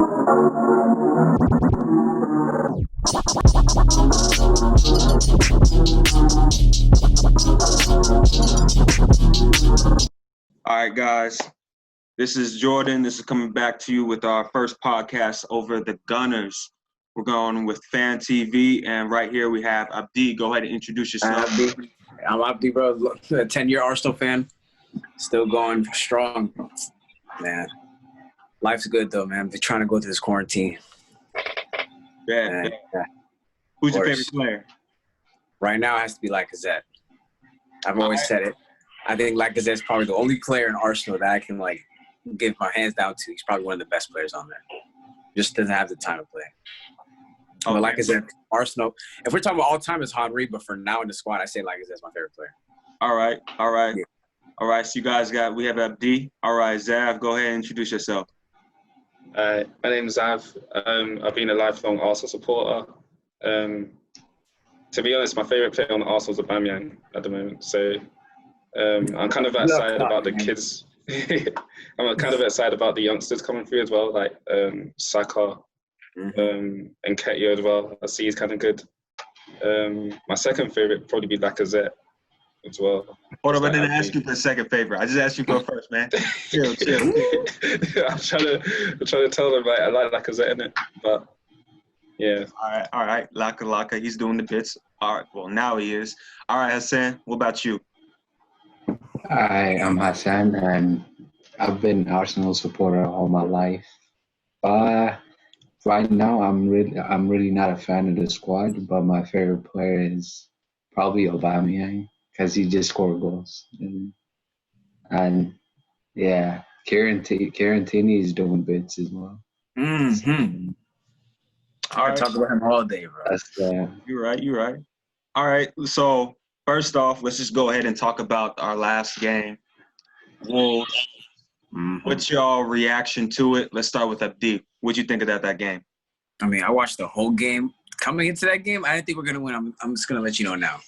All right, guys. This is Jordan. This is coming back to you with our first podcast over the Gunners. We're going with Fan TV, and right here we have Abdi. Go ahead and introduce yourself. I'm Abdi, bro. A 10-year Arsenal fan. Still going strong. Man, life's good, though, man. We're trying to go through this quarantine. Yeah. Who's your favorite player? Right now, it has to be Lacazette. I've always said it. I think Lacazette's probably the only player in Arsenal that I can, give my hands down to. He's probably one of the best players on there. Just doesn't have the time to play. Okay. But Lacazette, Arsenal, if we're talking about all time, it's Henry, but for now in the squad, I say Lacazette's my favorite player. All right. Yeah. All right, so you guys we have Abdi. All right, Zav, go ahead and introduce yourself. My name's Zav. I've been a lifelong Arsenal supporter. To be honest, my favourite player on Arsenal is Aubameyang at the moment. So I'm kind of excited about the kids. I'm kind of excited about the youngsters coming through as well, like Saka and Nketiah as well. I see he's kind of good. My second favourite would probably be Lacazette as well. Hold up, I didn't ask you for a second favorite. I just asked you for a first, man. Chill. I'm trying to tell them I like Lacazette in it, but yeah. All right. Laka, he's doing the bits. All right, well now he is. All right, Hassan, what about you? Hi, I'm Hassan, and I've been an Arsenal supporter all my life. Right now, I'm really not a fan of the squad, but my favorite player is probably Aubameyang because he just scored goals. And yeah, Kieran Tierney is doing bits as well. Mm-hmm. All right, talk about him all day, bro. You're right. All right, so first off, let's just go ahead and talk about our last game. Wolves. What's your reaction to it? Let's start with Abdi. What'd you think about that game? I mean, I watched the whole game. Coming into that game, I didn't think we're going to win. I'm just going to let you know now.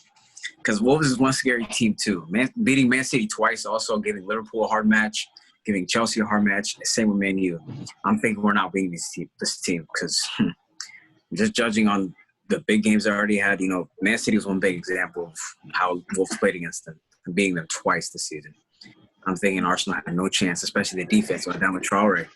Because Wolves is one scary team, too. Beating Man City twice, also giving Liverpool a hard match, giving Chelsea a hard match, same with Man U. I'm thinking we're not beating this team because just judging on the big games I already had, Man City was one big example of how Wolves played against them, and beating them twice this season. I'm thinking Arsenal had no chance, especially the defense with Adama Traore.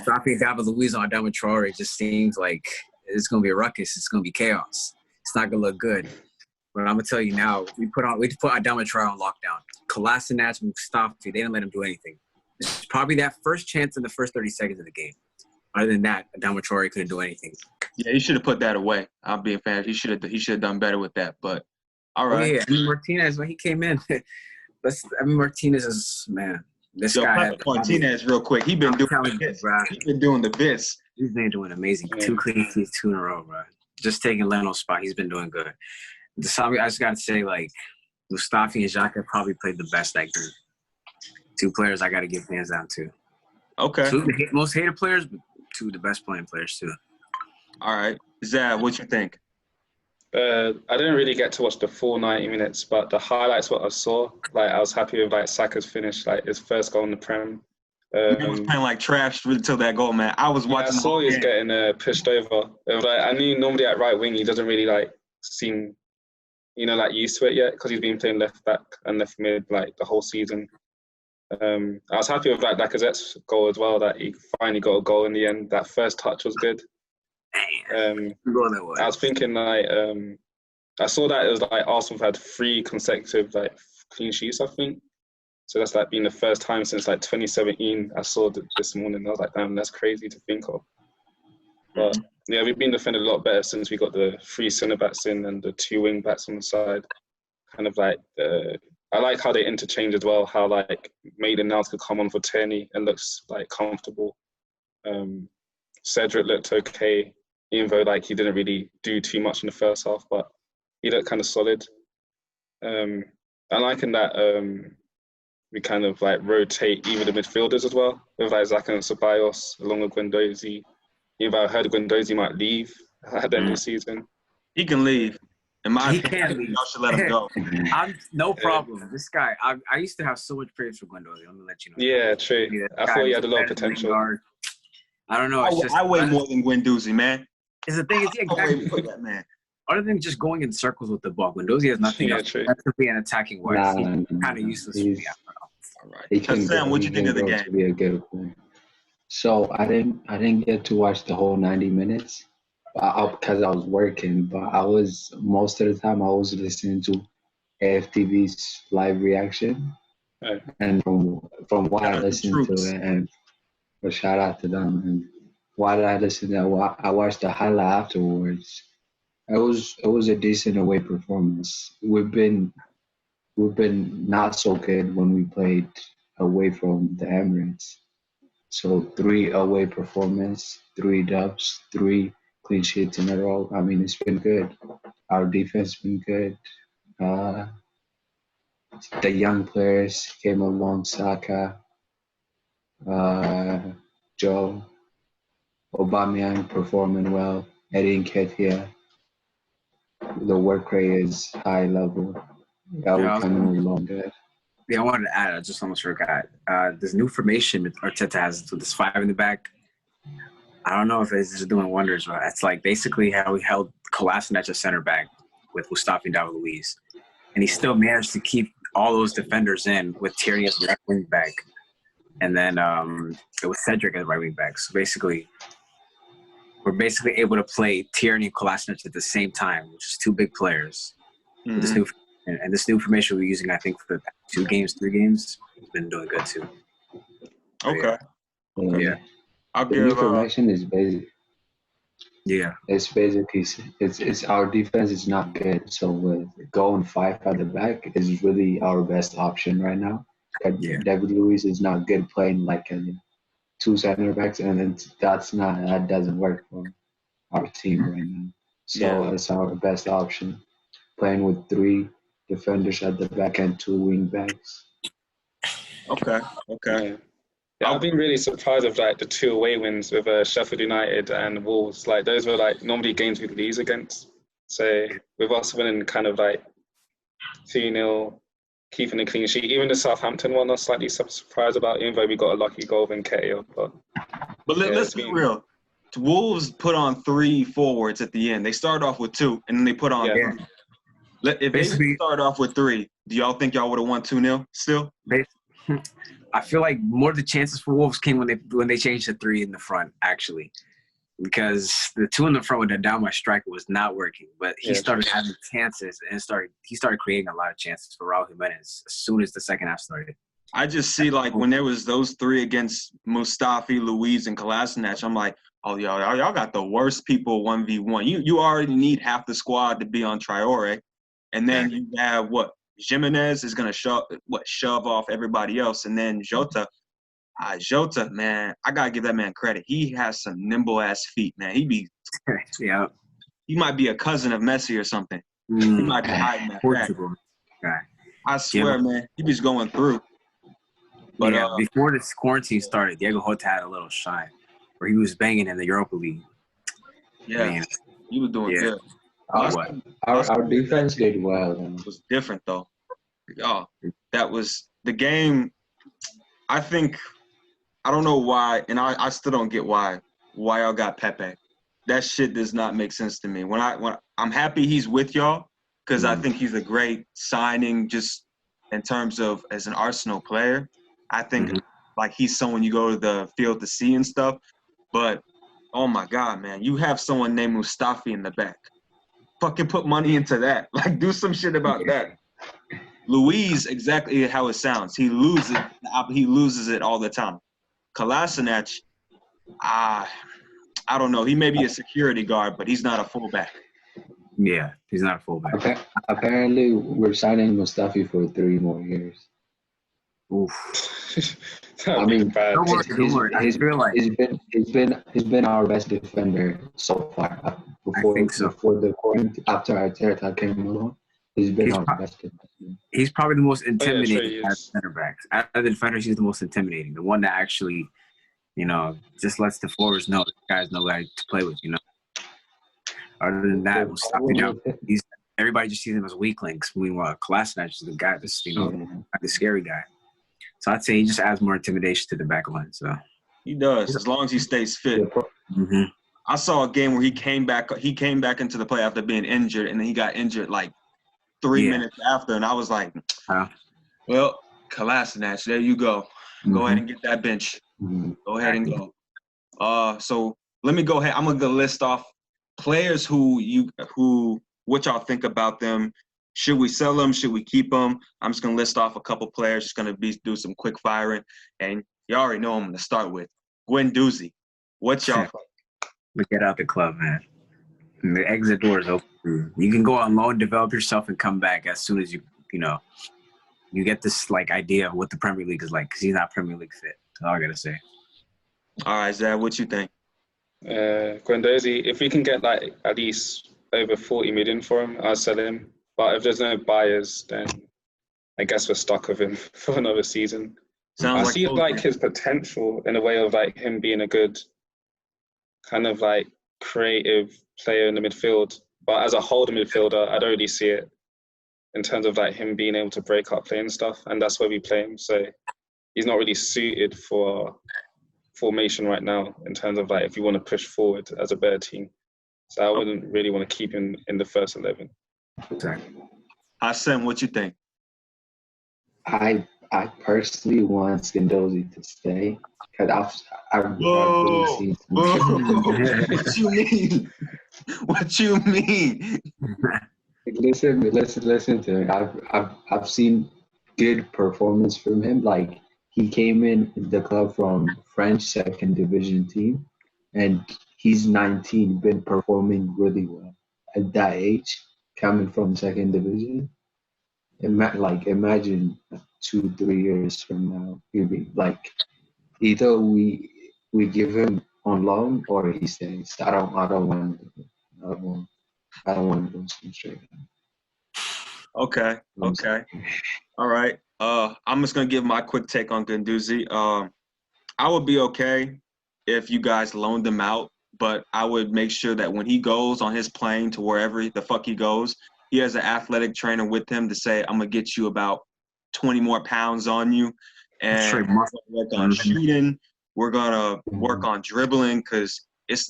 Stopping David Luiz on Adama Traore just seems like it's going to be a ruckus. It's going to be chaos. It's not going to look good. But I'm going to tell you now, we put Adama Traore on lockdown. Kolasinac and Mustafi, they didn't let him do anything. It's probably that first chance in the first 30 seconds of the game. Other than that, Adama Traore couldn't do anything. Yeah, he should have put that away. I'm being fair. He should have done better with that. But all right. Yeah, Martinez, when he came in, Martinez is, man. This guy. Martinez, real quick. He's been doing the bits. He's been doing the bits. He's been doing amazing. 2 clean sheets, 2 in a row, bro. Just taking Leno's spot. He's been doing good. I just got to say, Mustafi and Xhaka probably played the best that group. 2 players I got to give hands down to. Okay. 2 of the most hated players, but 2 of the best playing players, too. All right. Zab, what you think? I didn't really get to watch the full 90 minutes, but the highlights, what I saw, I was happy with Saka's finish, his first goal in the Prem. He was playing like trash until that goal, man. I was watching. I saw he was getting pushed over. I knew normally at right wing he doesn't really seem, used to it yet because he's been playing left back and left mid the whole season. I was happy with Lacazette's goal as well, that he finally got a goal in the end. That first touch was good. I was thinking I saw that it was Arsenal have had 3 consecutive clean sheets, I think. So that's been the first time since 2017. I saw this morning. I was like, damn, that's crazy to think of. But yeah, we've been defended a lot better since we got the 3 centre backs in and the 2 wing backs on the side. I like how they interchange as well. How Maitland-Niles could come on for Tierney and looks comfortable. Cedric looked okay, even though he didn't really do too much in the first half, but he looked kind of solid. I'm liking that we kind of rotate even the midfielders as well, with Xhaka and Ceballos along with Guendouzi. Even though I heard Guendouzi might leave at the end of the season. He can leave. He can leave. Y'all should let him go. No problem. This guy, I used to have so much praise for Guendouzi. I'm gonna let you know. Yeah, true. I thought he had a lot of potential. I don't know. It's just I weigh more than Guendouzi, man. It's the thing is, yeah, I weigh exactly. more than that, man. Other than just going in circles with the ball, Guendouzi has nothing else defensively and attacking wise. He's kind of useless for me. All right. He can Sam, what you think of the game? To be a good player. So I didn't get to watch the whole 90 minutes because I was working. But most of the time I was listening to AFTV's live reaction, and from what I listened to it, and shout out to them. And while I listened, I watched the highlight afterwards. It was a decent away performance. We've been not so good when we played away from the Emirates. So 3 away performance, 3 dubs, 3 clean sheets in a row. I mean, it's been good. Our defense been good. The young players came along, Saka, Joe, Aubameyang performing well, Eddie Nketiah. The work rate is high level. We're coming along good. Yeah, I wanted to add, I just almost forgot. This new formation Arteta has with this 5 in the back. I don't know if it's just doing wonders, but it's like basically how we held Kolasinac at center back with Mustafi and David Luiz. And he still managed to keep all those defenders in with Tierney as the right wing back. And then it was Cedric as right wing back. So basically, we're basically able to play Tierney and Kolasinac at the same time, which is 2 big players. Mm-hmm. This new formation we're using, I think, for 3 games, it's been doing good too. Okay. Yeah. The new formation is basic. Yeah. It's basically it's our defense is not good, so with going 5 at the back is really our best option right now. David Luiz is not good playing like 2 center backs, and that doesn't work for our team right now. So it's our best option, playing with 3 defenders at the back and 2 wing backs. Okay. Yeah, I've been really surprised with the 2 away wins with Sheffield United and Wolves. Like those were normally games we'd lose against. So with us winning kind of 3-0, keeping a clean sheet. Even the Southampton one I was slightly surprised about, even though we got a lucky goal from Nketiah. But let's be real. Wolves put on 3 forwards at the end. They started off with 2, and then they put on 3. If they started off with 3, do y'all think y'all would have won 2-0 still? I feel like more of the chances for Wolves came when they changed to 3 in the front, actually. Because the 2 in the front with the down by striker was not working. But he started having chances and he started creating a lot of chances for Raul Jimenez as soon as the second half started. I just see when there was those 3 against Mustafi, Luiz, and Kolasinac, I'm like, oh, y'all got the worst people 1v1. You already need half the squad to be on Traore. And then you have Jimenez is going to shove off everybody else. And then Jota, man, I got to give that man credit. He has some nimble-ass feet, man. He might be a cousin of Messi or something. He might be hiding that Portugal. I swear, man, he was going through. But before this quarantine started, Diego Jota had a little shine where he was banging in the Europa League. Yeah, man, he was doing good. Our defense did well. It was different, though. That was the game. I don't know why, and I still don't get why y'all got Pepe. That shit does not make sense to me. When I'm happy he's with y'all because I think he's a great signing just in terms of as an Arsenal player. I think he's someone you go to the field to see and stuff. But oh my God, man, you have someone named Mustafi in the back. Fucking put money into that. Do some shit about that. Luiz, exactly how it sounds. He loses it all the time. Kolasinac, I don't know. He may be a security guard, but he's not a fullback. Yeah, he's not a fullback. Apparently, we're signing Mustafi for 3 more years. Oof. I mean, bad. He's been our best defender so far. After Arteta came along, he's been our best defender. He's probably the most intimidating center backs. Out of the defenders, he's the most intimidating. The one that actually, just lets the forwards know the guys know how to play with. Other than that, everybody just sees him as weak links. Meanwhile, Kolasinac is the guy that's the scary guy. So I'd say he just adds more intimidation to the back line. So He does, as long as he stays fit. Mm-hmm. I saw a game where he came back into the play after being injured, and then he got injured like 3 minutes after, and I was like, well, Kolasinac, there you go. Go ahead and get that bench. Go ahead and go. So let me go ahead. I'm gonna list off players who what y'all think about them. Should we sell them? Should we keep them? I'm just gonna list off a couple players. Just gonna do some quick firing, and you already know I'm gonna start with Guendouzi. What's y'all think? But get out the club, man. And the exit door is open. You can go on loan, develop yourself, and come back as soon as you get this like idea of what the Premier League is like, because he's not Premier League fit. That's all I gotta say. All right, Zach, what you think? Guendouzi, if we can get like at least over 40 million for him, I'll sell him. But if there's no buyers, then I guess we're stuck with him for another season. I see like his potential in a way of like him being a good kind of like creative player in the midfield. But as a holding midfielder, I don't really see it in terms of like him being able to break up play and stuff. And that's where we play him. So he's not really suited for formation right now in terms of like if you want to push forward as a better team. So I wouldn't really want to keep him in the first 11. Hassan, what you think? I personally want Guendouzi to stay because I've really seen some What you mean? What you mean? Listen to me. I've seen good performance from him. Like he came in the club from French second division team, and he's 19, been performing really well at that age, coming from second division. Imagine 2-3 years from now, he'll be like either we give him on loan or he stays. I don't want to go straight. Okay. All right. I'm just gonna give my quick take on Guendouzi. I would be okay if you guys loaned him out, but I would make sure that when he goes on his plane to wherever the fuck he goes, he has an athletic trainer with him to say, I'm gonna get you about 20 more pounds on you, and we're gonna work on shooting. We're gonna work on dribbling, because if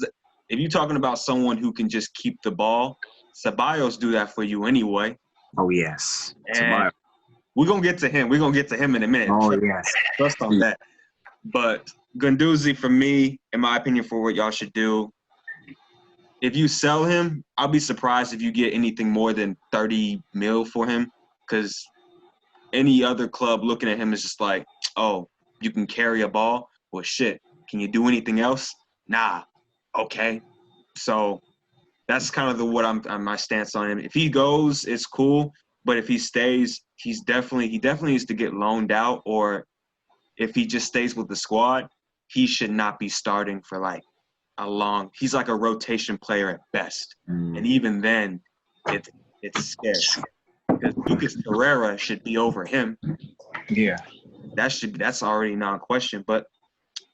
you're talking about someone who can just keep the ball, Ceballos do that for you anyway. Oh yes. And we're gonna get to him. We're gonna get to him in a minute. Oh yes. Trust on that. But Guendouzi, for me, in my opinion, for what y'all should do, if you sell him, I'll be surprised if you get anything more than 30 mil for him, because any other club looking at him is just like, oh, you can carry a ball? Well, shit. Can you do anything else? Nah. Okay. So that's kind of my stance on him. If he goes, it's cool. But if he stays, he definitely needs to get loaned out, or if he just stays with the squad, he should not be starting for like he's like a rotation player at best. And even then, it's scary. Because Lucas Torreira should be over him. Yeah. That's already non-question. But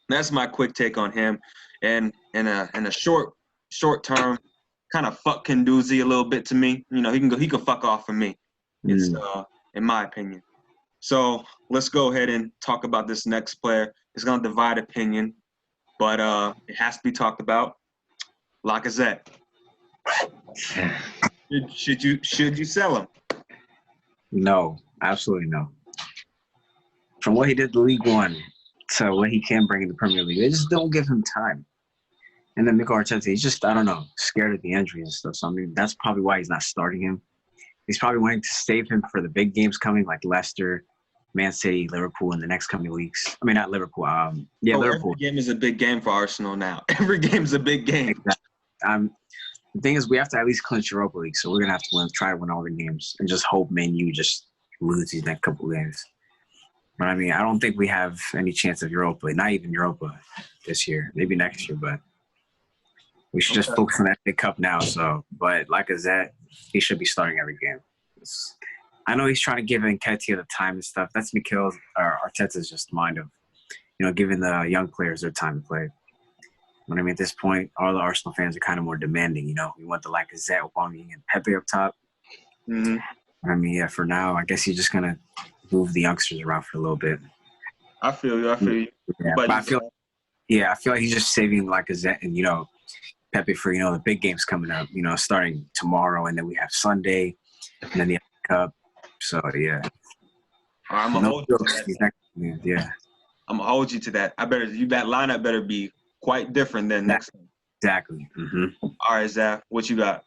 that's my quick take on him. And in a short term, kind of fuck Guendouzi a little bit to me. You know, he can fuck off for me. It's in my opinion. So let's go ahead and talk about this next player. It's gonna divide opinion, but it has to be talked about. Lacazette. Should you sell him? No, absolutely no. From what he did in League One to what he can bring in the Premier League, they just don't give him time. And then Mikel Arteta, he's just, I don't know, scared of the injuries and stuff. So, I mean, that's probably why he's not starting him. He's probably wanting to save him for the big games coming, like Leicester, Man City, Liverpool in the next coming weeks. I mean, not Liverpool. Liverpool. Every game is a big game for Arsenal now. Every game is a big game. Exactly. The thing is, we have to at least clinch Europa League, so we're going to have to try to win all the games and just hope Man U just lose these next couple of games. But, I mean, I don't think we have any chance of Europa, not even Europa this year. Maybe next year, but we should just focus on that big cup now. So, but Lacazette, he should be starting every game. I know he's trying to give Nketiah the time and stuff. That's Mikel Arteta's just mind of, giving the young players their time to play. But I mean, at this point, all the Arsenal fans are kind of more demanding. We want the Lacazette, Aubameyang, and Pepe up top. Mm-hmm. I mean, yeah, for now, I guess he's just gonna move the youngsters around for a little bit. I feel you. Yeah, but I feel Yeah, I feel like he's just saving Lacazette and, Pepe for, the big games coming up, starting tomorrow, and then we have Sunday, and then the FA Cup. So, yeah. All right, I'm gonna hold you to that. Yeah. I'm gonna hold you to that. That lineup better be quite different than next time. Exactly. Mm-hmm. All right, Zach, what you got?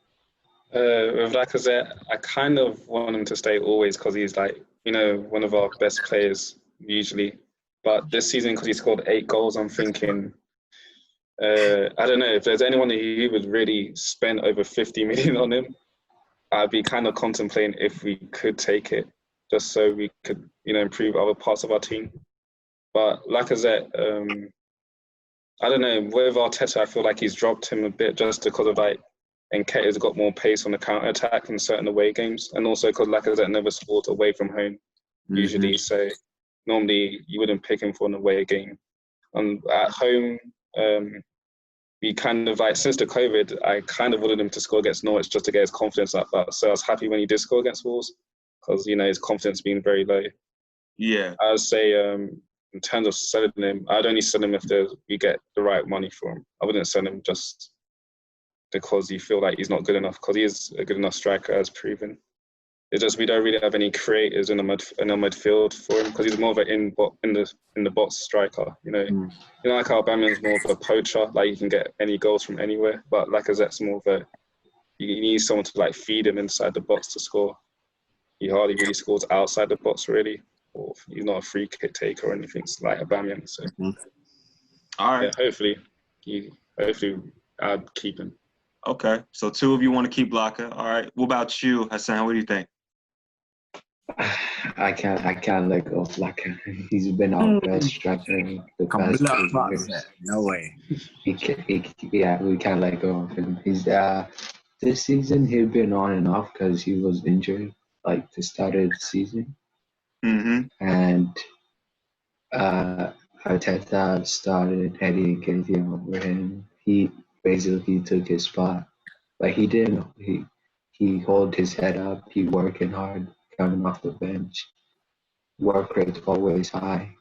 With Lacazette, I kind of want him to stay always because he's one of our best players usually. But this season, because he scored 8 goals, I'm thinking, I don't know, if there's anyone who would really spend over 50 million on him, I'd be kind of contemplating if we could take it, just so we could, improve other parts of our team. But Lacazette, I don't know, with Arteta, I feel like he's dropped him a bit just because of Nketiah's got more pace on the counter-attack in certain away games, and also because Lacazette never scored away from home usually, so normally you wouldn't pick him for an away game. And at home, we kind of since the COVID, I kind of wanted him to score against Norwich just to get his confidence up. So I was happy when he did score against Wolves because his confidence being very low. Yeah, I would say in terms of selling him, I'd only sell him if we get the right money for him. I wouldn't sell him just because you feel like he's not good enough, because he is a good enough striker as proven. It's just we don't really have any creators in the midfield for him because he's more of an in the box striker. Like how Aubameyang's more of a poacher, like you can get any goals from anywhere. But Lacazette's more of a you need someone to feed him inside the box to score. He hardly really scores outside the box really, or he's not a free kick taker or anything like Aubameyang. So all right, yeah, hopefully I'd keep him. Okay, so 2 of you want to keep Laka. All right, what about you, Hassan? What do you think? I can't let go of Laka. He's been our best striker the past 2 years. No way. We can't let go of him. He's this season he's been on and off because he was injured the start of the season. Mm-hmm. And Arteta started Eddie Nketiah over him. He basically took his spot, but he didn't. He hold his head up. He working hard, coming off the bench. Work rate's always high.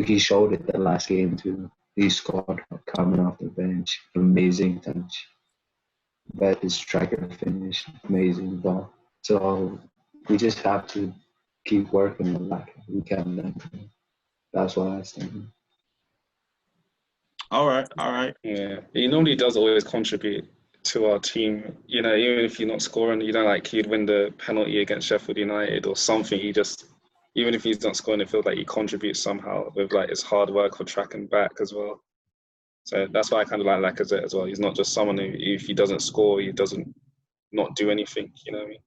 He showed it the last game too. He scored coming off the bench. Amazing touch. But his striker finish, amazing ball. So we just have to keep working on that. We can't let go. That's what I think. All right. Yeah, he normally does always contribute to our team. Even if you're not scoring, he'd win the penalty against Sheffield United or something. Even if he's not scoring, it feels like he contributes somehow with his hard work for tracking back as well. So that's why I kind of like Lacazette as well. He's not just someone who, if he doesn't score, he doesn't not do anything. You know what I mean?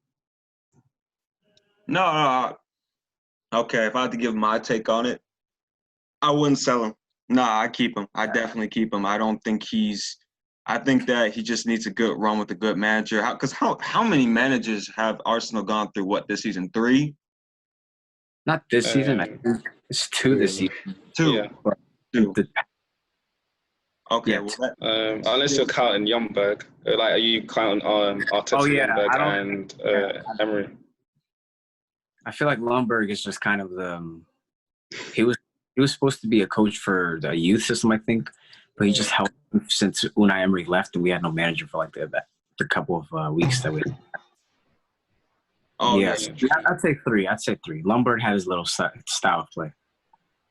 No. Okay, if I had to give my take on it, I wouldn't sell him. Nah, I keep him. I definitely keep him. I don't think I think that he just needs a good run with a good manager. Because how many managers have Arsenal gone through, this season? 3? Not this season. I think it's 2 this season. 2. Yeah. 2. Okay. Yeah. Well, unless you're counting Ljungberg. Are you counting Arteta, Ljungberg, and Emery? I feel like Ljungberg is just kind of he was supposed to be a coach for the youth system, I think, but he just held since Unai Emery left, and we had no manager for the couple of weeks that we. Oh yes, yeah. I'd say 3. Ljungberg had his little style of play.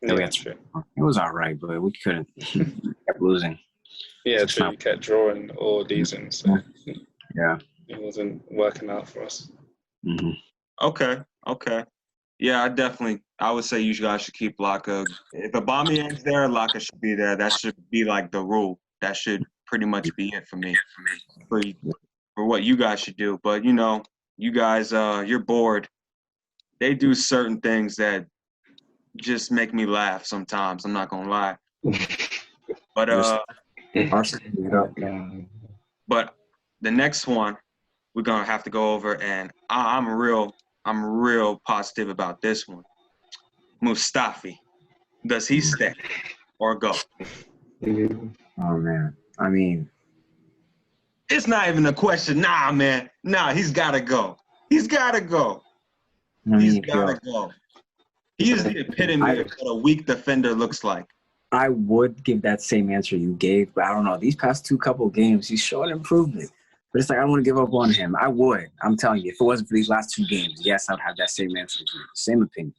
Yeah, true. It was all right, but we couldn't. We kept losing. Yeah, true. We kept drawing all losing, so yeah, it wasn't working out for us. Mm-hmm. Okay. Yeah, I would say you guys should keep Laka. If Aubameyang's there, Laka should be there. That should be the rule. That should pretty much be it for me. For what you guys should do. But, you guys, you're bored. They do certain things that just make me laugh sometimes. I'm not going to lie. But but the next one we're going to have to go over, and I'm real positive about this one. Mustafi. Does he stay or go? Oh, man. I mean, it's not even a question. Nah, man. Nah, he's got to go. He's got to go. He's got to go. He is the epitome of what a weak defender looks like. I would give that same answer you gave, but I don't know. These past couple games, he's showing improvement. But it's like I don't want to give up on him. I would. I'm telling you, if it wasn't for these last 2 games, yes, I'd have that same answer as you. Same opinion.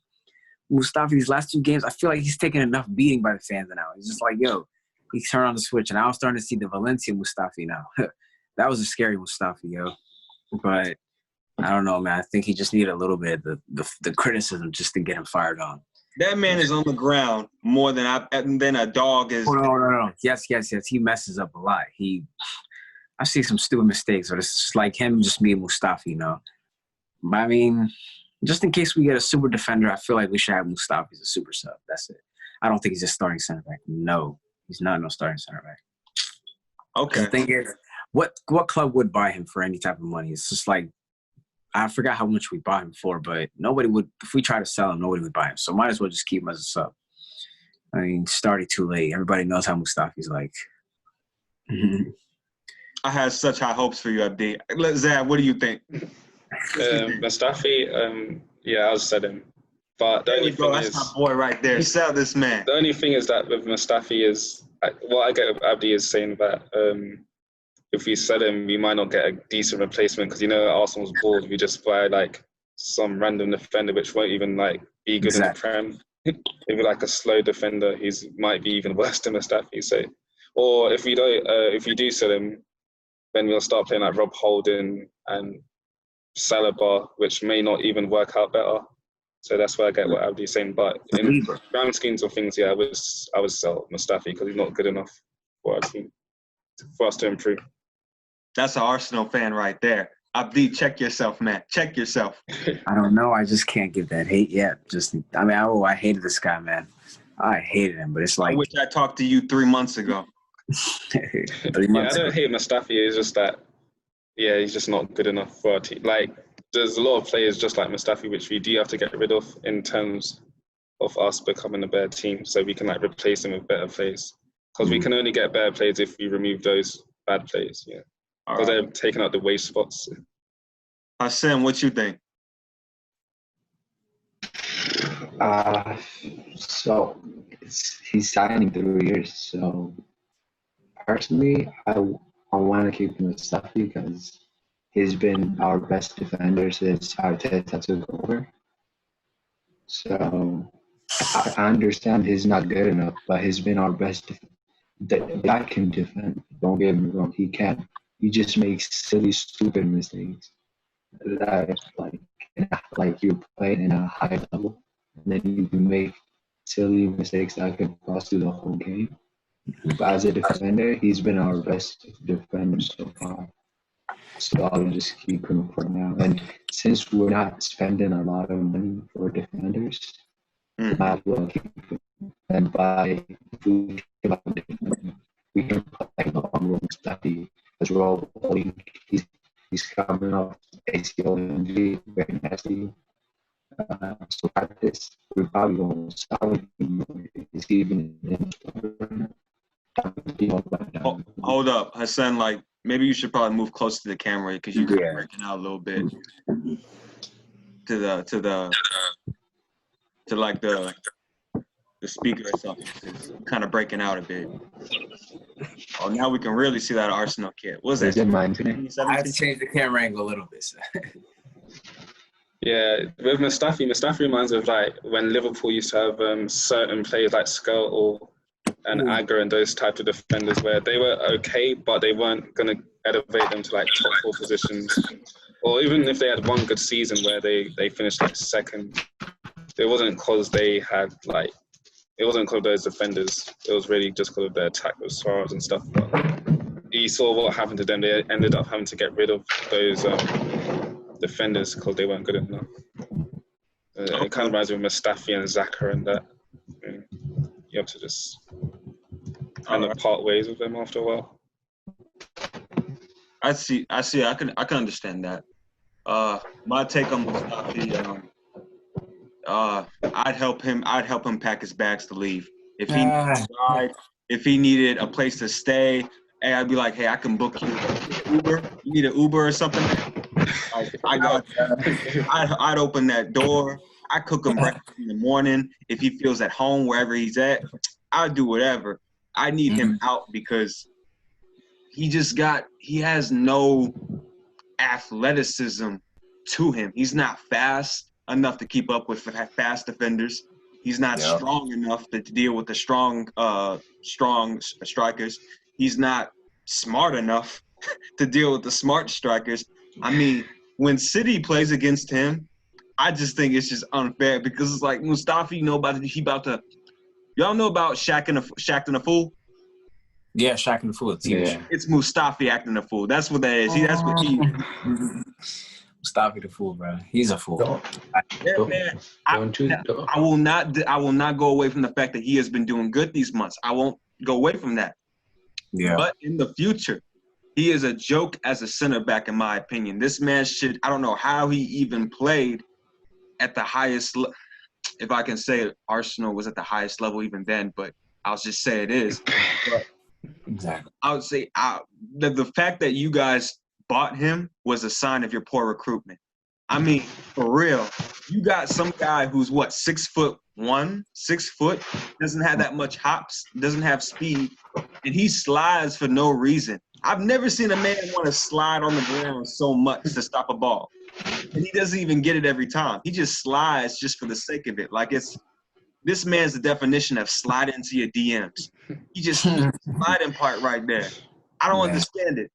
Mustafi, these last 2 games, I feel like he's taking enough beating by the fans now. He's just like, yo, he turned on the switch, and I was starting to see the Valencia Mustafi now. That was a scary Mustafi, yo. But I don't know, man. I think he just needed a little bit of the criticism just to get him fired on. That man is on the ground more than a dog is. Oh, no. Yes. He messes up a lot. I see some stupid mistakes, but it's just like him just being Mustafi, you know. But I mean, just in case we get a super defender, I feel like we should have Mustafi as a super sub. That's it. I don't think he's a starting center back. No, he's not no starting center back. Okay. The thing is, what club would buy him for any type of money? It's just like, I forgot how much we bought him for, but nobody would, if we try to sell him, nobody would buy him. So might as well just keep him as a sub. I mean, started too late. Everybody knows how Mustafi's like. I had such high hopes for you, Abdi. Zab, what do you think? Mustafi, yeah, I'll sell him. But the only thing that's my boy right there. Sell this man. The only thing is that with Mustafi is, what I get with Abdi is saying that if we sell him, we might not get a decent replacement because, you know, Arsenal's board, we just buy like some random defender which won't even like be good in the Prem. Maybe like a slow defender, might be even worse than Mustafi. So, or if we do sell him, then we'll start playing like Rob Holding and Saliba, which may not even work out better. So that's where I get what Abdi's saying. But in grand schemes of things, yeah, I would sell Mustafi because he's not good enough for our team, for us to improve. That's an Arsenal fan right there. Abdi, check yourself, man. Check yourself. I don't know. I just can't give that hate yet. I hated this guy, man. I hated him, but it's like. I wish I talked to you 3 months ago. 3 Yeah, months I don't hate Mustafi. It's just that, yeah, he's just not good enough for our team. Like, there's a lot of players just like Mustafi, which we do have to get rid of in terms of us becoming a better team, so we can like replace them with better players. Because we can only get better players if we remove those bad players. Yeah, because they're taking out the waste spots. Hassan, what you think? So he's signing 3 years. So personally, I want to keep Mustafi because he's been our best defender since Arteta took over. So I understand he's not good enough, but he's been our best. The guy can defend. Don't get me wrong, he can. He just makes silly, stupid mistakes. That like you play in a high level, and then you can make silly mistakes that could cost you the whole game. But as a defender, he's been our best defender so far. So I'll just keep him for now. And since we're not spending a lot of money for defenders, might as well keep him. And if we can play long run study as well. He's coming off ACL injury, very nasty. So practice, we're probably going to start he's even in. Hold up, Hassan. Like, maybe you should probably move close to the camera because you're breaking out a little bit to the speaker or something. It's kind of breaking out a bit. Oh, now we can really see that Arsenal kit. What was that? I had to change the camera angle a little bit. So. Yeah, with Mustafi reminds me of like when Liverpool used to have certain players like Skirtle and Agger and those types of defenders where they were okay, but they weren't going to elevate them to like top 4 positions. Or even if they had one good season where they finished like second, it wasn't because they had like, it wasn't because of those defenders. It was really just because of their attack with Suarez and stuff. But you saw what happened to them. They ended up having to get rid of those defenders because they weren't good enough. It kind of reminds me of Mustafi and Xhaka and that. You have to just kind of part ways with them after a while. I see. I can understand that. My take on Mustafi, I'd help him pack his bags to leave. If he needed a ride, if he needed a place to stay, hey, I'd be like, hey, I can book you an Uber. You need an Uber or something? I'd open that door. I cook him breakfast in the morning. If he feels at home wherever he's at, I'll do whatever. I need him out because he has no athleticism to him. He's not fast enough to keep up with fast defenders. He's not strong enough to deal with the strong strikers. He's not smart enough to deal with the smart strikers. I mean, when City plays against him, I just think it's just unfair because it's like Mustafi, y'all know about Shaq and a Fool? Yeah, Shaq and the Fool. It's Mustafi acting a fool. That's what that is. That's what he Mustafi the fool, bro. He's a fool. I will not go away from the fact that he has been doing good these months. I won't go away from that. Yeah. But in the future, he is a joke as a center back, in my opinion. This man I don't know how he even played at the highest if I can say Arsenal was at the highest level even then, but I'll just say it is. But exactly. I would say the fact that you guys bought him was a sign of your poor recruitment. I mean, for real, you got some guy who's 6'1", 6 foot, doesn't have that much hops, doesn't have speed, and he slides for no reason. I've never seen a man want to slide on the ground so much to stop a ball. And he doesn't even get it every time. He just slides just for the sake of it. Like this man's the definition of slide into your DMs. He just sliding part right there. I don't understand it.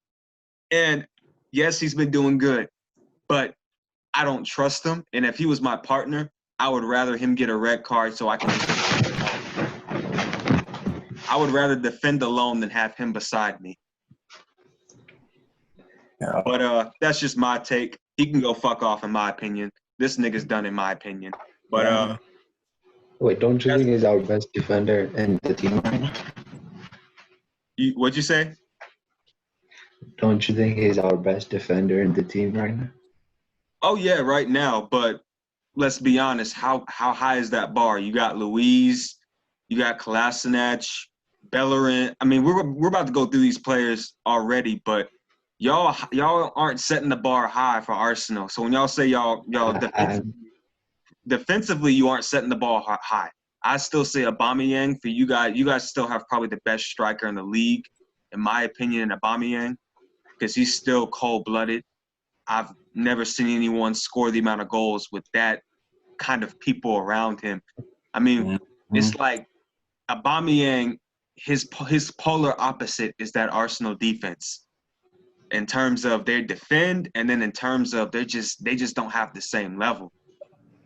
And yes, he's been doing good, but I don't trust him. And if he was my partner, I would rather him get a red card so I can. I would rather defend alone than have him beside me. Yeah. But that's just my take. He can go fuck off, in my opinion. This nigga's done, in my opinion. But wait, don't you think he's our best defender in the team right now? What'd you say? Don't you think he's our best defender in the team right now? Oh yeah, right now. But let's be honest. How high is that bar? You got Luiz, you got Kolasinac, Bellerin. I mean, we're about to go through these players already, but y'all aren't setting the bar high for Arsenal. So when y'all say y'all defensively, you aren't setting the ball high. I still say Aubameyang for you guys. You guys still have probably the best striker in the league, in my opinion, in Aubameyang, because he's still cold-blooded. I've never seen anyone score the amount of goals with that kind of people around him. I mean, it's like Aubameyang, his polar opposite is that Arsenal defense in terms of their defend, and then in terms of they just don't have the same level.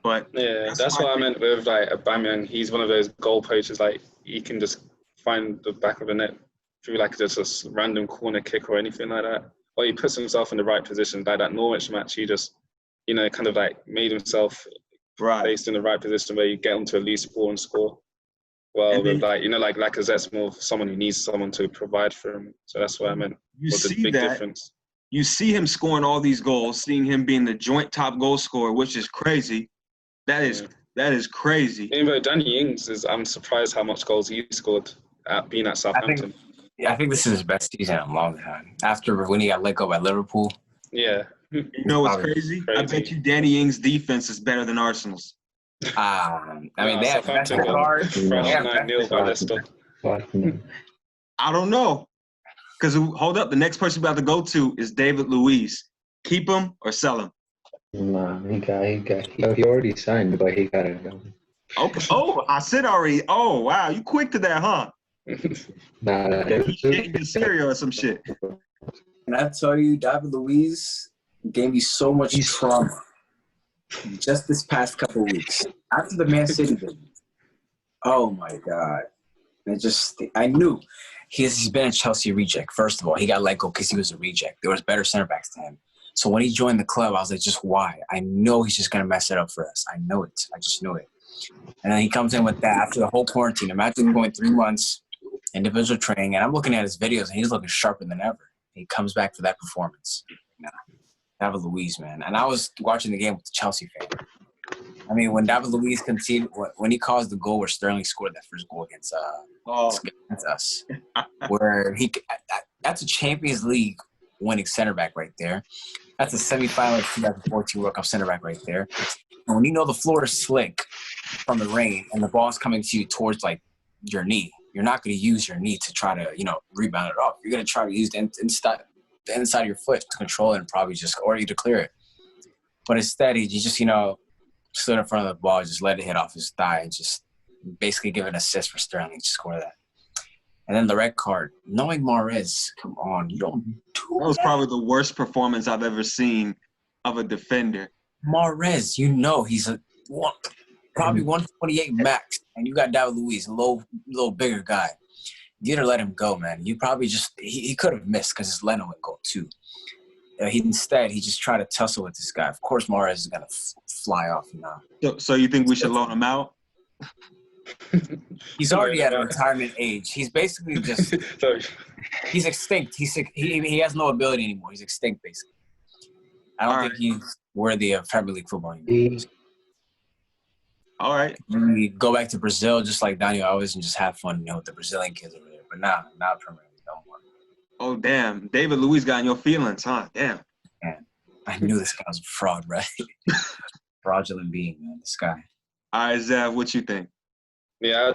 But yeah, that's what I meant with like Aubameyang. He's one of those goal poachers. Like he can just find the back of the net through like just a random corner kick or anything like that. Or he puts himself in the right position. Like that Norwich match, he just, kind of like made himself placed in the right position where you get onto a loose ball and score. Well, with like Lacazette's more someone who needs someone to provide for him. So that's what I meant. You see that difference. You see him scoring all these goals, seeing him being the joint top goal scorer, which is crazy. That is crazy. Even though Danny Ings I'm surprised how much goals he scored being at Southampton. I think this is his best season in a long time. After when he got let go by Liverpool. Yeah. You know what's crazy? I bet you Danny Ings' defense is better than Arsenal's. I mean, they have Southampton card. Fresh 9-0 by Leicester. I don't know. Because hold up, the next person we're about to go to is David Luiz. Keep him or sell him? Nah, he already signed, but he gotta go. Okay. Oh, I said already. Oh, wow. You quick to that, huh? Nah, he ate cereal or some shit. Can I tell you, David Luiz gave me so much trauma just this past couple of weeks. After the Man City game. Oh, my God. I knew. He's been a Chelsea reject. First of all, he got let go because he was a reject. There was better center backs to him. So when he joined the club, I was like, just why? I know he's just going to mess it up for us. I know it. I just know it. And then he comes in with that after the whole quarantine. Imagine going 3 months individual training, and I'm looking at his videos, and he's looking sharper than ever. He comes back for that performance. David Luiz, man. And I was watching the game with the Chelsea fan. I mean, when David Luiz conceded, when he caused the goal where Sterling scored that first goal against us, where that's a Champions League winning center back right there. That's a semifinal 2014 World Cup center back right there. And when you know the floor is slick from the rain and the ball's coming to you towards like your knee. You're not going to use your knee to try to, rebound it off. You're going to try to use the inside of your foot to control it and probably or you to clear it. But instead, he just, stood in front of the ball, just let it hit off his thigh and just basically give an assist for Sterling to score that. And then the red card, knowing Mahrez, come on, you don't do that. That was probably the worst performance I've ever seen of a defender. Mahrez, he's probably 128 max, and you got David Luiz, a little bigger guy. You didn't let him go, man. You probably he could have missed because his Leno would go too. Instead, he just tried to tussle with this guy. Of course, Mahrez is going to fly off now. So you think we should loan him out? He's already at a retirement age. He's basically just – he's extinct. He has no ability anymore. He's extinct, basically. I don't think he's worthy of Premier League football anymore. All right. You go back to Brazil just like Daniel Alves and just have fun, with the Brazilian kids over there. But not Premier League, no more. Oh, damn. David Luiz got in your feelings, huh? Damn. Man, I knew this guy was a fraud, right? Fraudulent being, man, this guy. All right, Zev, what you think? Yeah,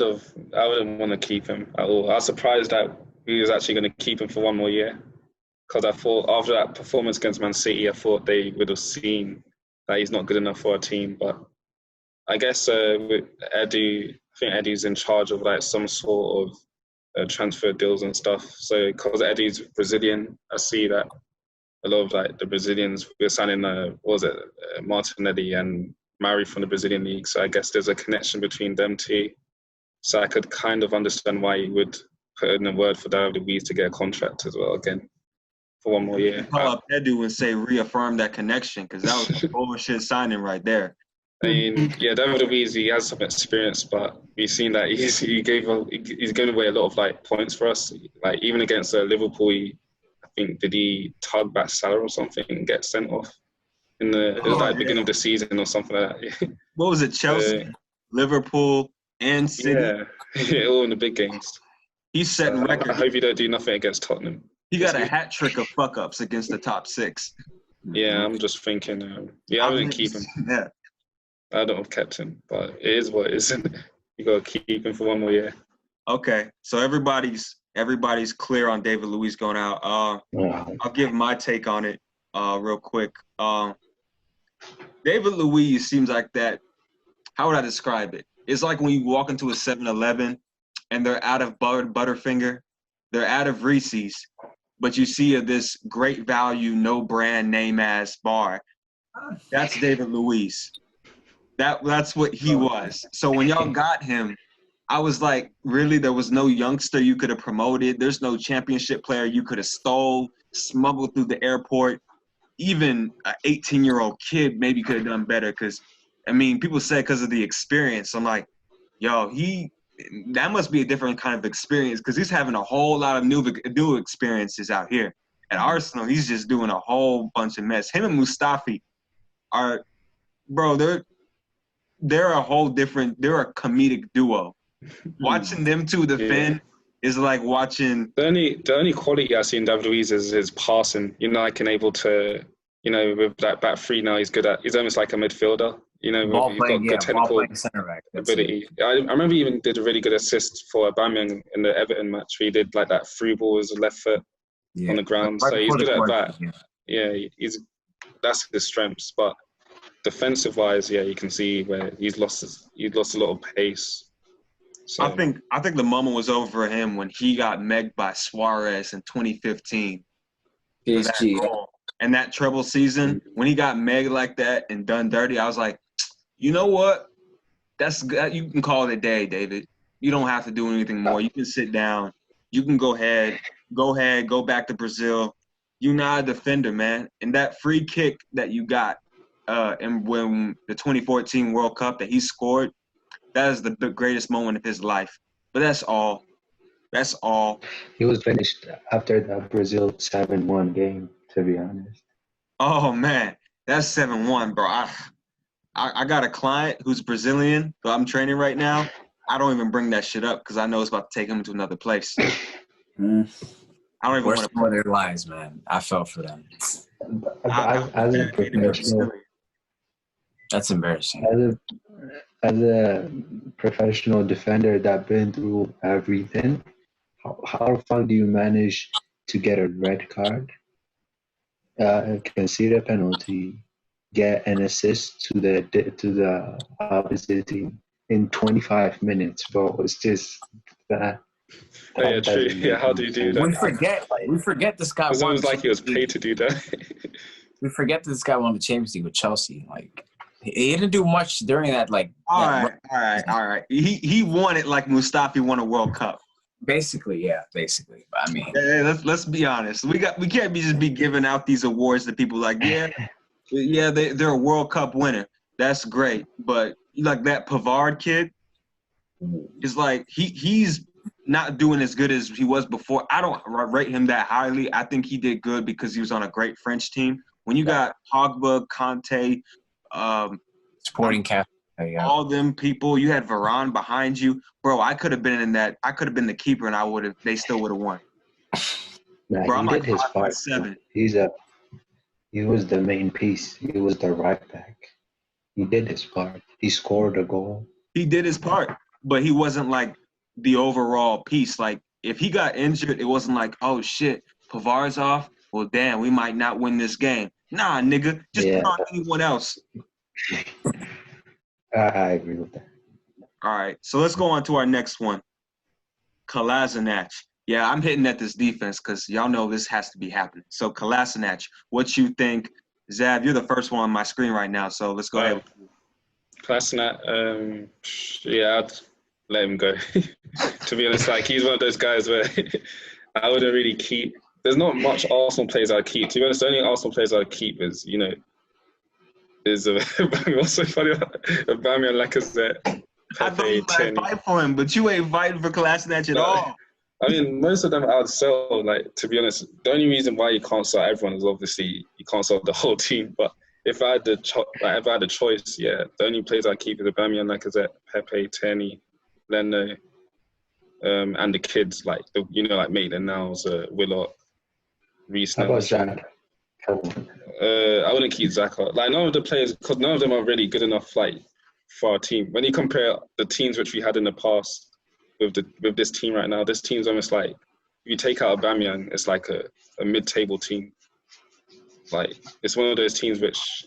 I wouldn't want to keep him at all. I was surprised that we was actually going to keep him for one more year. Because I thought after that performance against Man City, I thought they would have seen that he's not good enough for a team. But I guess with Eddie, I think Eddie's in charge of like some sort of transfer deals and stuff. So because Eddie's Brazilian, I see that a lot of like the Brazilians we're signing, Martinelli and Mari from the Brazilian league. So I guess there's a connection between them two. So I could kind of understand why he would put in a word for David Luiz to get a contract as well again for one more year. Call up Edu and say reaffirm that connection because that was a bullshit signing right there. I mean, yeah, David Luiz, he has some experience, but we've seen that he's given away a lot of like points for us. Like even against Liverpool, I think did he tug back Salah or something and get sent off in the beginning of the season or something like that. What was it? Chelsea, Liverpool, and City. Yeah, all in the big games. He's setting records. I hope he don't do nothing against Tottenham. He got a hat trick of fuck ups against the top six. Yeah, I'm just thinking. I wouldn't keep him. Yeah. I don't have kept him, but it is what it is. You got to keep him for one more year. Okay, so everybody's clear on David Luiz going out. I'll give my take on it real quick. David Luiz seems like that. How would I describe it? It's like when you walk into a 7-Eleven and they're out of Butterfinger, they're out of Reese's, but you see this great value, no brand name ass bar. That's David Luiz. That's what he was. So when y'all got him, I was like, really? There was no youngster you could have promoted. There's no championship player you could have stole, smuggled through the airport. Even an 18-year-old kid maybe could have done better because, I mean, people say because of the experience. I'm like, yo, that must be a different kind of experience because he's having a whole lot of new experiences out here. At Arsenal, he's just doing a whole bunch of mess. Him and Mustafi are, bro, they're a whole different – they're a comedic duo. Watching them two defend is like watching – The only quality I see in David Luiz is his passing. Like, able to, with that back three now, he's almost like a midfielder. He's got good technical ability. I remember he even did a really good assist for Aubameyang in the Everton match where he did like that through ball with his left foot on the ground. So he's good at that. Yeah, that's his strengths. But defensive-wise, you can see where he's lost a lot of pace. So. I think the moment was over for him when he got megged by Suarez in 2015. PSG. And that treble season, when he got megged like that and done dirty, I was like, you know what? That's good. You can call it a day, David. You don't have to do anything more. You can sit down. You can go ahead, go back to Brazil. You're not a defender, man. And that free kick that you got and when the 2014 World Cup that he scored, that is the greatest moment of his life. But that's all. That's all. He was finished after the Brazil 7-1 game, to be honest. Oh, man. That's 7-1, bro. I got a client who's Brazilian who I'm training right now. I don't even bring that shit up because I know it's about to take him to another place. I don't even want to play their lives, man. I felt for them. As a professional, that's embarrassing. as a professional defender that been through everything, how the fuck do you manage to get a red card, concede a penalty, get an assist to the opposite team in 25 minutes, bro? It's just that. Oh, yeah, true. doesn't Yeah, make how any do you do sense. that? We forget this guy It's won. almost like he was paid to do that. We forget this guy won the Champions League with Chelsea. Like he didn't do much during that. Like All that right. He won it like Mustafi won a World Cup. Basically. But I mean, Yeah, let's be honest. We can't just be giving out these awards to people like, they're a World Cup winner. That's great. But like that Pavard kid is like he's not doing as good as he was before. I don't rate him that highly. I think he did good because he was on a great French team. When you got Pogba, Conte, Sporting Cap, all them people, you had Varane behind you, bro. I could have been in that. I could have been the keeper, and they still would have won. Nah, Bro, I'm he like did his part. 5'7". He was the main piece. He was the right back. He did his part. He scored a goal. He did his part, but he wasn't like the overall piece. Like if he got injured, it wasn't like, oh shit, Pavard's off. Well, damn, we might not win this game. Nah, nigga, just put on anyone else. I agree with that. All right, so let's go on to our next one. Kolasinac. Yeah, I'm hitting at this defense because y'all know this has to be happening. So Kolasinac, what you think? Zav, you're the first one on my screen right now, so let's go ahead. Kolasinac, I'd let him go. To be honest, like he's one of those guys where I wouldn't really keep. There's not much Arsenal players I'd keep. To be honest, the only Arsenal players I'd keep is what's so funny about Aubameyang, Lacazette, I thought you might fight for him, but you ain't fighting for Kolasinac at all. I mean, most of them I'd sell. Like, to be honest, the only reason why you can't sell everyone is obviously you can't sell the whole team. But if I had the choice, the only players I'd keep is Aubameyang, Lacazette, Pepe, Tierney, Leno, and the kids like Maitland-Niles, Willock, Reece. How about Xhaka? I wouldn't keep Xhaka. Like none of the players, because none of them are really good enough. Like for our team, when you compare the teams which we had in the past with this team right now, this team's almost like if you take out Aubameyang, it's like a mid-table team. Like it's one of those teams which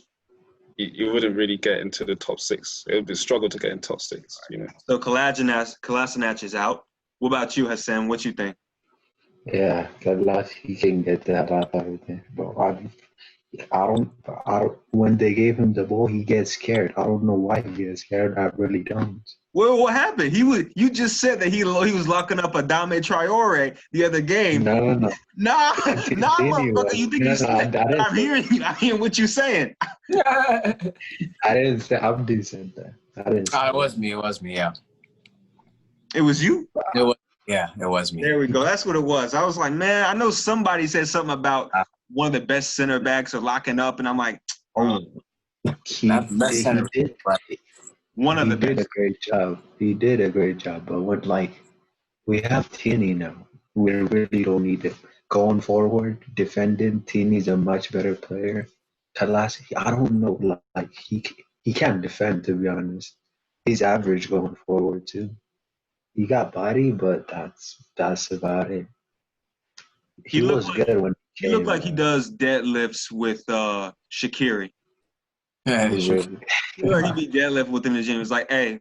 you wouldn't really get into the top six. It would be a struggle to get in top six. So Kolasinac is out. What about you, Hassan? What you think? Yeah, Kalas, he can get that out of there. But I don't. When they gave him the ball, he gets scared. I don't know why he gets scared. I really don't. Well, what happened? You just said that he was locking up Adama Traore the other game. No. Nah, motherfucker. You think you said? I'm hearing what you're saying. I didn't say Abdi said that. I didn't. It was me. Yeah. It was you? It was me. There we go. That's what it was. I was like, man, I know somebody said something about one of the best center backs are locking up, and I'm like, not the best center back. One of the best. He did a great job. He did a great job. But we have Tierney now. We really don't need it. Going forward, defending, Tierney's a much better player. Kalas, I don't know. Like he can't defend, to be honest. He's average going forward too. He got body, but that's about it. He was good when he looked like he does deadlifts with Shaqiri. Yeah, he be deadlift within the gym. It's like, hey,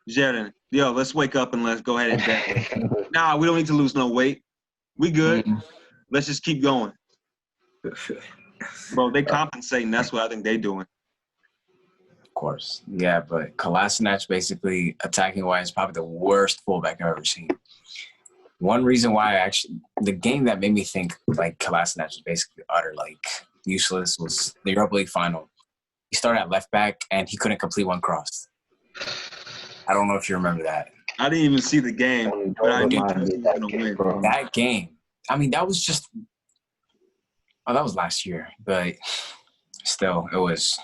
Jaden, let's wake up and let's go ahead and deadlift. Nah, we don't need to lose no weight. We good. Mm-hmm. Let's just keep going. Bro, they compensating. That's what I think they doing. Of course. Yeah, but Kolasinac basically attacking-wise is probably the worst fullback I've ever seen. One reason why the game that made me think like Kolasinac was basically utter useless was the Europa League final. He started at left back and he couldn't complete one cross. I don't know if you remember that. I didn't even see the game, but I knew Chelsea was going to win. That game. I mean, that was just – that was last year. But still, it was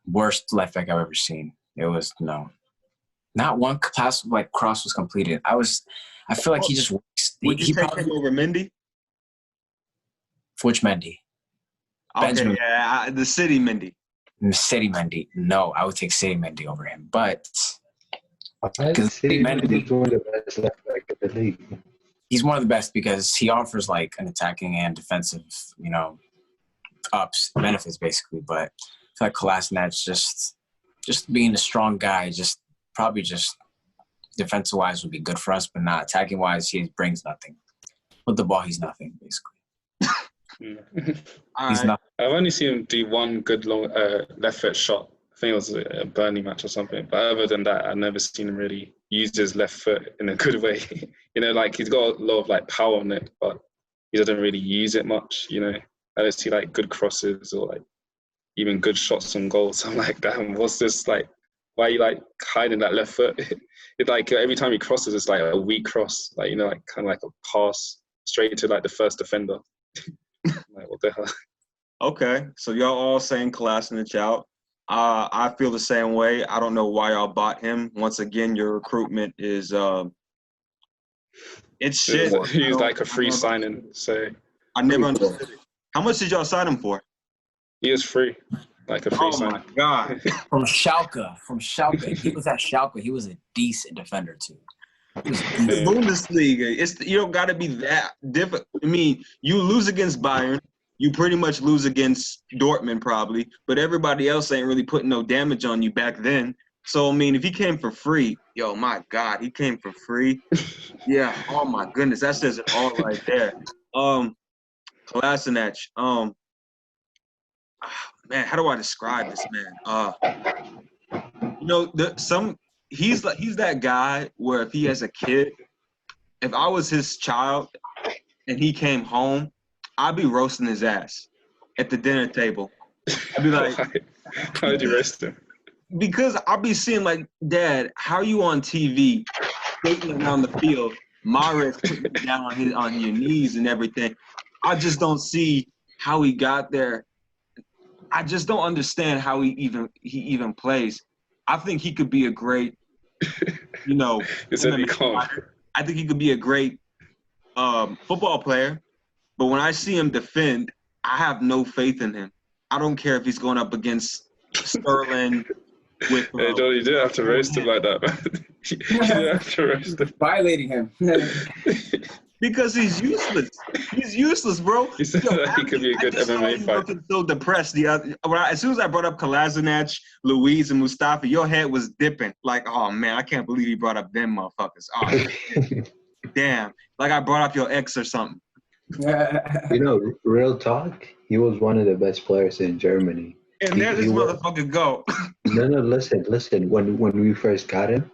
worst left back I've ever seen. It was – no. Not one cross was completed. I feel like he just works. Would you take him over Mendy? Which Mendy? Okay, the city Mendy. City Mendy. No, I would take City Mendy over him. But City Mendy is one of the best left back in the league. he's one of the best because he offers like an attacking and defensive, benefits basically. But I feel like Kolasinac just being a strong guy, probably defensive wise would be good for us, but not attacking wise. He brings nothing. With the ball, he's nothing basically. He's nothing. I've only seen him do one good long left foot shot. I think it was a Burnley match or something. But other than that, I've never seen him really use his left foot in a good way. Like he's got a lot of like power on it, but he doesn't really use it much. I don't see like good crosses or like even good shots on goals. I'm like, damn, what's this like? Why are you like hiding that left foot? It's like every time he crosses, it's like a weak cross, like like kind of like a pass straight to like the first defender. Like what the hell? Okay, so y'all all saying Kolasinac out. I feel the same way. I don't know why y'all bought him. Once again, your recruitment is it's shit. He's like a free signing, so I never understood it. How much did y'all sign him for? He is free, like a free signing. Oh my god! From Schalke. He was at Schalke. He was a decent defender too. The Bundesliga. You don't got to be that different. I mean, you lose against Bayern. You pretty much lose against Dortmund probably, but everybody else ain't really putting no damage on you back then. So, I mean, if he came for free, my God, he came for free. Yeah, oh my goodness, that says it all right there. Kolasinac, man, how do I describe this man? He's that guy where if he has a kid, if I was his child and he came home, I'd be roasting his ass at the dinner table. I'd be like, how did you roast him? Because I'll be seeing like, Dad, how are you on TV skating around the field? Mahrez putting you down on your knees and everything. I just don't see how he got there. I just don't understand how he even plays. I think he could be a great, I think he could be a great football player. But when I see him defend, I have no faith in him. I don't care if he's going up against Sterling. Hey, Johnny, you didn't have to roast him like that, man. You didn't have to roast him. Violating him. Because he's useless. He's useless, bro. He said that he could be a good MMA fighter. Looking so depressed. As soon as I brought up Kolasinac, Luiz, and Mustafi, your head was dipping. Like, oh, man, I can't believe he brought up them motherfuckers. Oh, damn. Like I brought up your ex or something. Real talk, he was one of the best players in Germany. And there this motherfucker go. No, listen. When we first got him,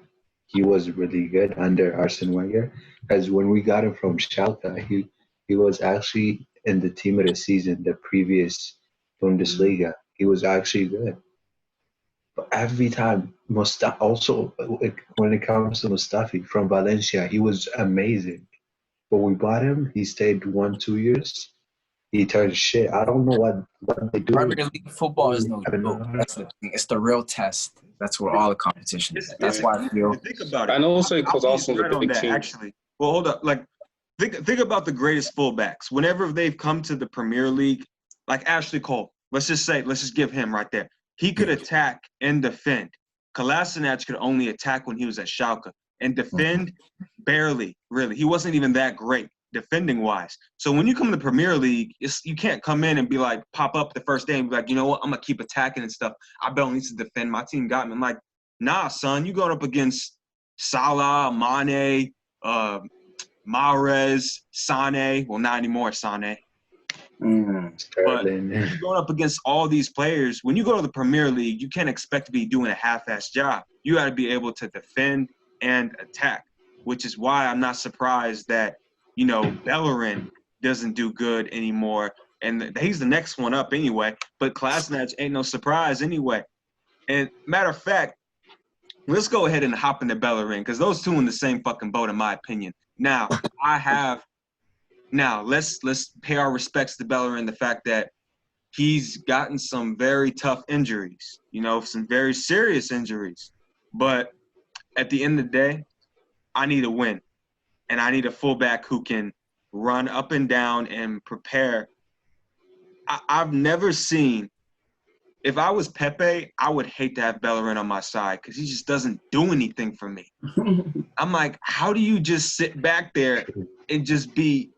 he was really good under Arsene Wenger. Because when we got him from Schalke, he was actually in the team of the season, the previous Bundesliga. He was actually good. But every time, also when it comes to Mustafi from Valencia, he was amazing. But we bought him, he stayed 1-2 years. He turned shit. I don't know what they do. Premier League football is no joke. That's the thing. It's the real test. That's where all the competition is. That's why I feel. Think about it. And also because Arsenal's a big team. Actually, well, hold up. Like, think about the greatest fullbacks. Whenever they've come to the Premier League, like Ashley Cole. Let's just give him right there. He could attack and defend. Kolasinac could only attack when he was at Schalke and defend barely. Really, he wasn't even that great defending wise. So when you come to the Premier League, you can't come in and be like, pop up the first day and be like, you know what, I'm gonna keep attacking and stuff. I don't need to defend. My team got me. I'm like, nah, son, you going up against Salah, Mane, Mahrez, Sane. Well, not anymore, Sane. But you're going up against all these players. When you go to the Premier League, you can't expect to be doing a half-assed job. You got to be able to defend and attack, which is why I'm not surprised that Bellerin doesn't do good anymore. And he's the next one up anyway. But Kolasinac ain't no surprise anyway. And matter of fact, let's go ahead and hop into Bellerin because those two in the same fucking boat in my opinion. Now, let's pay our respects to Bellerin, the fact that he's gotten some very tough injuries, some very serious injuries. But at the end of the day, I need a win. And I need a fullback who can run up and down and prepare. I've never seen if I was Pepe, I would hate to have Bellerin on my side because he just doesn't do anything for me. I'm like, how do you just sit back there and just be?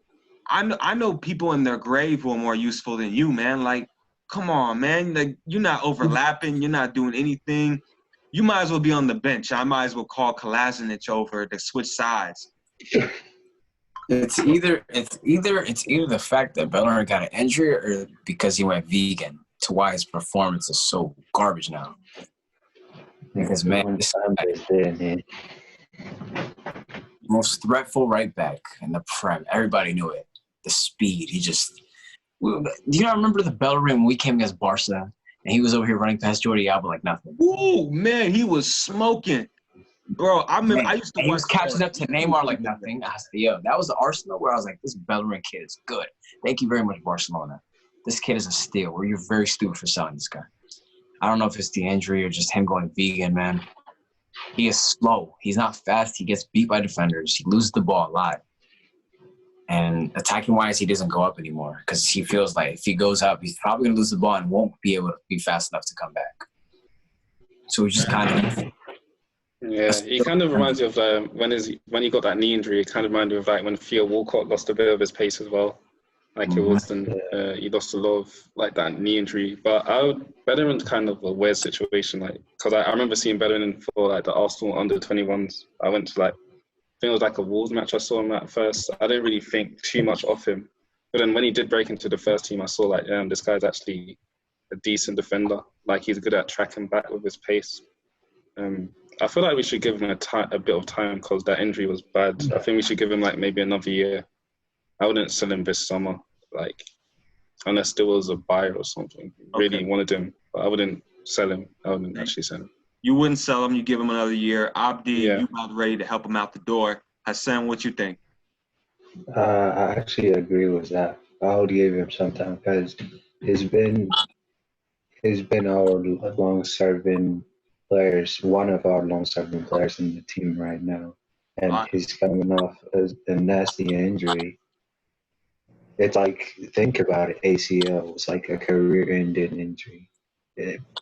I know people in their grave who are more useful than you, man. Like, come on, man. Like, you're not overlapping. You're not doing anything. You might as well be on the bench. I might as well call Kolasinac over to switch sides. It's either the fact that Bellerin got an injury or because he went vegan to why his performance is so garbage now. Because man, this most threatful right back in the Prem. Everybody knew it. The speed. Do you not remember the Bellerin when we came against Barca and he was over here running past Jordi Alba like nothing? Ooh, man, he was smoking. Bro, I remember I used to watch. He was catching up to Neymar like nothing. I said, that was the Arsenal where I was like, this Bellerin kid is good. Thank you very much, Barcelona. This kid is a steal. Or you're very stupid for selling this guy. I don't know if it's the injury or just him going vegan, man. He is slow. He's not fast. He gets beat by defenders. He loses the ball a lot. And attacking-wise, he doesn't go up anymore because he feels like if he goes up, he's probably going to lose the ball and won't be able to be fast enough to come back. So he's just kind of... Yeah, he kind of reminds me of when he got that knee injury. It kind of reminded me of like when Theo Walcott lost a bit of his pace as well. Like it wasn't, he lost a lot of like that knee injury. But Bellerin's kind of a weird situation, like because I remember seeing Bellerin for like the Arsenal under-21s. I went to like, I think it was like a Wolves match. I saw him at first. I didn't really think too much of him, but then when he did break into the first team, I saw like, this guy's actually a decent defender. Like he's good at tracking back with his pace. I feel like we should give him a bit of time because that injury was bad. I think we should give him like maybe another year. I wouldn't sell him this summer, like unless there was a buyer or something. Really wanted him, but I wouldn't sell him. I wouldn't actually sell him. You wouldn't sell him. You give him another year. Abdi, you about ready to help him out the door. Hassan, what you think? I actually agree with that. I would give him some time because he's been our long-serving players, one of our long-serving players in the team right now, and he's coming off a nasty injury. It's like, think about it, ACL. It's like a career-ending injury.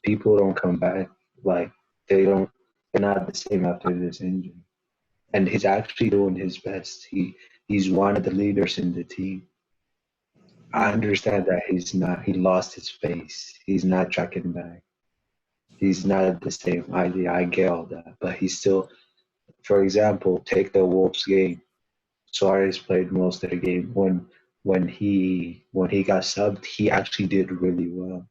People don't come back. Like they're not the same after this injury. And he's actually doing his best. He's one of the leaders in the team. I understand that he lost his pace. He's not tracking back. He's not the same. I get all that. But he's still, for example, take the Wolves game. Suarez played most of the game. When he got subbed, he actually did really well.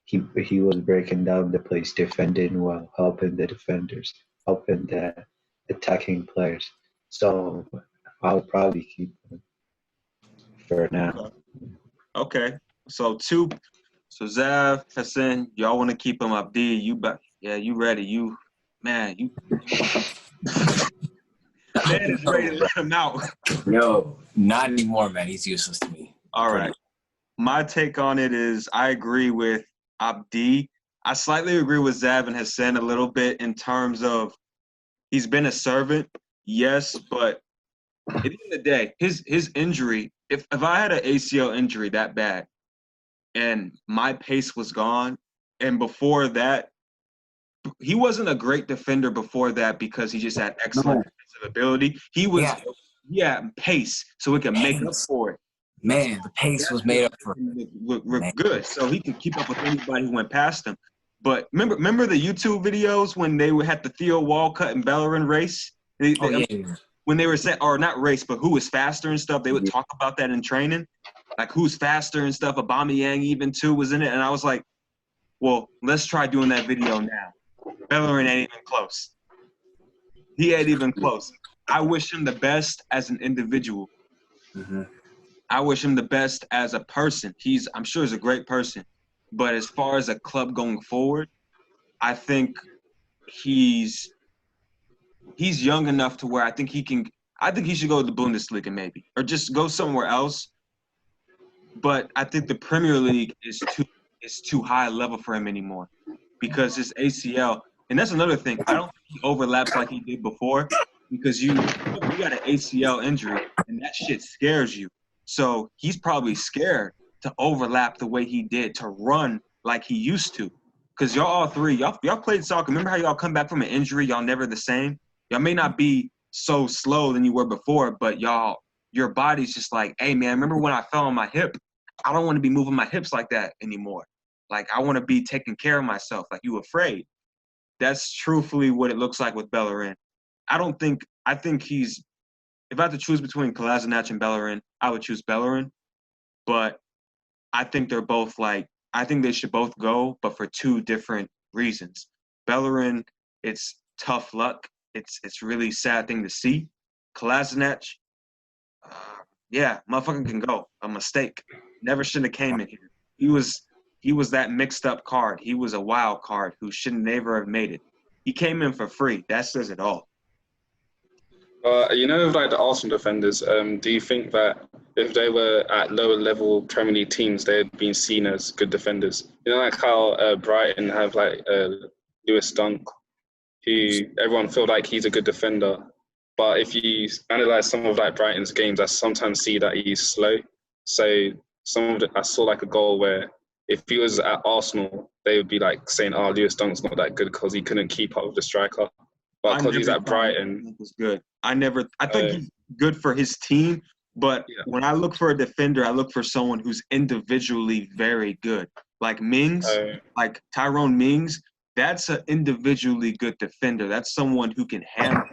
He was breaking down the place, defending well, helping the defenders, helping the attacking players. So I'll probably keep him for now. Okay. So Zav, Hassan, y'all want to keep him up. D, you ready. You man is ready to let him out. No, not anymore, man. He's useless to me. All right. My take on it is I agree with Abdi. I slightly agree with Zav and Hassan a little bit in terms of he's been a servant, yes, but at the end of the day, his injury, if I had an ACL injury that bad and my pace was gone, and before that, he wasn't a great defender before that because he just had excellent defensive ability. He had pace, so he could make up for it. Man, the pace was made up for it. Good, so he could keep up with anybody who went past him. But remember the YouTube videos when they had the Theo Walcott and Bellerin race? When they were saying, or not race, but who was faster and stuff, they would talk about that in training. Like who's faster and stuff. Aubameyang even too was in it. And I was like, well, let's try doing that video now. Bellerin ain't even close. He ain't even close. I wish him the best as an individual. Mm-hmm. I wish him the best as a person. I'm sure he's a great person. But as far as a club going forward, I think he's young enough to where I think he should go to the Bundesliga maybe, or just go somewhere else. But I think the Premier League is too high a level for him anymore because his ACL, and that's another thing. I don't think he overlaps like he did before because you got an ACL injury and that shit scares you. So he's probably scared to overlap the way he did, to run like he used to. because y'all all three, y'all played soccer. Remember how y'all come back from an injury? Y'all never the same. Y'all may not be so slow than you were before, but your body's just like, hey, man, remember when I fell on my hip? I don't want to be moving my hips like that anymore. Like, I want to be taking care of myself. Like, you afraid. That's truthfully what it looks like with Bellerin. I think he's – if I had to choose between Kolasinac and Bellerin, I would choose Bellerin. But I think they're both like – I think they should both go, but for two different reasons. Bellerin, it's tough luck. It's really sad thing to see. Kolasinac, yeah, motherfucker can go. A mistake. Never should have came in here. He was that mixed up card. He was a wild card who shouldn't never have made it. He came in for free. That says it all. You know, like the Arsenal defenders, do you think that if they were at lower level Premier League teams, they'd been seen as good defenders? You know, like how Brighton have like Lewis Dunk, who everyone feel like he's a good defender. But if you analyze some of like Brighton's games, I sometimes see that he's slow. So I saw like a goal where if he was at Arsenal, they would be like saying, "Oh, Lewis Dunk's not that good because he couldn't keep up with the striker." But because he's at Brighton, was good. I think he's good for his team. But when I look for a defender, I look for someone who's individually very good. Like Mings, like Tyrone Mings. That's an individually good defender. That's someone who can handle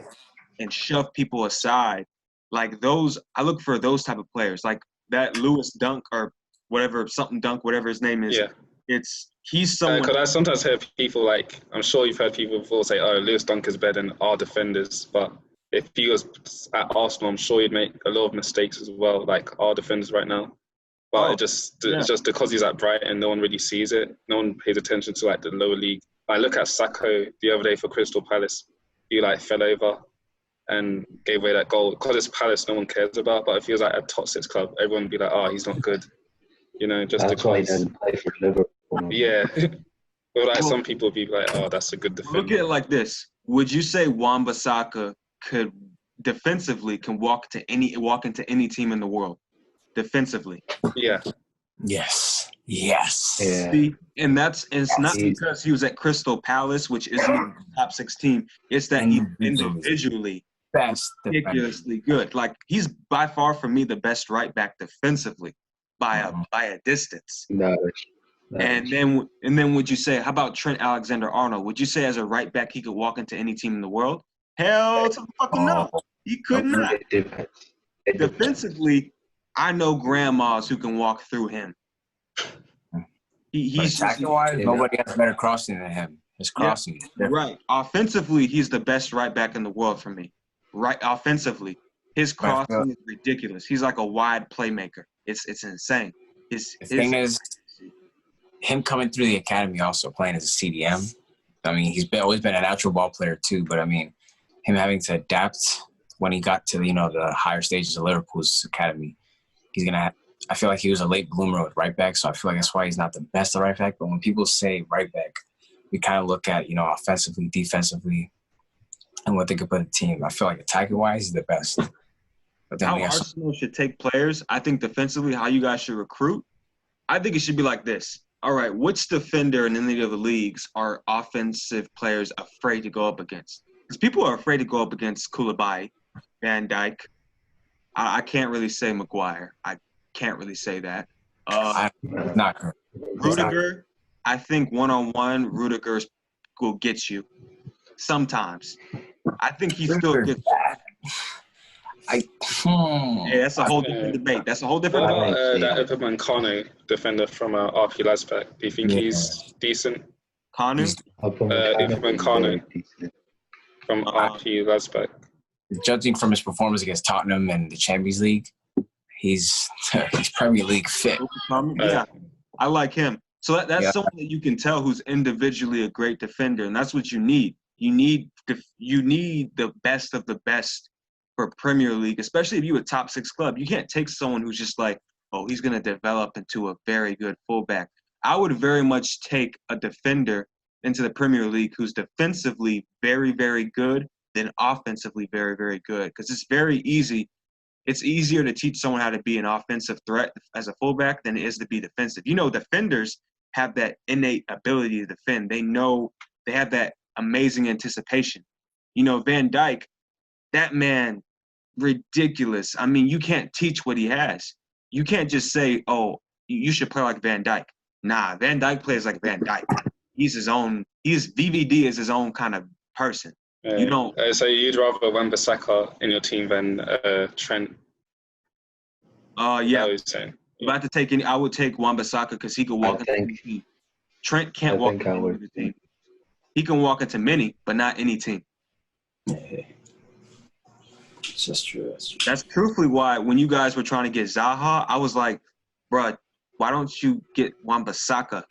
and shove people aside. Like those, I look for those type of players. Like that Lewis Dunk or whatever, something Dunk, whatever his name is. Yeah. He's someone. Because I sometimes hear people like, I'm sure you've heard people before say, "Oh, Lewis Dunk is better than our defenders." But if he was at Arsenal, I'm sure he'd make a lot of mistakes as well, like our defenders right now. But it's just because he's at Brighton, no one really sees it. No one pays attention to like the lower league. I look at Sacco the other day for Crystal Palace. He like fell over and gave away that goal. Because it's Palace, no one cares about. But if he was like a top 6 club, everyone would be like, "Oh, he's not good." You know, just That's because. why he doesn't play for Liverpool. Yeah. But like some people would be like, "Oh, that's a good defender." Look at it like this. Would you say Wan-Bissaka could defensively walk into any team in the world? Defensively. Yeah. Yes. Yeah. See, and it's not because he was at Crystal Palace, which isn't a top 6 team. It's that he's individually ridiculously good. Like he's by far for me the best right back defensively by a distance. And then would you say, how about Trent Alexander-Arnold? Would you say as a right back he could walk into any team in the world? Hell to the fucking no. He could not. Defensively, I know grandmas who can walk through him. He's attacking-wise, nobody has better crossing than him. His crossing. Right. Offensively, he's the best right back in the world for me. Right. Offensively, his crossing is ridiculous. He's like a wide playmaker. It's insane. The thing is, him coming through the academy also playing as a CDM. I mean, he's always been a natural ball player too, but I mean, him having to adapt when he got to the higher stages of Liverpool's academy, I feel like he was a late bloomer with right back, so I feel like that's why he's not the best at right back. But when people say right back, we kind of look at, offensively, defensively, and what they could put in the team. I feel like attacking-wise, he's the best. But then how Arsenal should take players, I think defensively, how you guys should recruit, I think it should be like this. All right, which defender in any of the leagues are offensive players afraid to go up against? Because people are afraid to go up against Koulibaly, Van Dijk. I can't really say Maguire. I can't really say that. Not good. Rudiger, I think one-on-one, Rudiger will get you sometimes. I think he still gets Yeah, that's a whole different debate. That's a whole different What debate. about that Ibrahim Kanu defender from RP Leipzig? Do you think he's decent? Kanu? Ibrahim Kanu from RP Leipzig. Judging from his performance against Tottenham and the Champions League, he's Premier League fit. Yeah, I like him. So that's someone that you can tell who's individually a great defender, and that's what you need. You need the best of the best for Premier League, especially if you're a top 6 club. You can't take someone who's just like, oh, he's going to develop into a very good fullback. I would very much take a defender into the Premier League who's defensively very, very good than offensively very, very good, because it's very easy. It's easier to teach someone how to be an offensive threat as a fullback than it is to be defensive. Defenders, have that innate ability to defend. They know they have that amazing anticipation. You know, Van Dijk, that man, ridiculous. I mean, you can't teach what he has. You can't just say, oh, you should play like Van Dijk. Nah, Van Dijk plays like Van Dijk. He's his own. VVD is his own kind of person. Yeah. You don't. So you'd rather Wan-Bissaka in your team than Trent? Yeah. Saying. If I had to take any, I would take Wan-Bissaka because he could walk into any team. Trent can't walk into any team. He can walk into many, but not any team. Yeah. It's just true. That's truthfully why when you guys were trying to get Zaha, I was like, bruh, why don't you get Wan-Bissaka?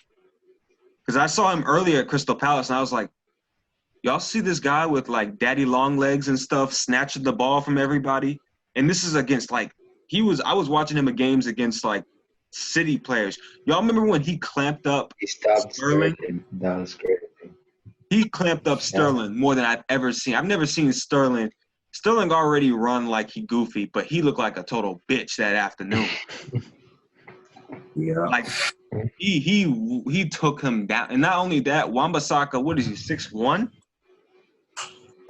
Because I saw him earlier at Crystal Palace, and I was like, y'all see this guy with, like, daddy long legs and stuff, snatching the ball from everybody? And this is against, like, I was watching him at games against, like, City players. Y'all remember when he clamped up Sterling? That was great. He clamped up Sterling more than I've ever seen. I've never seen Sterling. Sterling already run like he goofy, but he looked like a total bitch that afternoon. Yeah. Like, he took him down. And not only that, Wan-Bissaka, what is he, 6'1"?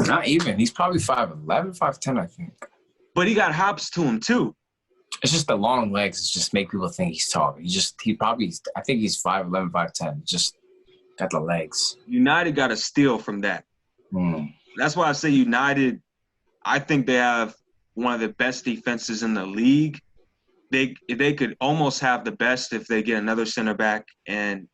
Not even. He's probably 5'11", 5'10", I think. But he got hops to him, too. It's just the long legs. It just make people think he's tall. I think he's 5'11", 5'10". Just got the legs. United got a steal from that. That's why I say United, I think they have one of the best defenses in the league. They could almost have the best if they get another center back and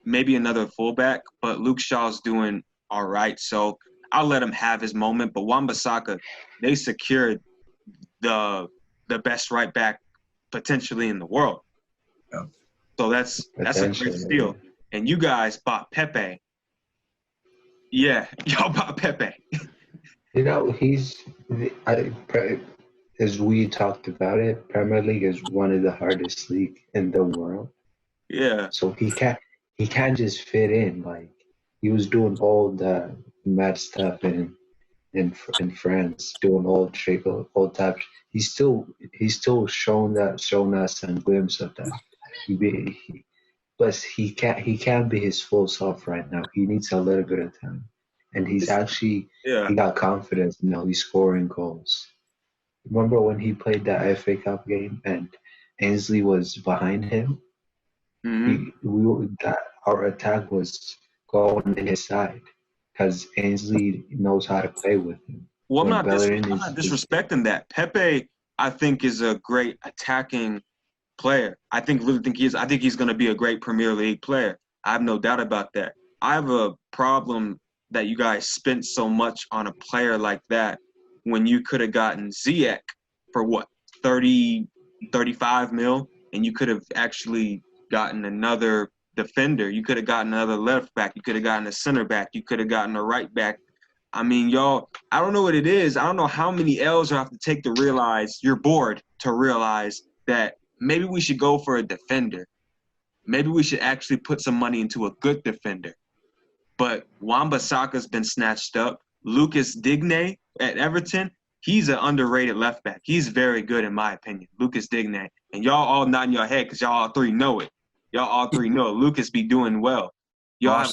maybe another fullback. But Luke Shaw's doing all right, so I'll let him have his moment. But Wan-Bissaka, they secured the best right back potentially in the world. Yeah. So that's a great steal. And you guys bought Pepe. Yeah, y'all bought Pepe. You know, as we talked about it, Premier League is one of the hardest league in the world. Yeah. So he can't just fit in. Like, he was doing all the mad stuff in France, doing all types. He's still shown us some glimpse of that. But he can't be his full self right now. He needs a little bit of time. And he got confidence now. He's scoring goals. Remember when he played that FA Cup game and Ainsley was behind him? Mm-hmm. Our attack was going in his side because Ainsley knows how to play with him. Well, I'm not disrespecting that. Pepe, I think, is a great attacking player. I think he is. I think he's going to be a great Premier League player. I have no doubt about that. I have a problem that you guys spent so much on a player like that when you could have gotten Ziyech for what, 30, 35 mil, and you could have actually gotten another defender. You could have gotten another left back. You could have gotten a center back. You could have gotten a right back. I mean, y'all, I don't know what it is. I don't know how many L's you have to take to realize you're bored, to realize that maybe we should go for a defender. Maybe we should actually put some money into a good defender. But Wan-Bissaka's been snatched up. Lucas Digne at Everton, he's an underrated left back. He's very good in my opinion, Lucas Digne. And y'all all nodding your head because y'all all three know it. Y'all all three know it. Lucas be doing well. Yep,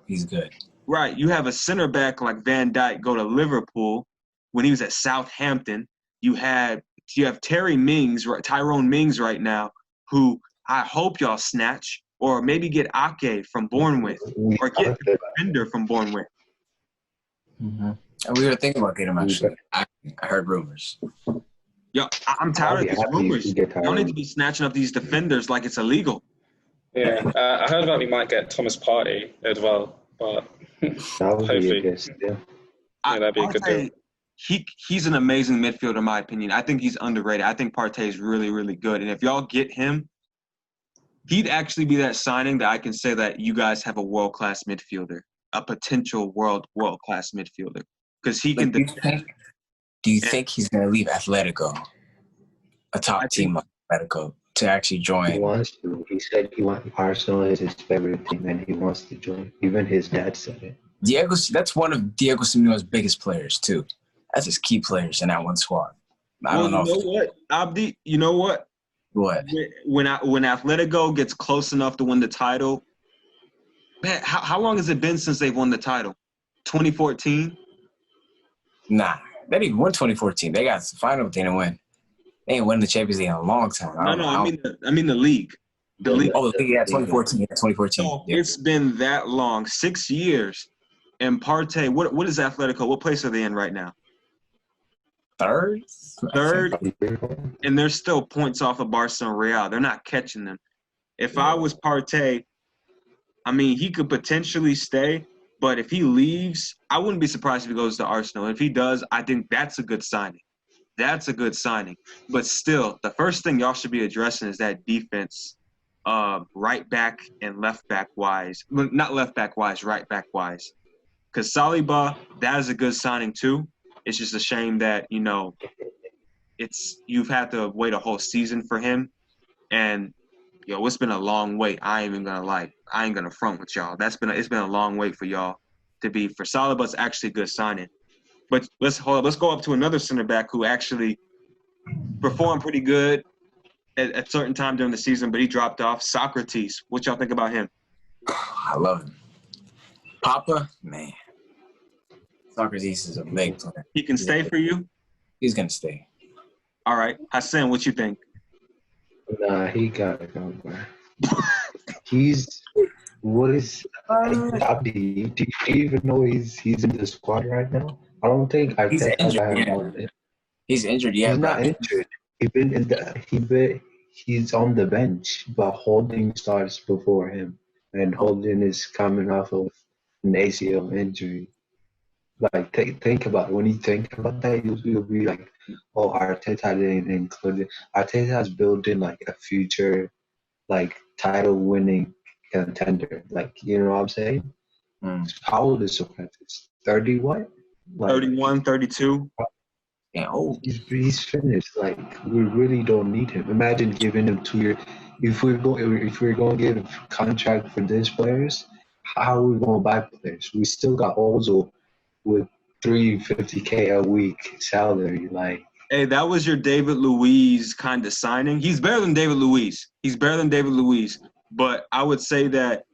he's good. Right. You have a center back like Van Dijk go to Liverpool when he was at Southampton. You have Tyrone Mings right now, who I hope y'all snatch, or maybe get Ake from Bournemouth, or get a defender from Bournemouth. Mm-hmm. And we were thinking about getting him, actually. I heard rumors. Yo, I'm tired of these rumors. Y'all need to be snatching up these defenders like it's illegal. Yeah, I heard about we might get Thomas Partey as well, but hopefully, that'd be a good deal. He's an amazing midfielder, in my opinion. I think he's underrated. I think Partey is really, really good. And if y'all get him, he'd actually be that signing that I can say that you guys have a world-class midfielder, a potential world-class midfielder. Because he can defend. Do you think he's going to leave Atletico, a top team like Atletico, to actually join? He wants to. He said Arsenal is his favorite team and he wants to join. Even his dad said it. That's one of Diego Simeone's biggest players, too. That's his key players in that one squad. I don't know. You know what, Abdi? You know what? What? When Atletico gets close enough to win the title, man, how long has it been since they've won the title? 2014? Nah, they didn't even win 2014. They got the final, but they didn't win. They ain't won the Champions League in a long time. No, I mean the league. The league. Oh, yeah, 2014. Yeah, 2014. So Yeah. it's been that long, 6 years. And PARTEY, what is Atletico? What place are they in right now? Third? And they're still points off of Barcelona Real. They're not catching them. If I was PARTEY, I mean, he could potentially stay, but if he leaves, I wouldn't be surprised if he goes to Arsenal. If he does, I think that's a good signing. That's a good signing. But still, the first thing y'all should be addressing is that defense, right back and left back wise. Well, not left back wise, right back wise. Because Saliba, that is a good signing too. It's just a shame that, you've had to wait a whole season for him. And, it's been a long wait. I ain't even going to lie. I ain't going to front with y'all. It's been a long wait for y'all to be. For Saliba, it's actually a good signing. But let's go up to another center back who actually performed pretty good at certain time during the season, but he dropped off. Socrates. What y'all think about him? I love him. Papa, man. Socrates is a big player. He can stay for you? He's going to stay. All right. Hassan, what you think? Nah, he gotta go, bro. Abdi, do you even know he's in the squad right now? I don't think He's injured. He's injured, yeah. He's not injured. He's on the bench, but Holding starts before him, and Holding is coming off of an ACL injury. Like, think about it. When you think about that, you'll be like, oh, Arteta didn't include it. Arteta's building like a future, like, title-winning contender. Like, you know what I'm saying? How old is Socrates? 30 what? Like, 31, 32. Yeah, old. He's finished. Like, we really don't need him. Imagine giving him 2 years. If we're going to give a contract for these players, how are we going to buy players? We still got Ozil with $350K a week salary. Like, hey, that was your David Luiz kind of signing. He's better than David Luiz. But I would say that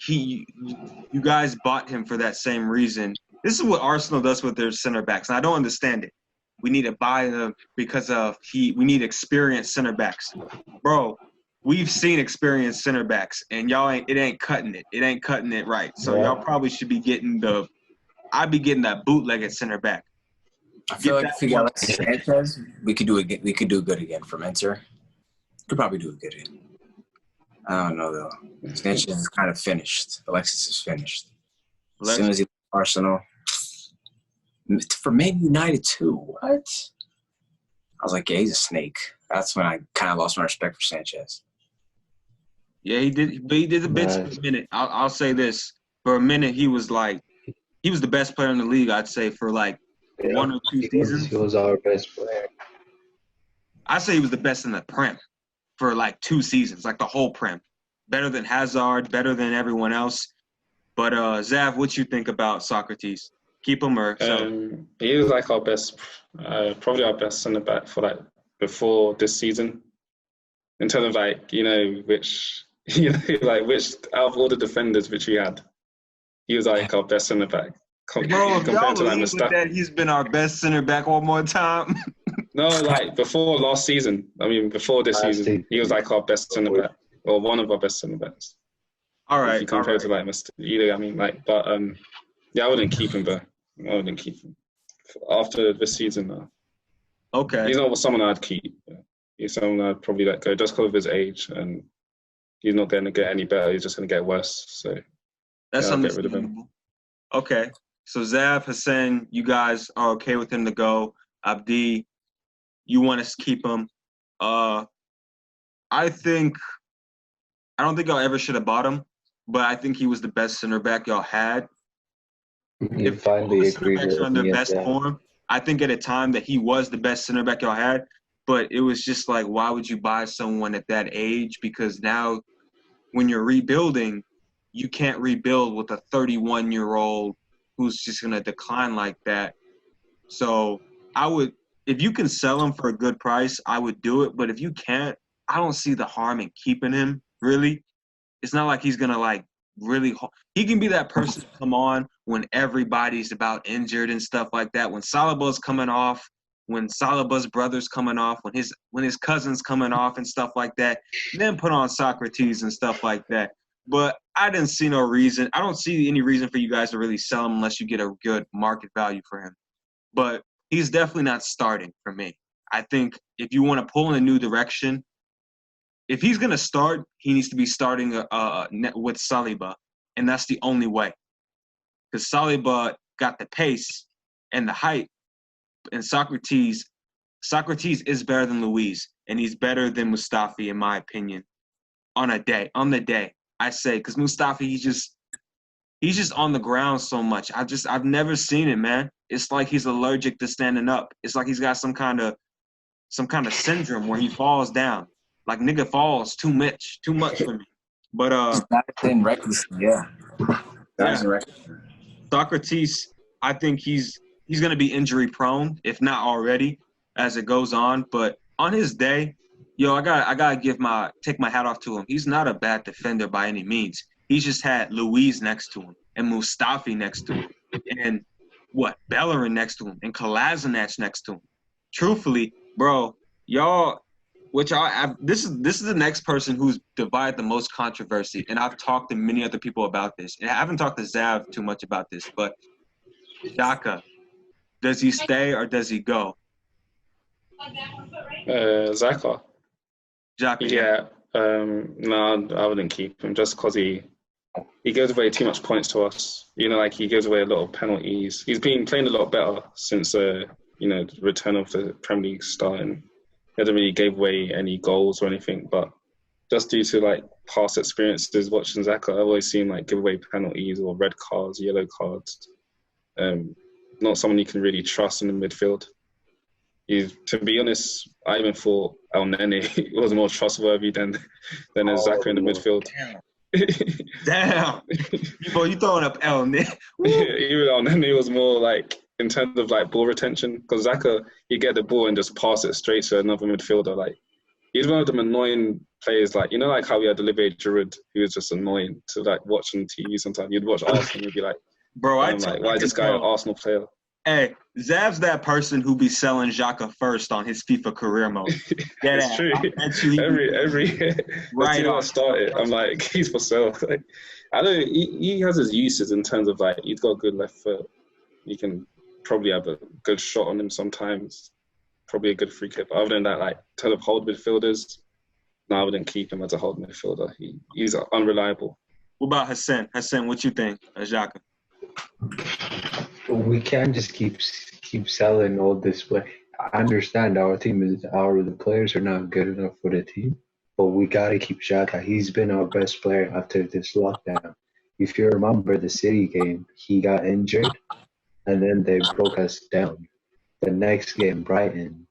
you guys bought him for that same reason. This is what Arsenal does with their center backs, and I don't understand it. We need to buy them because we need experienced center backs. Bro, we've seen experienced center backs, and it ain't cutting it. It ain't cutting it right. So y'all probably should be getting I'd be getting that bootlegged center back. I feel like if we got Sanchez, we could do it. We could do good again from Inter. Could probably do it good again. I don't know though. Sanchez is kind of finished. Alexis is finished. As soon as he left Arsenal, for Man United too. What? I was like, yeah, he's a snake. That's when I kind of lost my respect for Sanchez. Yeah, he did. But he did the bits for a minute. I'll say this: for a minute, he was the best player in the league. I'd say for 1 or 2 seasons. He was our best player. I'd say he was the best in the Prem for 2 seasons, the whole Prem. Better than Hazard, better than everyone else. But Zav, what you think about Socrates? Keep him or sell? He was our best, probably our best centre back for before this season. In terms of which which out of all the defenders which we had, he was our best centre back. Bro, if y'all believe that he's been our best center back one more time. No, before last season. I mean, before this season, he was our best centre back, or one of our best centre backs. All right. If you compare to Mr. Either, I mean, but yeah, I wouldn't keep him, but I wouldn't keep him after this season. Though. Okay. He's not someone I'd keep. He's someone I'd probably let go just because of his age, and he's not going to get any better. He's just going to get worse. So that's I'll get rid of him. Okay. So Zav, Hassan, you guys are okay with him to go. Abdi, you want us to keep him. I don't think y'all ever should have bought him, but I think he was the best center back y'all had. If finally agreed center backs are on their best form, I think at a time that he was the best center back y'all had, but it was just why would you buy someone at that age? Because now when you're rebuilding, you can't rebuild with a 31-year-old who's just going to decline like that. So if you can sell him for a good price, I would do it. But if you can't, I don't see the harm in keeping him, really. It's not like he's going to, like, really – he can be that person to come on when everybody's about injured and stuff like that. When Salah's coming off, when Salah's brother's coming off, when his cousin's coming off and stuff like that, then put on Socrates and stuff like that. But I didn't see no reason. I don't see any reason for you guys to really sell him unless you get a good market value for him. But he's definitely not starting for me. I think if you want to pull in a new direction, if he's going to start, he needs to be starting with Saliba, and that's the only way. Because Saliba got the pace and the height, and Socrates is better than Luis, and he's better than Mustafi, in my opinion, on the day. I say, because Mustafi, he's just on the ground so much. I've never seen it, man. It's like he's allergic to standing up. It's like he's got some kind of syndrome where he falls down. Like, nigga falls too much for me. But That's reckless, yeah. That's reckless. Socrates, I think he's gonna be injury prone, if not already, as it goes on. But on his day, I gotta take my hat off to him. He's not a bad defender by any means. He's just had Luis next to him and Mustafi next to him and Bellerin next to him and Kolasinac next to him. Truthfully, bro, this is the next person who's divided the most controversy, and I've talked to many other people about this, and I haven't talked to Zav too much about this, but Xhaka, does he stay or does he go? Xhaka. Yeah. No, I wouldn't keep him just because he gives away too much points to us. Like he gives away a lot of penalties. He's been playing a lot better since the return of the Premier League starting. He hasn't really gave away any goals or anything, but just due to like past experiences watching Xhaka, I've always seen like give away penalties or red cards, yellow cards. Not someone you can really trust in the midfield. To be honest, I even thought El Nene was more trustworthy than Xhaka in the midfield. Damn. Bro, you throwing up El Nene. Even El Nene was more like in terms of like ball retention, because Xhaka, you get the ball and just pass it straight to another midfielder. Like he's one of them annoying players. Like like how we had Olivier Giroud, who was just annoying to like watch on TV. Sometimes you'd watch Arsenal and you'd be like, bro, why is this guy an Arsenal player? Hey, Zav's that person who be selling Xhaka first on his FIFA career mode. It's true. Every right I started, I'm like, he's for sale. Like, I know he has his uses in terms of like he's got a good left foot. He can probably have a good shot on him sometimes. Probably a good free kick. But other than that, like in terms of hold midfielders, no, I wouldn't keep him as a hold midfielder. He's unreliable. What about Hassan? Hassan, what you think of Xhaka? We can't just keep selling all this way. I understand the players are not good enough for the team, but we gotta keep Xhaka. He's been our best player after this lockdown. If you remember the City game, he got injured, and then they broke us down. The next game, Brighton,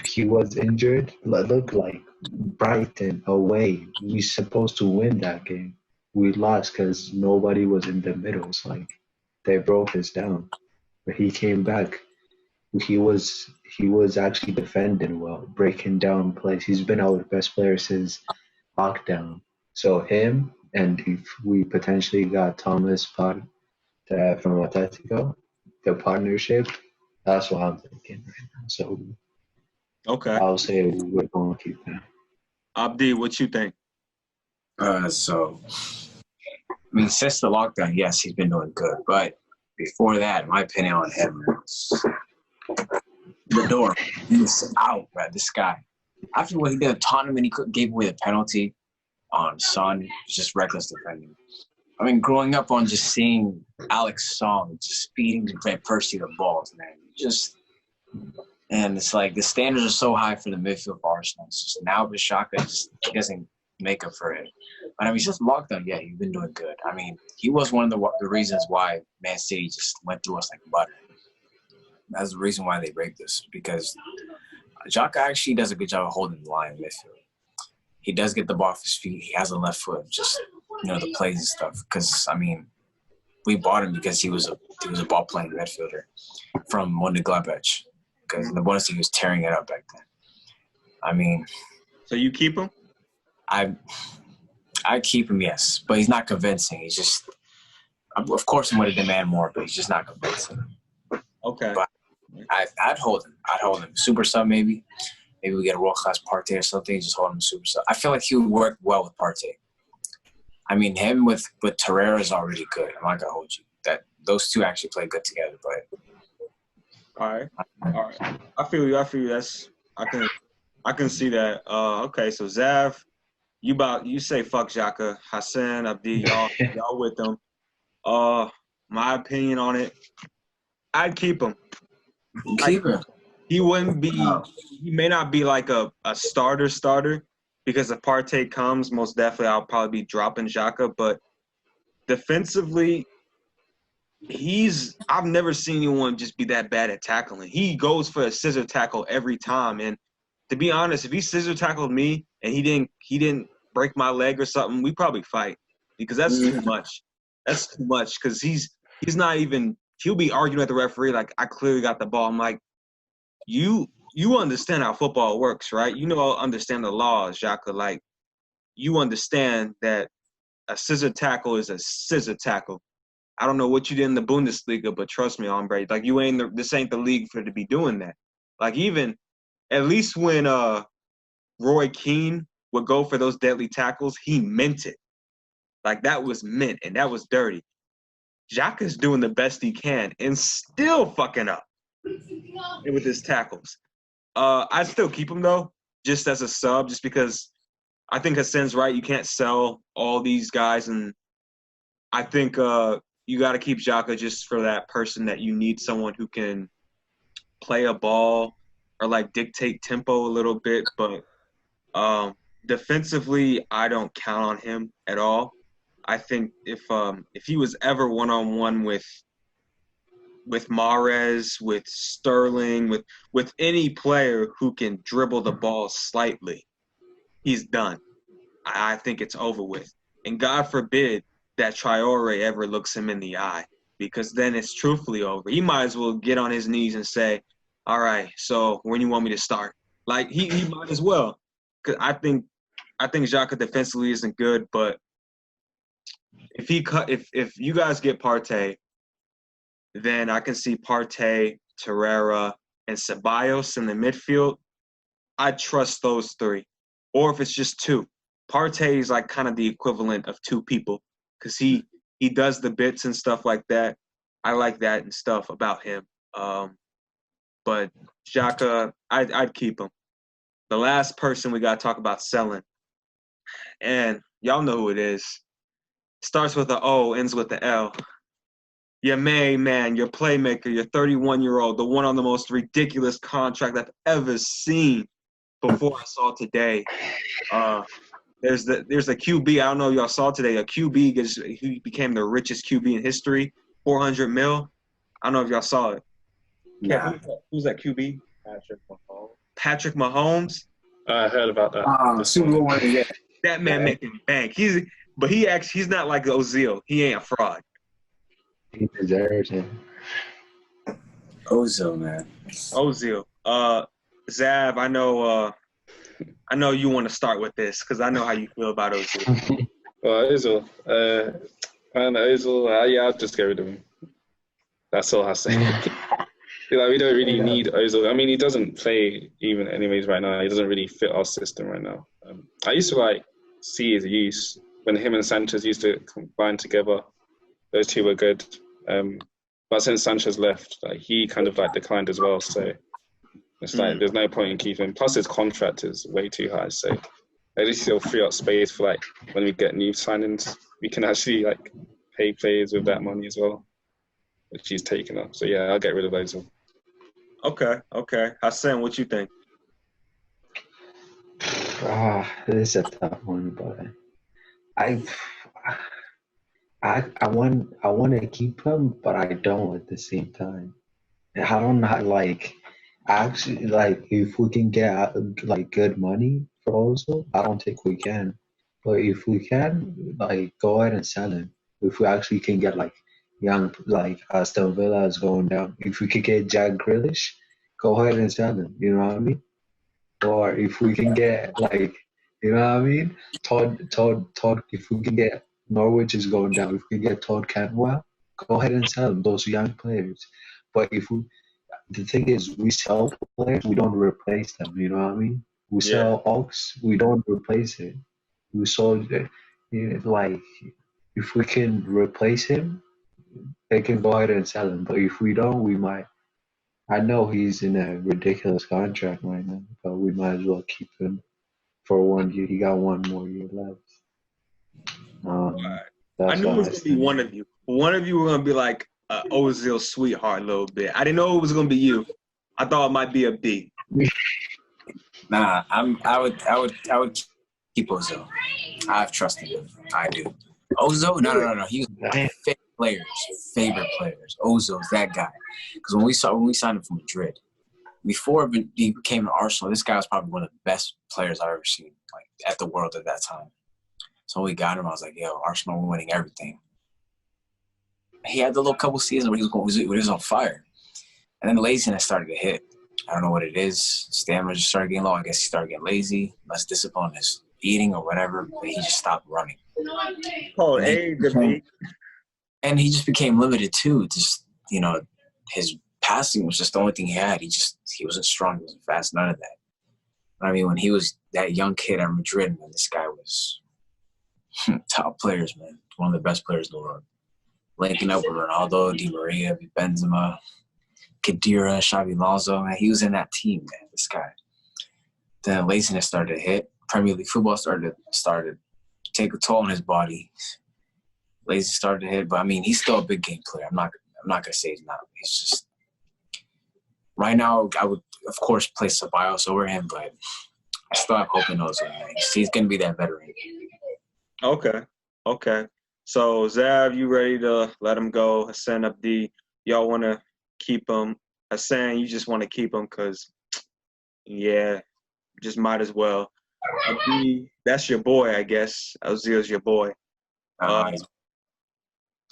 he was injured. Look like Brighton away. We supposed to win that game. We lost because nobody was in the middle. It's like they broke us down. But he came back. He was actually defending well, breaking down plays. He's been our best player since lockdown. So him, and if we potentially got Thomas from Atletico, the partnership, that's what I'm thinking right now. So okay, I'll say we're going to keep him. Abdi, what you think? Since the lockdown, yes, he's been doing good. But before that, my opinion on him was the door. He's out, bro. This guy. After what he did at Tottenham and he gave away the penalty on Son, it's just reckless defending. I mean, growing up on just seeing Alex Song just feeding Van Persie the balls, man. And it's like the standards are so high for the midfield for Arsenal. It's just now with Xhaka, he doesn't make up for it. But I mean, since lockdown, yeah, he's been doing good. I mean, he was one of the reasons why Man City just went through us like butter. That's the reason why they break this, because Xhaka actually does a good job of holding the line in midfield. He does get the ball off his feet. He has a left foot, just the plays and stuff. Because I mean, we bought him because he was a ball playing midfielder from Hondu, because in the Bundesliga he was tearing it up back then. I mean, So you keep him? I keep him, yes, but he's not convincing. He's just, of course, I'm going to demand more, but he's just not convincing. Okay. But I'd hold him. I'd hold him. Super sub, maybe. Maybe we get a world-class Partey or something. Just hold him super sub. I feel like he would work well with Partey. I mean, him with Torreira is already good. I'm not gonna hold you. That those two actually play good together. But All right. I feel you. I can see that. Okay, so Zav, you say fuck Xhaka, Hassan, Abdi, y'all with them. My opinion on it, I'd keep him. keep him. He wouldn't be. He may not be like a starter because if Partey comes, most definitely I'll probably be dropping Xhaka. But defensively, I've never seen anyone just be that bad at tackling. He goes for a scissor tackle every time. And to be honest, if he scissor tackled me and he didn't break my leg or something, we probably fight because that's too much. That's too much because he's not even. He'll be arguing with the referee like I clearly got the ball. I'm like, you understand how football works, right? Understand the laws, Xhaka. Like you understand that a scissor tackle is a scissor tackle. I don't know what you did in the Bundesliga, but trust me, hombre, like this ain't the league for to be doing that. Like even at least when Roy Keane would go for those deadly tackles, he meant it. Like that was meant and that was dirty. Xhaka's doing the best he can and still fucking up with his tackles. I'd still keep him though, just as a sub, just because I think Hassan's right. You can't sell all these guys, and I think you got to keep Xhaka just for that person that you need someone who can play a ball or like dictate tempo a little bit. But defensively, I don't count on him at all. I think if he was ever one-on-one with Mahrez, with Sterling, with any player who can dribble the ball slightly, he's done. I think it's over with. And God forbid that Traore ever looks him in the eye, because then it's truthfully over. He might as well get on his knees and say, all right, so when you want me to start? Like, he might as well. Because I think Xhaka defensively isn't good, but if you guys get Partey, then I can see Partey, Torreira, and Ceballos in the midfield. I trust those three. Or if it's just two. Partey is like kind of the equivalent of two people because he does the bits and stuff like that. I like that and stuff about him. But Xhaka, I'd keep him. The last person we got to talk about selling. And y'all know who it is. Starts with an O, ends with an L. Your main man, your playmaker, your 31-year-old, the one on the most ridiculous contract I've ever seen before I saw today. There's a QB, I don't know if y'all saw today, a QB who became the richest QB in history, $400 million. I don't know if y'all saw it. Yeah. Who's that QB? Patrick Mahomes. I heard about that. Super Bowl winner, yeah. That man making bank. He's not like Ozil. He ain't a fraud. He deserves it. Ozil, man. Ozil. Zav, I know you want to start with this because I know how you feel about Ozil. Well, Ozil. Ozil, yeah, I'll just get rid of him. That's all I say. We don't really need Ozil. I mean, he doesn't play even anyways right now. He doesn't really fit our system right now. I used to see his use when him and Sanchez used to combine together. Those two were good. But since Sanchez left, he kind of declined as well. So it's there's no point in keeping him. Plus his contract is way too high. So at least he'll free up space for when we get new signings, we can actually pay players with that money as well, which he's taken up. So yeah, I'll get rid of Ozil. Okay. Hassan, what you think? This is a tough one, but I want to keep him, but I don't at the same time. I don't know, actually, if we can get good money for Ozil, I don't think we can. But if we can, go ahead and sell him. If we actually can get young, Aston Villa is going down. If we could get Jack Grealish, go ahead and sell him. You know what I mean? Or if we can get like, you know what I mean? Todd. If we can get Norwich is going down. If we can get Todd Cantwell, go ahead and sell them, those young players. But the thing is, we sell players, we don't replace them. You know what I mean? We Yeah. sell Ox, we don't replace it. We sold it. Like, if we can replace him, they can go ahead and sell him. But if we don't, we might. I know he's in a ridiculous contract right now, but we might as well keep him for 1 year. He got one more year left. I That's knew it what was I going to be think. one of you. One of you were going to be like Ozil sweetheart a little bit. I didn't know it was going to be you. I thought it might be a B. Nah, I would keep Ozil. I've trusted him. I do. Ozil? No. He was my favorite players. Ozil's that guy. Because when we signed him from Madrid, before he became an Arsenal, this guy was probably one of the best players I've ever seen, like at the world at that time. So when we got him, I was like, yo, Arsenal, we're winning everything. He had the little couple seasons where he was on fire. And then the laziness started to hit. I don't know what it is. Stamina just started getting low. I guess he started getting lazy, less discipline in his eating or whatever. But he just stopped running. Oh, And A to B. And he just became limited too. Just, his passing was just the only thing he had. He wasn't strong. He wasn't fast. None of that. I mean, when he was that young kid at Madrid, man, this guy was top players, man. One of the best players in the world. Linking up with Ronaldo, Di Maria, Benzema, Khedira, Xabi Alonso, man. He was in that team, man, this guy. Then laziness started to hit. Premier League football started to take a toll on his body. Lazy started to hit, but I mean, he's still a big game player. I'm not gonna say he's not. He's just right now. I would, of course, place Ceballos over him, but I still have hope in Ozil. He's gonna be that veteran. Okay. So Zav, you ready to let him go? Hassan Abdi, y'all want to keep him? Hassan, you just want to keep him because, yeah, just might as well. Abdi, that's your boy, I guess. Ozil's your boy. All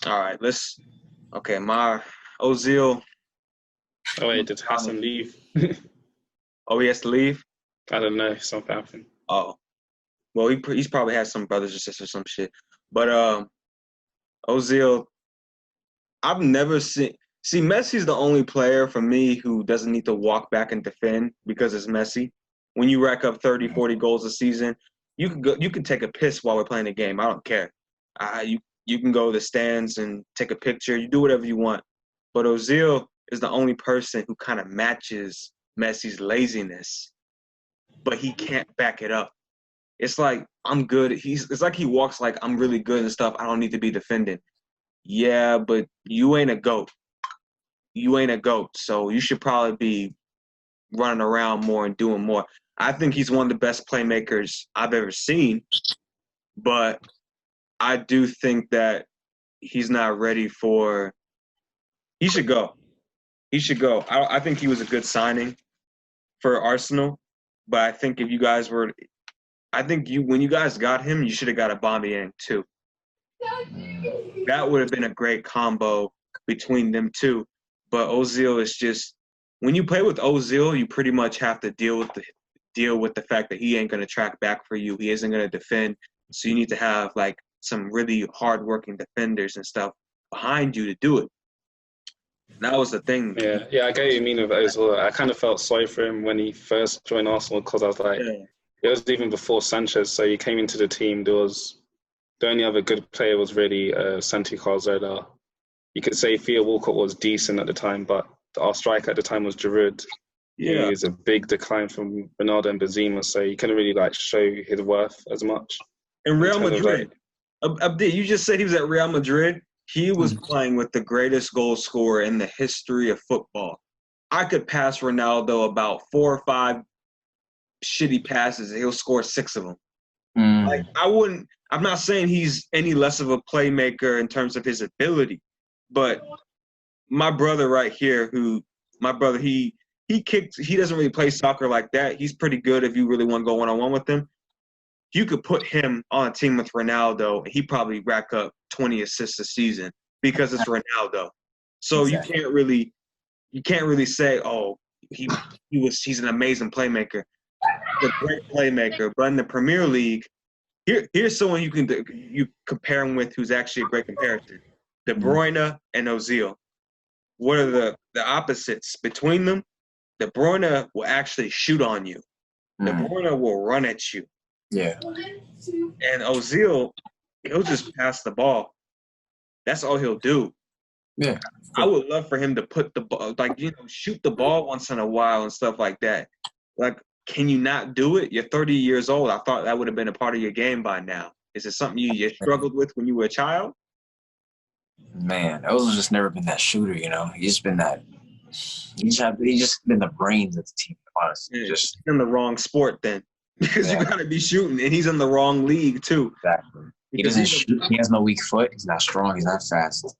right, my Ozil. Oh wait, did Hassan leave? Oh, he has to leave? I don't know. Something happened. Oh. Well, he's probably has some brothers or sisters or some shit. But Ozil, I've never seen – see, Messi's the only player for me who doesn't need to walk back and defend because it's Messi. When you rack up 30, 40 goals a season, you can take a piss while we're playing the game. I don't care. You can go to the stands and take a picture. You do whatever you want. But Ozil is the only person who kind of matches Messi's laziness, but he can't back it up. It's like, I'm good. It's like he walks like, I'm really good and stuff. I don't need to be defending. Yeah, but you ain't a GOAT. So you should probably be running around more and doing more. I think he's one of the best playmakers I've ever seen, but I do think that he's not ready for – he should go. I think he was a good signing for Arsenal, but I think if you guys were – when you guys got him, you should have got Aubameyang too. That would have been a great combo between them two. But Ozil is just when you play with Ozil, you pretty much have to deal with the fact that he ain't gonna track back for you. He isn't gonna defend. So you need to have like some really hardworking defenders and stuff behind you to do it. That was the thing. Yeah, I get what you mean with Ozil. I kind of felt sorry for him when he first joined Arsenal because I was like. Yeah. It was even before Sanchez, so he came into the team. The only other good player was really Santi Cazorla. You could say Theo Walcott was decent at the time, but our striker at the time was Giroud. Yeah. He was a big decline from Ronaldo and Benzema, so he couldn't really show his worth as much. In Real Madrid, Abdi, you just said he was at Real Madrid. He was playing with the greatest goal scorer in the history of football. I could pass Ronaldo about 4 or 5 shitty passes, he'll score 6 of them. Like I'm not saying he's any less of a playmaker in terms of his ability, but my brother right here, he doesn't really play soccer like that. He's pretty good if you really want to go one-on-one with him. You could put him on a team with Ronaldo, and he probably rack up 20 assists a season because it's Ronaldo. So exactly. You can't really say, oh, he's an amazing playmaker. a great playmaker, but in the Premier League, here's someone you compare him with who's actually a great comparison: De Bruyne and Ozil. What are the opposites between them? De Bruyne will actually shoot on you. De Bruyne will run at you. Yeah. And Ozil, he'll just pass the ball. That's all he'll do. Yeah. I would love for him to put the ball, shoot the ball once in a while and stuff like that. Like, can you not do it? You're 30 years old. I thought that would have been a part of your game by now. Is it something you struggled with when you were a child? Man, Ozil's just never been that shooter, He's just been that. He's just been the brains of the team, honestly. Yeah, just in the wrong sport then. Because you gotta be shooting, and he's in the wrong league too. Exactly. He doesn't shoot. He has no weak foot. He's not strong. He's not fast.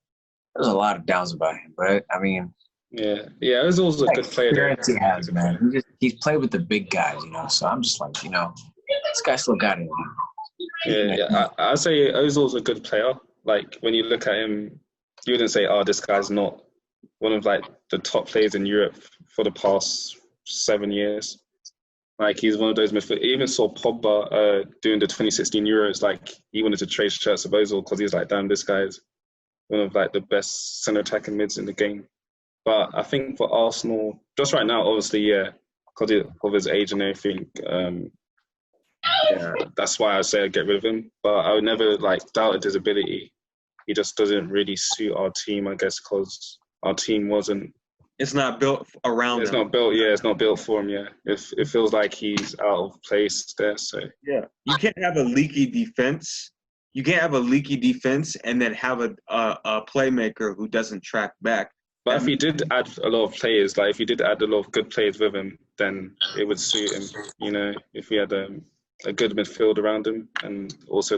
There's a lot of downs about him, but I mean, yeah, Ozil's a good player. He has, man. He's played with the big guys, So I'm just like, this guy still got it. I'd say Ozil's a good player. Like when you look at him, you wouldn't say, "Oh, this guy's not one of like the top players in Europe for the past 7 years." Like he's one of those midfielders. Even saw Pogba doing the 2016 Euros. Like he wanted to trade shirts of Ozil because he's like, "Damn, this guy's one of like the best centre attacking mids in the game." But I think for Arsenal, just right now, obviously, because of his age and everything, that's why I say I'd get rid of him. But I would never doubted his ability. He just doesn't really suit our team, I guess, because our team wasn't. It's not built around him. It's not built. Yeah, it's not built for him. Yeah, it feels like he's out of place there. So yeah, you can't have a leaky defense. You can't have a leaky defense and then have a playmaker who doesn't track back. But if he did add a lot of players, if he did add a lot of good players with him, then it would suit him. If he had a good midfield around him and also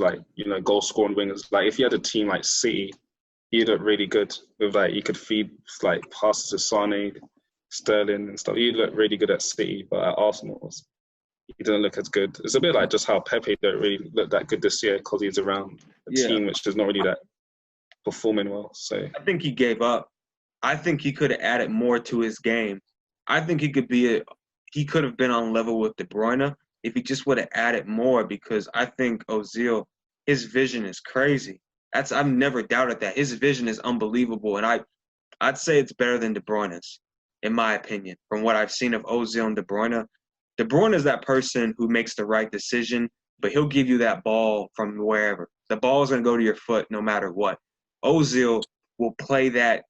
goal scoring wingers. If he had a team like City, he'd look really good with he could feed passes to Sane, Sterling and stuff. He'd look really good at City, but at Arsenal, he didn't look as good. It's a bit like just how Pepe don't really look that good this year because he's around a team which is not really that performing well. So I think he gave up. I think he could have added more to his game. I think he could have been on level with De Bruyne if he just would have added more, because I think Ozil, his vision is crazy. I've never doubted that. His vision is unbelievable, and I'd say it's better than De Bruyne's, in my opinion. From what I've seen of Ozil and De Bruyne is that person who makes the right decision, but he'll give you that ball from wherever. The ball is going to go to your foot no matter what. Ozil will play that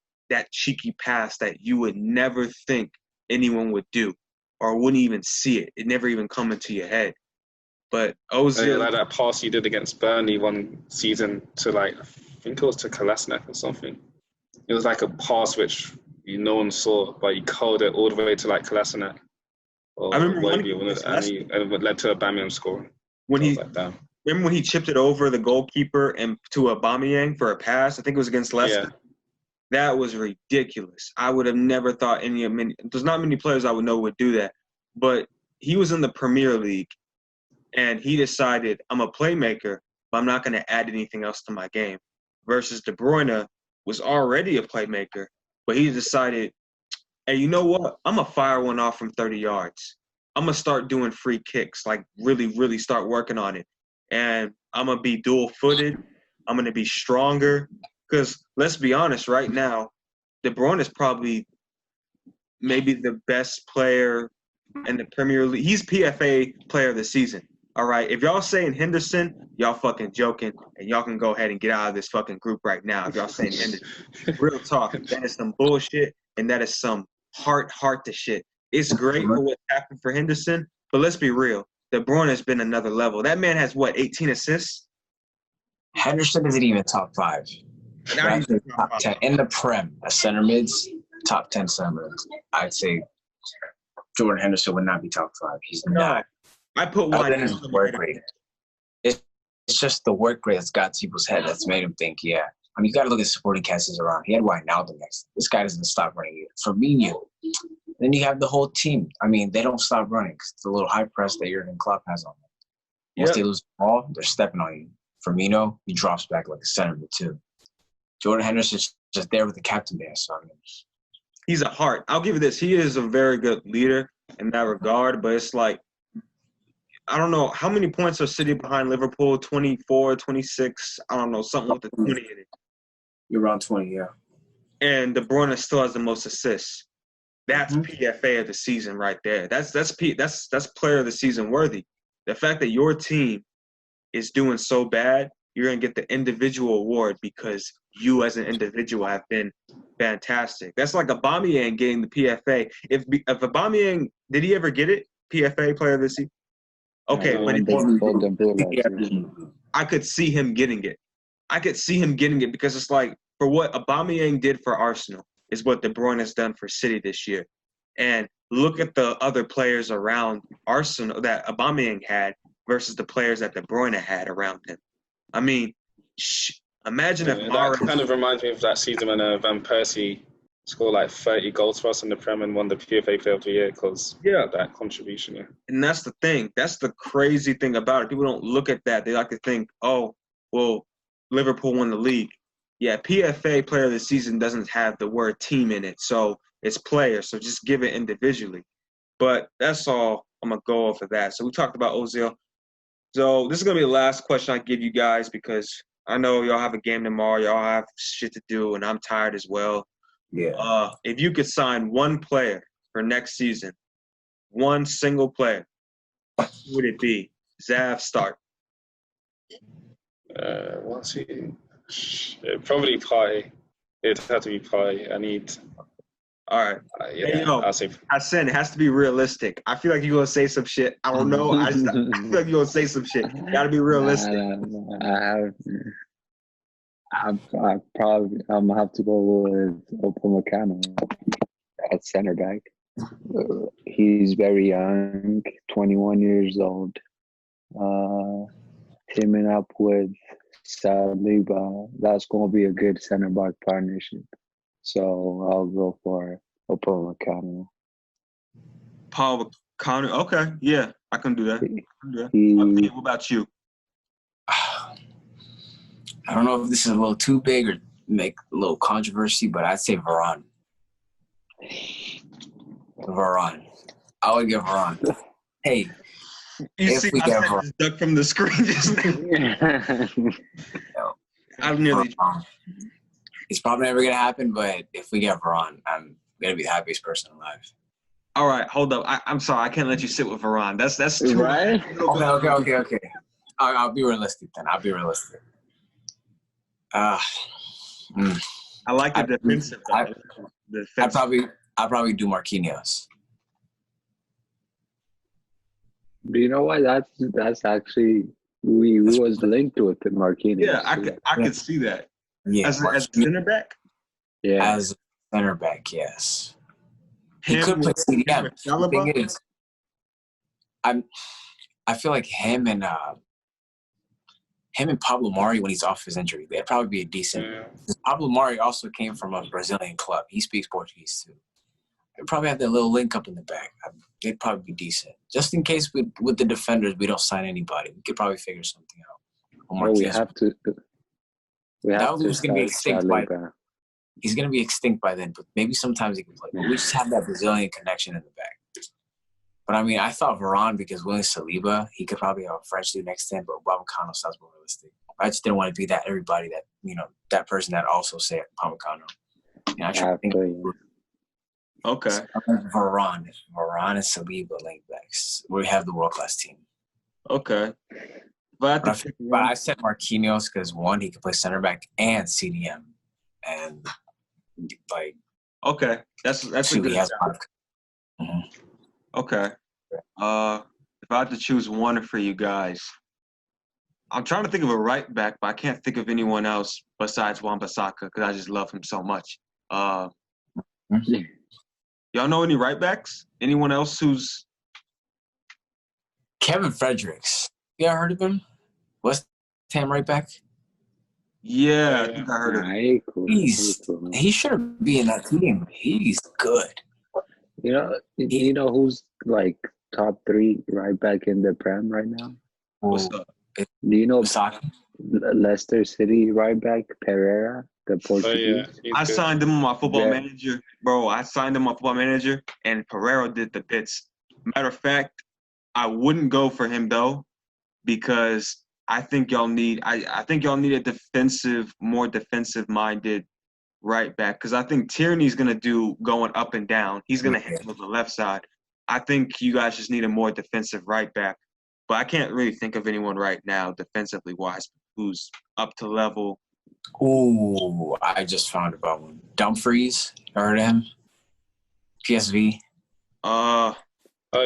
cheeky pass that you would never think anyone would do or wouldn't even see it. It never even come into your head. But Ozil... like that pass he did against Burnley one season to I think it was to Kolasinac or something. It was like a pass which no one saw, but he curled it all the way to Kolasinac. I remember and it led to Aubameyang scoring. Remember when he chipped it over the goalkeeper and to Aubameyang for a pass? I think it was against Leicester. Yeah. That was ridiculous. I would have never thought there's not many players I would know would do that. But he was in the Premier League, and he decided, I'm a playmaker, but I'm not going to add anything else to my game. Versus De Bruyne was already a playmaker, but he decided, hey, you know what? I'm going to fire one off from 30 yards. I'm going to start doing free kicks, really, really start working on it. And I'm going to be dual-footed. I'm going to be stronger. Because let's be honest, right now, De Bruyne is probably maybe the best player in the Premier League. He's PFA player of the season. All right. If y'all saying Henderson, y'all fucking joking, and y'all can go ahead and get out of this fucking group right now. If y'all saying Henderson, real talk, that is some bullshit, and that is some heart to shit. It's great for what happened for Henderson, but let's be real. De Bruyne has been another level. That man has 18 assists? Henderson isn't even top 5. Top 10 in the Prem, as center mids, top 10 center mids. I'd say Jordan Henderson would not be top 5. He's not. I put one. His work rate. It's just the work rate that's got to people's head that's made him think, yeah. I mean, you got to look at supporting casts around. He had Wijnaldum next. This guy doesn't stop running. Firmino. Then you have the whole team. I mean, they don't stop running. It's the little high press that Jurgen Klopp has on them. Once they lose the ball, they're stepping on you. Firmino, he drops back like a center mid too. Jordan Henderson's just there with the captain there. So, I mean, he's a heart. I'll give you this. He is a very good leader in that regard, but it's I don't know. How many points are City behind Liverpool? 24, 26? I don't know. Something with the 20 in it. You're around 20, yeah. And De Bruyne still has the most assists. That's PFA of the season right there. That's player of the season worthy. The fact that your team is doing so bad, you're going to get the individual award because you as an individual have been fantastic. That's like Aubameyang getting the PFA. If Aubameyang, did he ever get it? PFA player of the season? Okay, but I could see him getting it. I could see him getting it because it's like, for what Aubameyang did for Arsenal is what De Bruyne has done for City this year. And look at the other players around Arsenal that Aubameyang had versus the players that De Bruyne had around him. I mean, imagine if Mahrez... That kind of reminds me of that season when Van Persie scored like 30 goals for us in the Prem and won the PFA Player of the Year because of that contribution. Yeah. And that's the thing. That's the crazy thing about it. People don't look at that. They like to think, oh, well, Liverpool won the league. Yeah, PFA Player of the Season doesn't have the word team in it, so it's players. So just give it individually. But that's all I'm going to go off of that. So we talked about Ozil. So this is going to be the last question I give you guys because I know y'all have a game tomorrow. Y'all have shit to do, and I'm tired as well. Yeah. If you could sign one player for next season, one single player, who would it be? Zav, start. What's he? Probably Partey. It'd have to be Partey. I need. All right. Yeah, I'll say. Hassan, it has to be realistic. I feel like you're gonna say some shit. I don't know. I feel like you're gonna say some shit. You gotta be realistic. I'm gonna have to go with Upamecano at center back. He's very young, 21 years old. Teaming up with Saliba, that's going to be a good center back partnership. So I'll go for Upamecano. Connor, okay, yeah, I can do that. What about you? I don't know if this is a little too big or make a little controversy, but I'd say Varane. I would get Varane. Hey, you see, I said this duck from the screen just now. I'm nearly. It's probably never gonna happen, but if we get Varane, I'm gonna be the happiest person alive. All right, hold up. I'm sorry, I can't let you sit with Varane. That's too right. Okay. I'll be realistic then. I like the defensive. I'd probably do Marquinhos. Do you know what? That's actually we was linked with the Marquinhos. Yeah, I could see that. Yeah, as a center back. Yeah, as a center back, yes. He could play CDM. The thing is, I feel like him and Pablo Mari when he's off his injury, they'd probably be a decent. Pablo Mari also came from a Brazilian club. He speaks Portuguese too. They'd probably have that little link up in the back. They'd probably be decent. Just in case with the defenders, we don't sign anybody. We could probably figure something out. Well, we have to. He's going to be extinct by then. He's going to be extinct by then, but maybe sometimes he can play. But we just have that Brazilian connection in the back. But, I mean, I thought Varane, because William Saliba, he could probably have a French dude next to him, but Upamecano sounds more realistic. I just didn't want to be that everybody that, that person that also said Upamecano. I try to think okay. Varane and Saliba link backs. We have the world-class team. Okay. But I said Marquinhos because, one, he could play center back and CDM. And, okay. That's a good job. Okay. If I had to choose one for you guys, I'm trying to think of a right back, but I can't think of anyone else besides Wan-Bissaka because I just love him so much. Y'all know any right backs? Anyone else who's Kevin Fredericks? You ever heard of him? West Ham right back? Yeah, I think I heard of him. He shouldn't be in that team. He's good. You know who's like top 3 right back in the Prem right now? What's up? Do you know Saki? Leicester City right back Pereira, the Portuguese? I signed him on my football manager, bro. I signed him on football manager, and Pereira did the bits. Matter of fact, I wouldn't go for him though, because I think y'all need a more defensive minded right back, because I think Tierney's gonna do going up and down. He's gonna handle the left side. I think you guys just need a more defensive right back. But I can't really think of anyone right now defensively wise who's up to level. Ooh, I just found about one. Dumfries, heard of him? PSV. Oh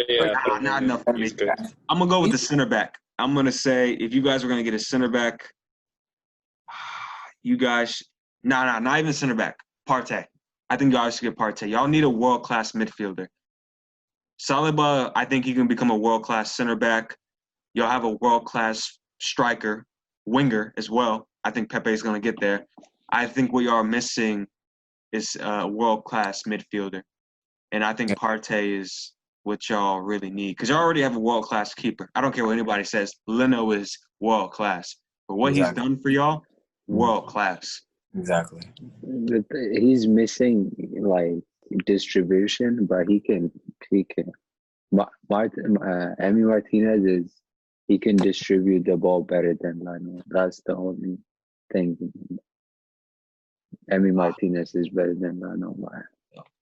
yeah, Not enough for me. he's good. I'm gonna go with the center back. I'm gonna say if you guys were gonna get a center back, you guys, not even center back. Partey. I think y'all should get Partey. Y'all need a world class midfielder. Saliba, I think he can become a world class center back. You'll have a world class striker, winger as well. I think Pepe is gonna get there. I think what y'all are missing is a world class midfielder, and I think Partey is what y'all really need, because y'all already have a world class keeper. I don't care what anybody says. Leno is world class. But what he's done for y'all, world class. Exactly. He's missing like distribution, but he can. Emi Martinez he can distribute the ball better than Leno. That's the only thing. Emi Martinez is better than Leno.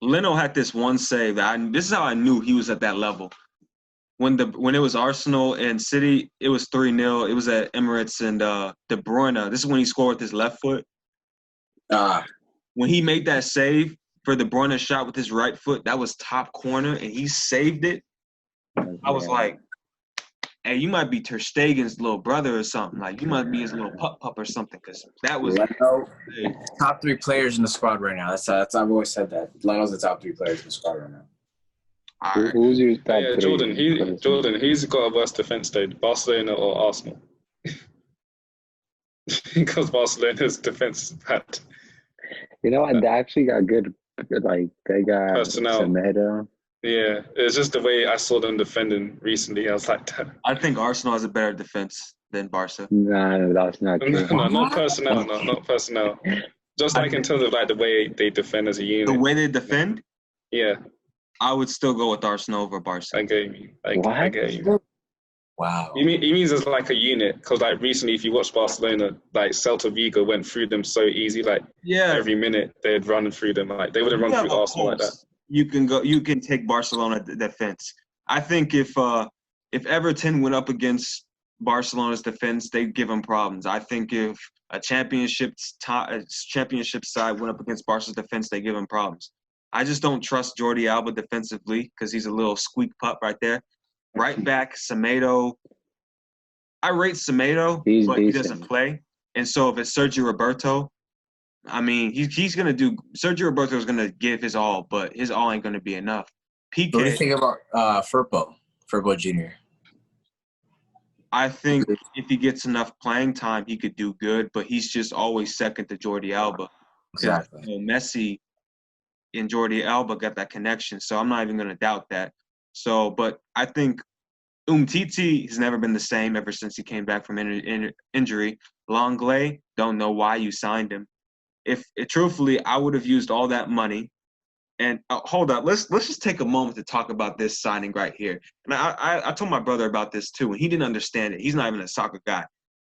Leno had this one save. This is how I knew he was at that level. When it was Arsenal and City, it was 3-0. It was at Emirates, and De Bruyne. This is when he scored with his left foot. When he made that save for De Bruyne shot with his right foot, that was top corner, and he saved it. I was like, hey, you might be Ter Stegen's little brother or something. Like, you might be his little pup or something, because that was top 3 players in the squad right now. That's I've always said that. Leno's the top 3 players in the squad right now. All right. Who's your top three? Jordan, he's got a worse defense though, Barcelona or Arsenal. Because Barcelona's defense is bad. You know what? They actually got good, like, they got Personnel. Semedo. Yeah, it's just the way I saw them defending recently. I was like, I think Arsenal has a better defense than Barca. No, that's not true. no, not personnel. No, not personnel. Just like in terms of like the way they defend as a unit. The way they defend? Yeah. I would still go with Arsenal over Barca. I get you. I get you. Wow. He means it's like a unit, because like recently, if you watch Barcelona, like Celta Vigo went through them so easy. Like every minute they'd run through them. Like they would have run through Arsenal like that. You can take Barcelona defense. I think if Everton went up against Barcelona's defense, they'd give them problems. I think if a championship side went up against Barca's defense, they give them problems. I just don't trust Jordi Alba defensively, because he's a little squeak pup right there. Right back, Semedo. I rate Semedo, but he doesn't play. And so if it's Sergio Roberto, I mean, he's going to do – Sergio Roberto is going to give his all, but his all ain't going to be enough. PK. What do you think about Firpo Jr.? I think if he gets enough playing time, he could do good, but he's just always second to Jordi Alba. Exactly. Messi and Jordi Alba got that connection, so I'm not even going to doubt that. So, but I think Umtiti has never been the same ever since he came back from injury. Longley, don't know why you signed him. Truthfully, I would have used all that money. And hold up, let's just take a moment to talk about this signing right here. And I told my brother about this too, and he didn't understand it. He's not even a soccer guy.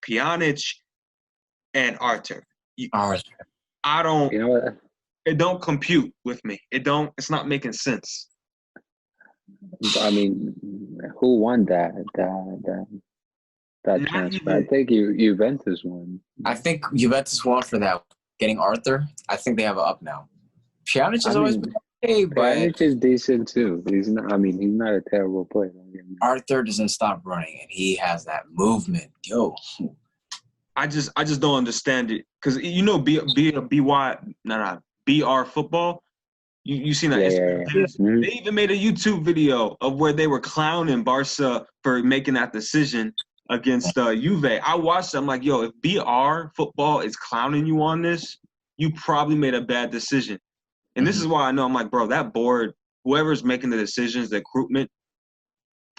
Pjanic and Arthur. I don't. You know what? It don't compute with me. It's not making sense. I mean, who won that transfer? I think Juventus won. I think Juventus won for that. Getting Arthur, I think they have an up now. Pjanic has always been okay, but Pjanic is decent too. He's not a terrible player. Arthur doesn't stop running, and he has that movement. Yo, I just don't understand it, because BR football. You seen that? Yeah. They even made a YouTube video of where they were clowning Barca for making that decision against Juve. I watched it. I'm like, yo, if BR football is clowning you on this, you probably made a bad decision. And this is why I know. I'm like, bro, that board, whoever's making the decisions, the recruitment,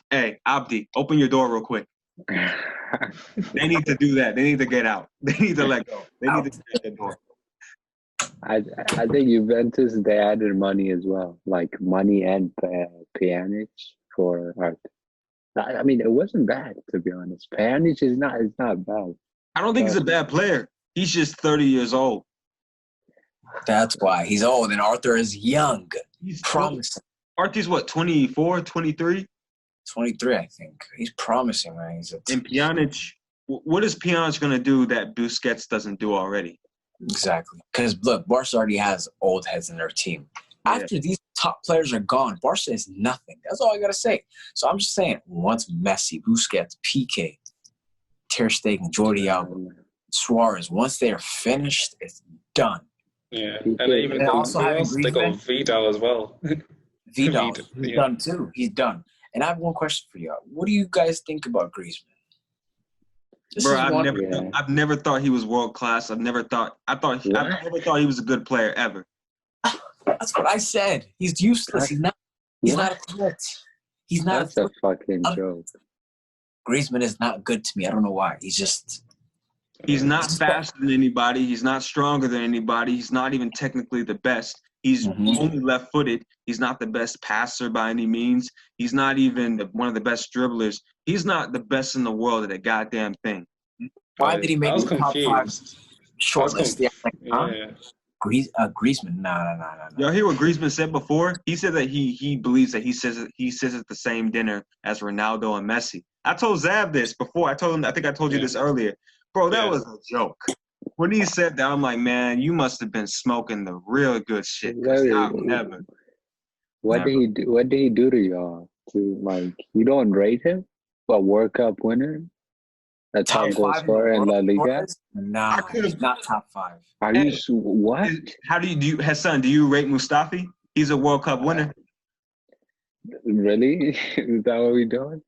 hey, Abdi, open your door real quick. They need to do that. They need to get out. They need to let go. They need to get the door. I think Juventus, they added money as well, like money and Pjanic for Arthur. I mean, it wasn't bad, to be honest. Pjanic is not bad. I don't think he's a bad player. He's just 30 years old. That's why he's old and Arthur is young. He's Promising. Arthur's what, 24, 23? 23, I think. He's promising, man. And Pjanic, what is Pjanic going to do that Busquets doesn't do already? Exactly. Because, look, Barca already has old heads in their team. Yeah. After these top players are gone, Barca is nothing. That's all I got to say. So I'm just saying, once Messi, Busquets, Piqué, Ter Stegen, Jordi Alba, Suarez, once they're finished, it's done. Yeah, Piqué. and even And also having they got Griezmann. Vidal as well. Vidal, Vidal, he's yeah. done too. He's done. And I have one question for you. What do you guys think about Griezmann? Bro, I've never thought he was world class. I've never thought he was a good player ever. That's what I said. He's useless. He's not a threat. He's not That's a fucking joke. Griezmann is not good to me. I don't know why. He's not faster than anybody. He's not stronger than anybody. He's not even technically the best. He's only left-footed. He's not the best passer by any means. He's not even one of the best dribblers. He's not the best in the world at a goddamn thing. Why did he make the top 5 shortlist? Yeah. Griezmann? No. Y'all hear what Griezmann said before? He said that he believes that he sits at the same dinner as Ronaldo and Messi. I told Zab this before. I think I told you this earlier. Bro, that was a joke. When he said that, I'm like, man, you must have been smoking the real good shit. Never. What did he do? What did he do to y'all? You don't rate him? A World Cup winner? A top goal scorer in La Liga? Nah, he's not top 5. Are you what? How do you Hassan? Do you rate Mustafi? He's a World Cup winner. Really? Is that what we doing?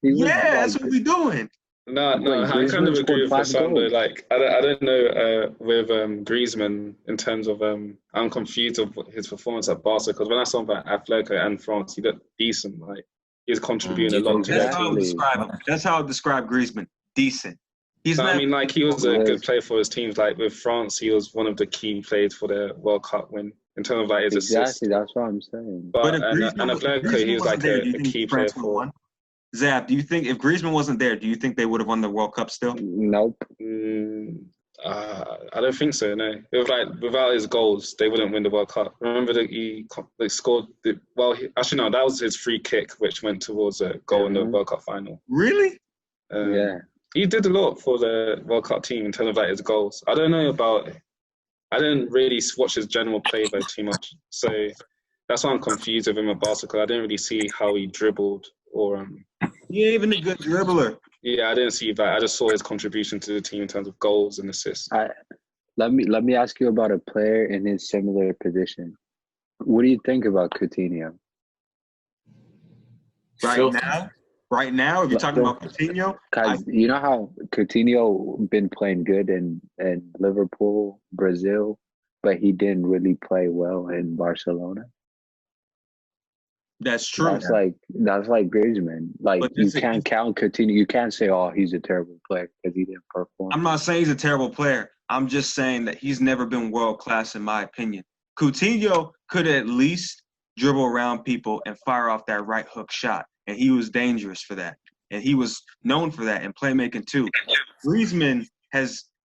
That's what we doing. No, I kind of agree with Hassan though. Like, I don't know with Griezmann in terms of I'm confused of his performance at Barca because when I saw him at Atletico and France, he looked decent. Like, he was contributing a lot to their team. That's how I would describe Griezmann. Decent. I mean, like, he was a good player for his teams. Like, with France, he was one of the key players for the World Cup win in terms of like his assists. Exactly, that's what I'm saying. But and Atletico, he was like a key player for. Zap, do you think if Griezmann wasn't there, do you think they would have won the World Cup still? Nope. I don't think so. No, it was like without his goals, they wouldn't win the World Cup. Remember that he scored. Actually, no, that was his free kick, which went towards a goal in the World Cup final. Really? Yeah. He did a lot for the World Cup team in terms of like his goals. I don't know about. I didn't really watch his general play though too much, so that's why I'm confused with him at Barca because I didn't really see how he dribbled or. He ain't even a good dribbler. Yeah, I didn't see that. I just saw his contribution to the team in terms of goals and assists. Let me ask you about a player in his similar position. What do you think about Coutinho? Right now, if you're talking about Coutinho, because you know how Coutinho been playing good in Liverpool, Brazil, but he didn't really play well in Barcelona. That's true. That's like Griezmann. Like, you can't count Coutinho. You can't say, "Oh, he's a terrible player" because he didn't perform. I'm not saying he's a terrible player. I'm just saying that he's never been world class, in my opinion. Coutinho could at least dribble around people and fire off that right hook shot, and he was dangerous for that. And he was known for that in playmaking too. Griezmann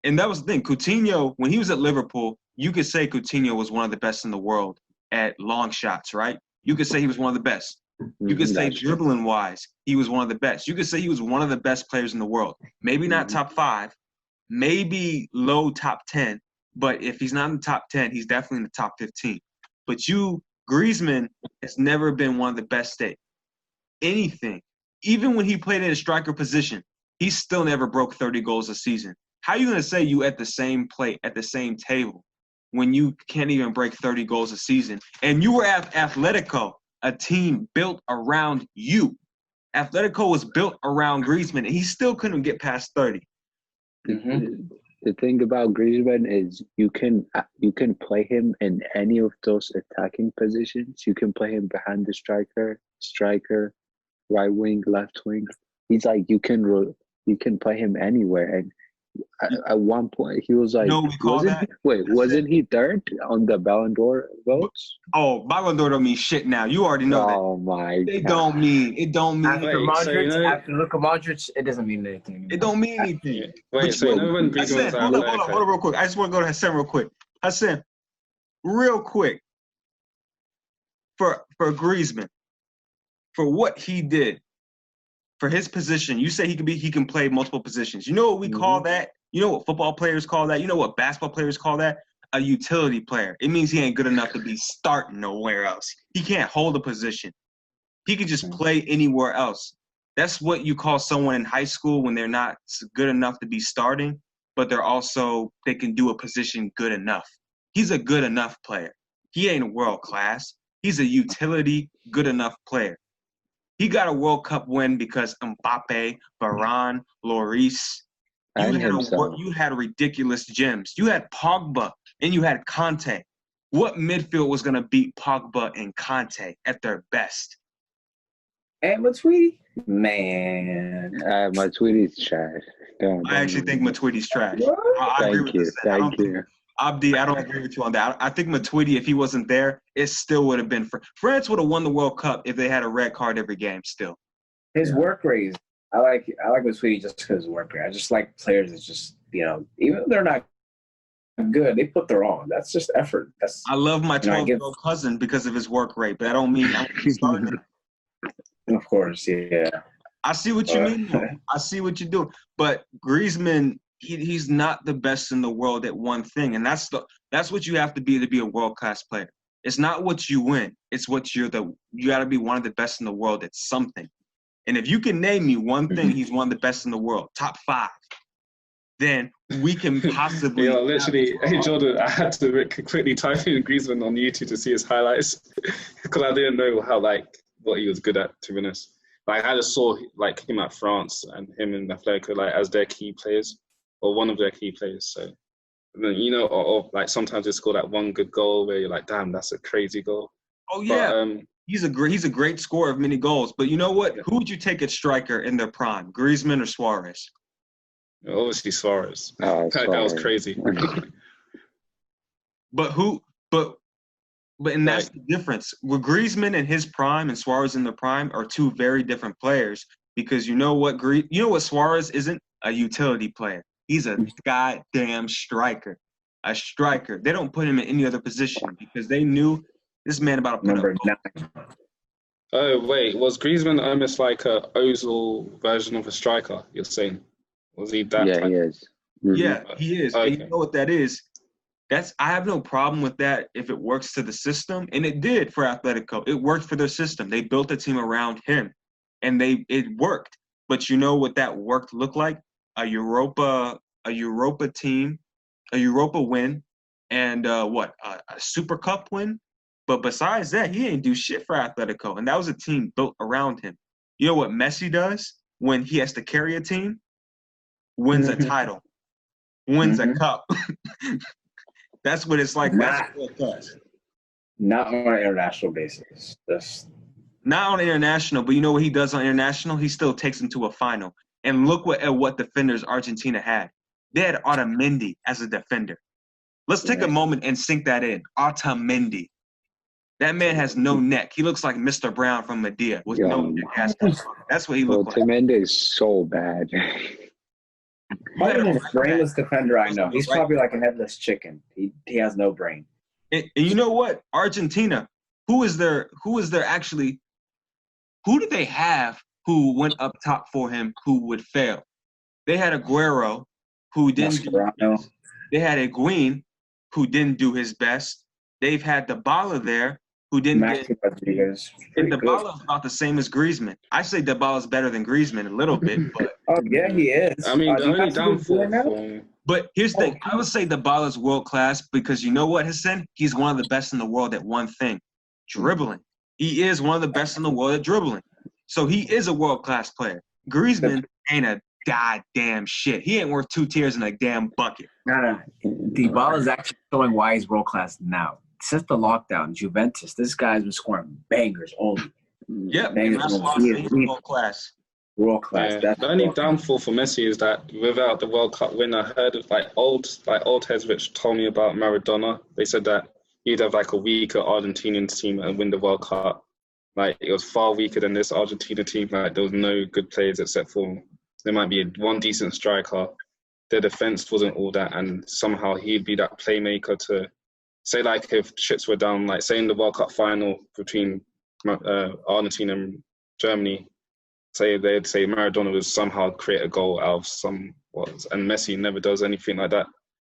and that was the thing. Coutinho, when he was at Liverpool, you could say Coutinho was one of the best in the world at long shots, right? You could say he was one of the best. You could say dribbling-wise, he was one of the best. You could say he was one of the best players in the world. Maybe not top 5, maybe low top 10, but if he's not in the top 10, he's definitely in the top 15. But Griezmann has never been one of the best at anything. Even when he played in a striker position, he still never broke 30 goals a season. How are you going to say you at the same plate, at the same table, when you can't even break 30 goals a season? And you were at Atletico, a team built around you. Atletico was built around Griezmann, and he still couldn't get past 30. The thing about Griezmann is you can play him in any of those attacking positions. You can play him behind the striker, right wing, left wing. He's like you can play him anywhere. And At one point, he was like, know what we call that? Wasn't he third on the Ballon d'Or votes? Oh, Ballon d'Or don't mean shit now. You already know that. Oh my It god! don't mean After Wait, so you know- after Luka Modric, it doesn't mean anything anymore. it don't mean anything. Wait, so you know when Griezmann was Hassan, at hold on real quick. I just want to go to Hassan real quick. Hassan, real quick. For Griezmann, for what he did, for his position, you say he can play multiple positions. You know what we call that? You know what football players call that? You know what basketball players call that? A utility player. It means he ain't good enough to be starting nowhere else. He can't hold a position. He could just play anywhere else. That's what you call someone in high school when they're not good enough to be starting, but they can do a position good enough. He's a good enough player. He ain't world class. He's a utility good enough player. He got a World Cup win because Mbappe, Varane, Lloris. You had ridiculous gems. You had Pogba and you had Conte. What midfield was going to beat Pogba and Conte at their best? And Matuidi? Man. Matuidi's trash. I actually think Matuidi's trash. Thank you. Abdi, I don't agree with you on that. I think Matuidi, if he wasn't there, it still would have been France would have won the World Cup if they had a red card every game still. His work rate, I like Matuidi just because of his work rate. I just like players that just, even if they're not good, they put their all. That's just effort. I love my 12-year-old cousin because of his work rate, but I don't mean I'm starting. Of course, yeah. I see what you mean. I see what you're doing. But Griezmann, he's not the best in the world at one thing, and that's what you have to be a world-class player. It's not what you win. It's what you got to be one of the best in the world at something. And if you can name me one thing, he's one of the best in the world, top 5, then we can possibly. Literally, hey Jordan, I had to quickly type in Griezmann on YouTube to see his highlights because I didn't know what he was good at, to be honest. I just saw him at France and him in Atletico as their key players or one of their key players. So, and then or sometimes they score that one good goal where you're like, damn, that's a crazy goal. Oh yeah, but, he's a great scorer of many goals. But you know what? Who would you take at striker in their prime, Griezmann or Suarez? Obviously Suarez. That was crazy. But that's the difference. With Griezmann in his prime and Suarez in the prime are two very different players because you know what Suarez isn't? A utility player. He's a goddamn striker. A striker. They don't put him in any other position because they knew this man about to put up. Oh, wait. Was Griezmann almost like a Ozil version of a striker, you're saying? Was he that type? He is. Mm-hmm. Yeah, he is. Okay. And you know what that is? I have no problem with that if it works to the system, and it did for Atletico. It worked for their system. They built a team around him, and it worked. But you know what that work looked like? A Europa team, a Europa win, and a Super Cup win. But besides that, he ain't do shit for Atletico, and that was a team built around him. You know what Messi does when he has to carry a team? Wins a title, wins a cup. That's what it's like. That's what it does. Not on an international basis. Not on international, but you know what he does on international? He still takes them to a final. And look at what defenders Argentina had. They had Otamendi as a defender. Let's take a moment and sink that in. Otamendi. That man has no neck. He looks like Mr. Brown from Medea with no neck. That's what he looks like. Otamendi is so bad. Probably the most brainless defender I know. He's probably like a headless chicken. He has no brain. And you know what? Argentina, who did they have who went up top for him who would fail? They had Aguero who didn't do his best. They had Higuain who didn't do his best. They've had Dybala there who didn't and Dybala is about the same as Griezmann. I say Dybala is better than Griezmann a little bit, but yeah, he is. I mean, the only downfall. But here's the thing. I would say Dybala is world class because you know what, Hassan? He's one of the best in the world at one thing, dribbling. He is one of the best in the world at dribbling. So he is a world class player. Griezmann ain't a goddamn shit. He ain't worth 2 tears in a damn bucket. No. Dybala is actually showing why he's world class now. Since the lockdown, Juventus, this guy's been scoring bangers only. Yep, that's why he's world class. World class. Yeah. That's The only world class. downfall for Messi is that without the World Cup win, I heard of old heads which told me about Maradona. They said that he'd have like a weaker Argentinian team and win the World Cup. Like it was far weaker than this Argentina team. Like there was no good players except for there might be one decent striker. Their defense wasn't all that, and somehow he'd be that playmaker to say like if chips were down, like say in the World Cup final between Argentina and Germany. They'd say Maradona would somehow create a goal out of and Messi never does anything like that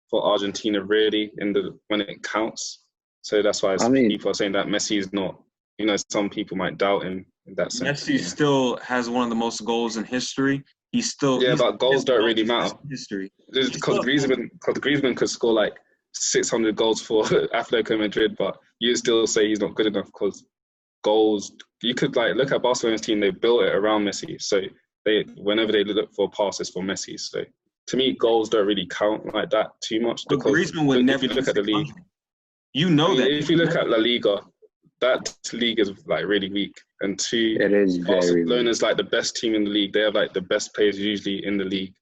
for Argentina really when it counts. So that's why people are saying that Messi is not. Some people might doubt him in that sense. Messi still has one of the most goals in history. But goals don't really matter. History. Because Griezmann could score like 600 goals for Atletico Madrid, but you still say he's not good enough because goals. You could like look at Barcelona's team; they built it around Messi. So whenever they look for passes for Messi, so to me, goals don't really count like that too much. But Griezmann would never. If you look at the league, that. If you look at La Liga, that league is like really weak. And it is Barcelona's like the best team in the league. They have like the best players usually in the league.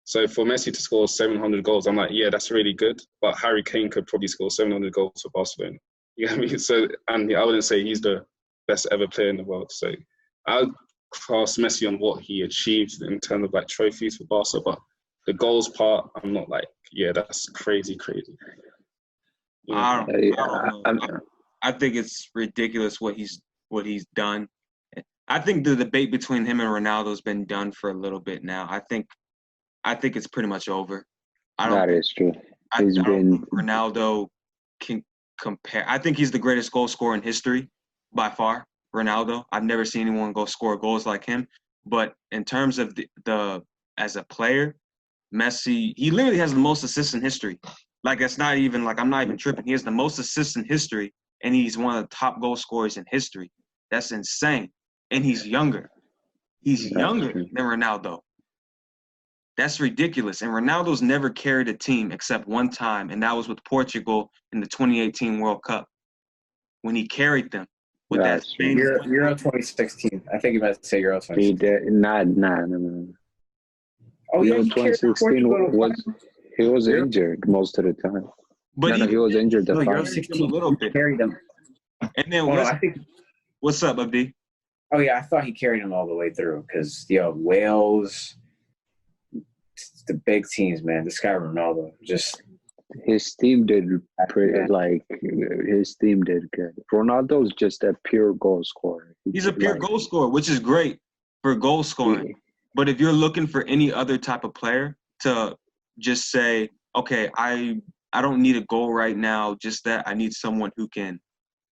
So for Messi to score 700 goals, I'm like, yeah, that's really good. But Harry Kane could probably score 700 goals for Barcelona. You know what I mean? So, and I wouldn't say he's the best ever player in the world. So I'll class Messi on what he achieved in terms of like trophies for Barca. But the goals part, I'm not like, yeah, that's crazy. I don't know. I think it's ridiculous what he's done. I think the debate between him and Ronaldo has been done for a little bit now. I think it's pretty much over. That is true. I don't think Ronaldo can compare. I think he's the greatest goal scorer in history by far. Ronaldo. I've never seen anyone go score goals like him. But in terms of the as a player, Messi, he literally has the most assists in history. Like that's not even like I'm not even tripping. He has the most assists in history, and he's one of the top goal scorers in history. That's insane. And he's younger. He's younger than Ronaldo. That's ridiculous. And Ronaldo's never carried a team except one time, and that was with Portugal in the 2018 World Cup when he carried them with that Spain. Euro 2016. I think you meant to say Euro 2016. He did. No. Oh, Euro yeah, 2016 he was injured most of the time. But he was injured the Euro 16 a little bit. Carried them. And then what's up, Abdi? Oh yeah, I thought he carried them all the way through because Wales, the big teams, man. This guy Ronaldo just his team did his team did good. Ronaldo's just a pure goal scorer. He's a pure goal scorer, which is great for goal scoring. Yeah. But if you're looking for any other type of player to just say, okay, I don't need a goal right now, just that I need someone who can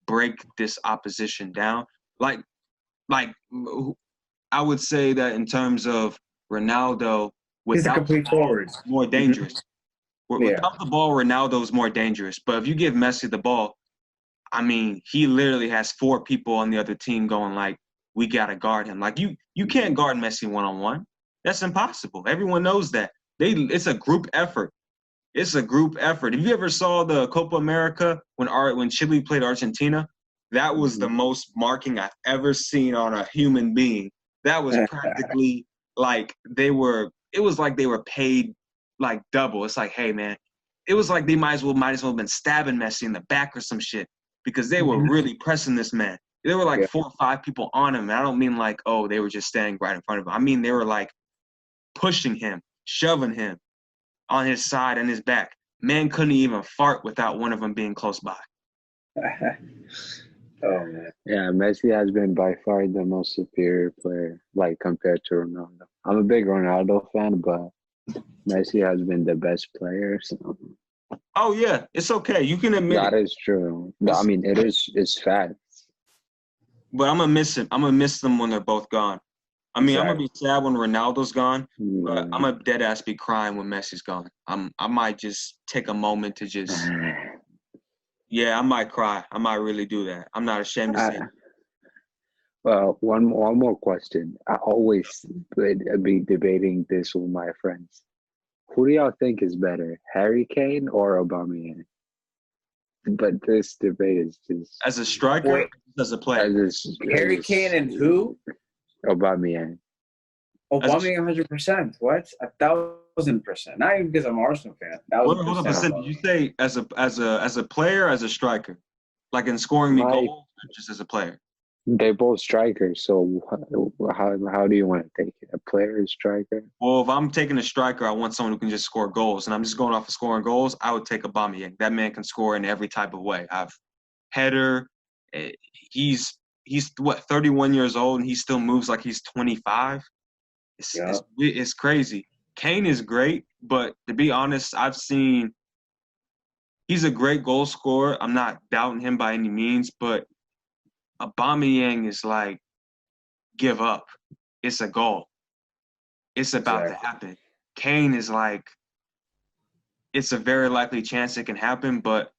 break this opposition down. Like I would say that in terms of Ronaldo, without complete forwards, more dangerous. Without the ball, Ronaldo's more dangerous. But if you give Messi the ball, I mean, he literally has 4 people on the other team going like, we got to guard him. Like you can't guard Messi one-on-one. That's impossible. Everyone knows that. It's a group effort. It's a group effort. If you ever saw the Copa America when Chile played Argentina, that was the most marking I've ever seen on a human being. That was practically like it was like they were paid like double. It's like, hey man, it was like they might as well have been stabbing Messi in the back or some shit because they were really pressing this man. There were like 4 or 5 people on him. And I don't mean like, oh, they were just standing right in front of him. I mean, they were like pushing him, shoving him on his side and his back. Man couldn't even fart without one of them being close by. Oh man. Yeah, Messi has been by far the most superior player, like compared to Ronaldo. I'm a big Ronaldo fan, but Messi has been the best player. So. Oh yeah, it's okay. You can admit that is true. I mean, it's fact. But I'm gonna miss him. I'm gonna miss them when they're both gone. I mean, I'm gonna be sad when Ronaldo's gone, but I'm gonna dead ass be crying when Messi's gone. I might just take a moment to just. Yeah, I might cry. I might really do that. I'm not ashamed to say. Well, one more question. I always be debating this with my friends. Who do y'all think is better, Harry Kane or Aubameyang? But this debate is just as a striker, as a player. Harry Kane and who? Aubameyang. Aubameyang 100%. What? 1,000%. Not even because I'm an Arsenal fan. Hold on, 1,000%. did you say as a player, as a striker, like in scoring me goals, or just as a player? They're both strikers, so how do you want to take it? A player, a striker? Well, if I'm taking a striker, I want someone who can just score goals, and I'm just going off of scoring goals. I would take Aubameyang. That man can score in every type of way. I've header. He's what 31 years old, and he still moves like he's 25. It's crazy. Kane is great, but to be honest, he's a great goal scorer. I'm not doubting him by any means, but Aubameyang is like, give up. It's a goal. It's about to happen. Kane is like, it's a very likely chance it can happen, but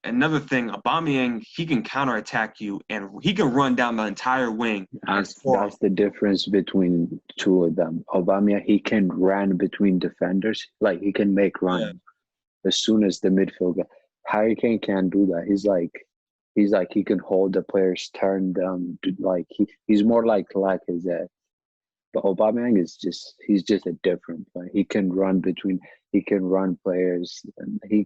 another thing, Aubameyang, he can counterattack you, and he can run down the entire wing. That's the difference between two of them. Aubameyang, he can run between defenders. Like, he can make run as soon as the midfield. Harry Kane can't do that. He's like he can hold the player's turn down. Like, he's more like LACAZETTE. But Aubameyang he's just a different player. He can run players, and he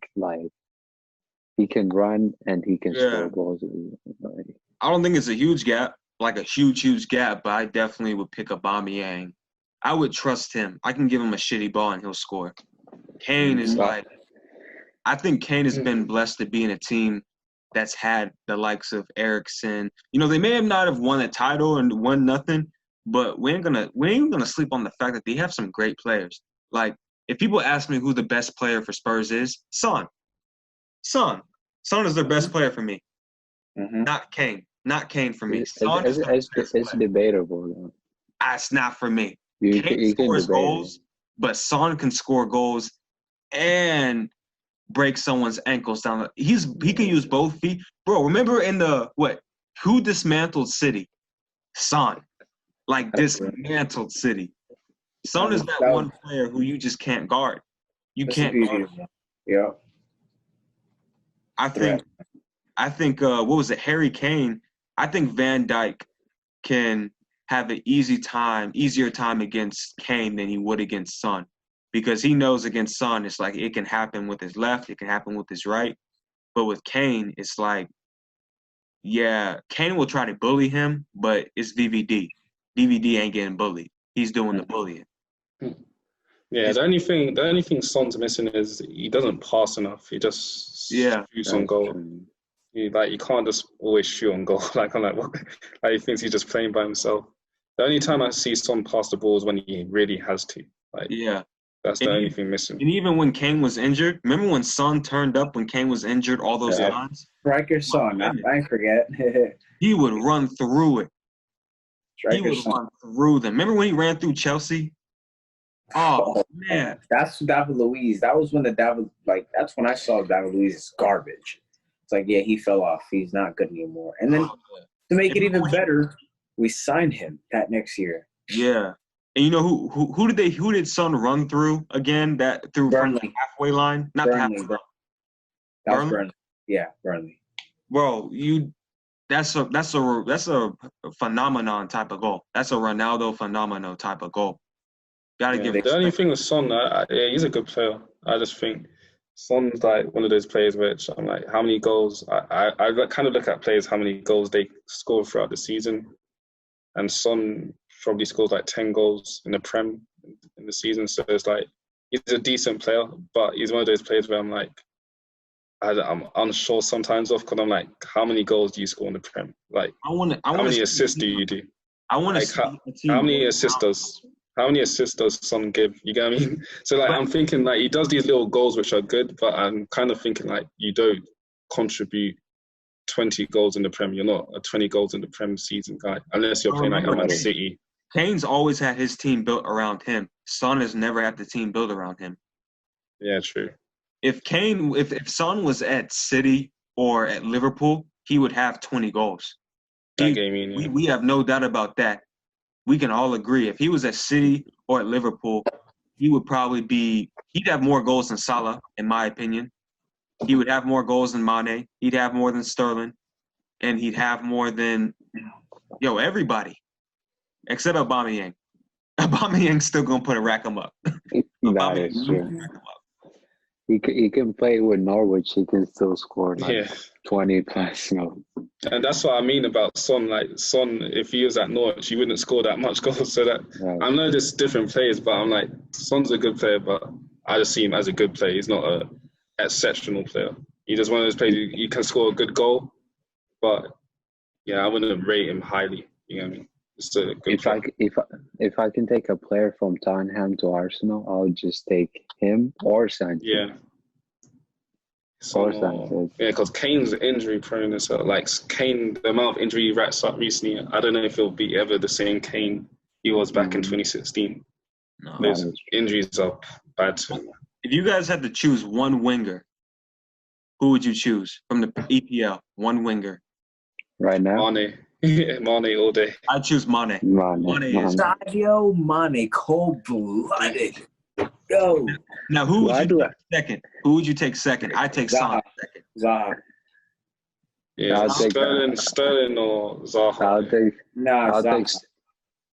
can run and he can score goals. I don't think it's a huge gap, like a huge gap, but I definitely would pick Aubameyang. I would trust him. I can give him a shitty ball and he'll score. Kane is like, I think Kane has been blessed to be in a team that's had the likes of Eriksen. You know, they may have not have won a title and won nothing, but we ain't gonna sleep on the fact that they have some great players. Like, if people ask me who the best player for Spurs is, Son is their best player for me. Not Kane. Not Kane for me. Son is it's debatable, though. It's not for me. You Kane scores debate goals, but Son can score goals and break someone's ankles down. He can use both feet. Bro, remember who dismantled City? Son. Like, dismantled City. Son is that one player who you just can't guard. You can't guard him. Yeah. I think what was it, Harry Kane? I think Van Dijk can have an easier time against Kane than he would against Son, because he knows against Son it's like it can happen with his left, it can happen with his right, but with Kane it's like, yeah, Kane will try to bully him, but it's VVD. VVD ain't getting bullied. He's doing the bullying. Yeah, the only thing Son's missing is he doesn't pass enough. He just shoots on goal. You can't just always shoot on goal. Like, I'm like, what? Like, he thinks he's just playing by himself. The only time I see Son pass the ball is when he really has to. Like, that's the only thing missing. And even when Kane was injured, remember when Son turned up when Kane was injured all those times? Striker Son, I forget. He would run through it. Run through them. Remember when he ran through Chelsea? Oh man, that's David Luiz. That was when that's when I saw David Luiz is garbage. It's like, yeah, he fell off. He's not good anymore. And then to make it even better, we signed him that next year. Yeah, and you know who did Son run through again? That through from the halfway line, not Burnley, the halfway line. That was Burnley. Yeah, Burnley. Bro, that's a phenomenon type of goal. That's a Ronaldo phenomenon type of goal. Gotta give it. The only thing with Son, he's a good player. I just think Son's like one of those players which I'm like, how many goals? I kind of look at players, how many goals they score throughout the season, and Son probably scores like 10 goals in the Prem in the season. So it's like, he's a decent player, but he's one of those players where I'm like, I'm unsure sometimes because I'm like, how many goals do you score in the Prem? Like, how many assists do you do? I want to how many assists does Son give? You get what I mean? So like, I'm thinking like he does these little goals which are good, but I'm kind of thinking like, you don't contribute 20 goals in the Prem. You're not a 20 goals in the Prem season guy unless you're playing like Man City. Kane's always had his team built around him. Son has never had the team built around him. Yeah, true. If Son was at City or at Liverpool, he would have 20 goals. We have no doubt about that. We can all agree. If he was at City or at Liverpool, he'd have more goals than Salah, in my opinion. He would have more goals than Mane. He'd have more than Sterling. And he'd have more than, everybody. Except Aubameyang. Aubameyang's still gonna put a rack him up. That is true. He can play with Norwich. He can still score like 20 plus. And that's what I mean about Son. Like Son, if he was at Norwich, he wouldn't score that much goals. So that I know there's different players, but I'm like, Son's a good player, but I just see him as a good player. He's not a exceptional player. He's just one of those players. He can score a good goal, but yeah, I wouldn't rate him highly. You know what I mean? Just a good player. If I can take a player from Tottenham to Arsenal, I'll just take him or Sanchez. Yeah. So, yeah, because Kane's injury prone as well. Like Kane, the amount of injury he racks up recently, I don't know if he'll be ever the same Kane he was back in 2016. No. Those injuries are bad. If you guys had to choose one winger, who would you choose from the EPL? One winger. Right now? Mane. Mane all day. I'd choose Mane. Mane is Sadio Mane, cold-blooded. Yo. Now, who would you take second? Who would you take second? I'd take Son second. Zaha. Yeah, Sterling or Zaha.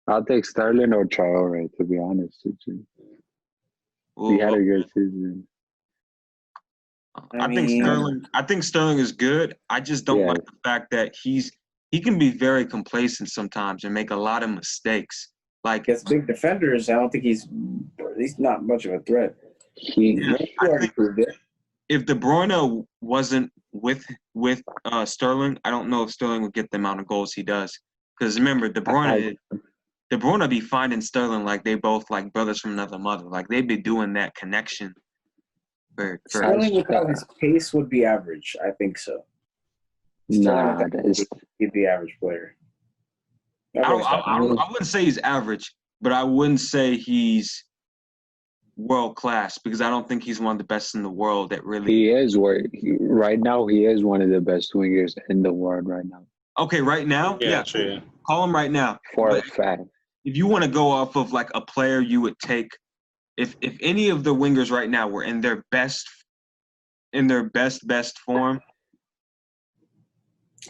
I'll take Sterling or Traore, to be honest with you. He had a good season. I think Sterling is good. I just don't like the fact that he can be very complacent sometimes and make a lot of mistakes. Like against big defenders, I don't think he's not much of a threat. I think if De Bruyne wasn't with Sterling, I don't know if Sterling would get the amount of goals he does. Because remember, De Bruyne be finding Sterling like they both like brothers from another mother. Like they be doing that connection. Sterling without his pace would be average. I think so. He'd be average player. I wouldn't say he's average, but I wouldn't say he's world class because I don't think he's one of the best in the world that really. He is right now. He is one of the best wingers in the world right now. Okay, right now, yeah. True, yeah. Call him right now. For a fact. If you want to go off of like a player, you would take if any of the wingers right now were in their best form.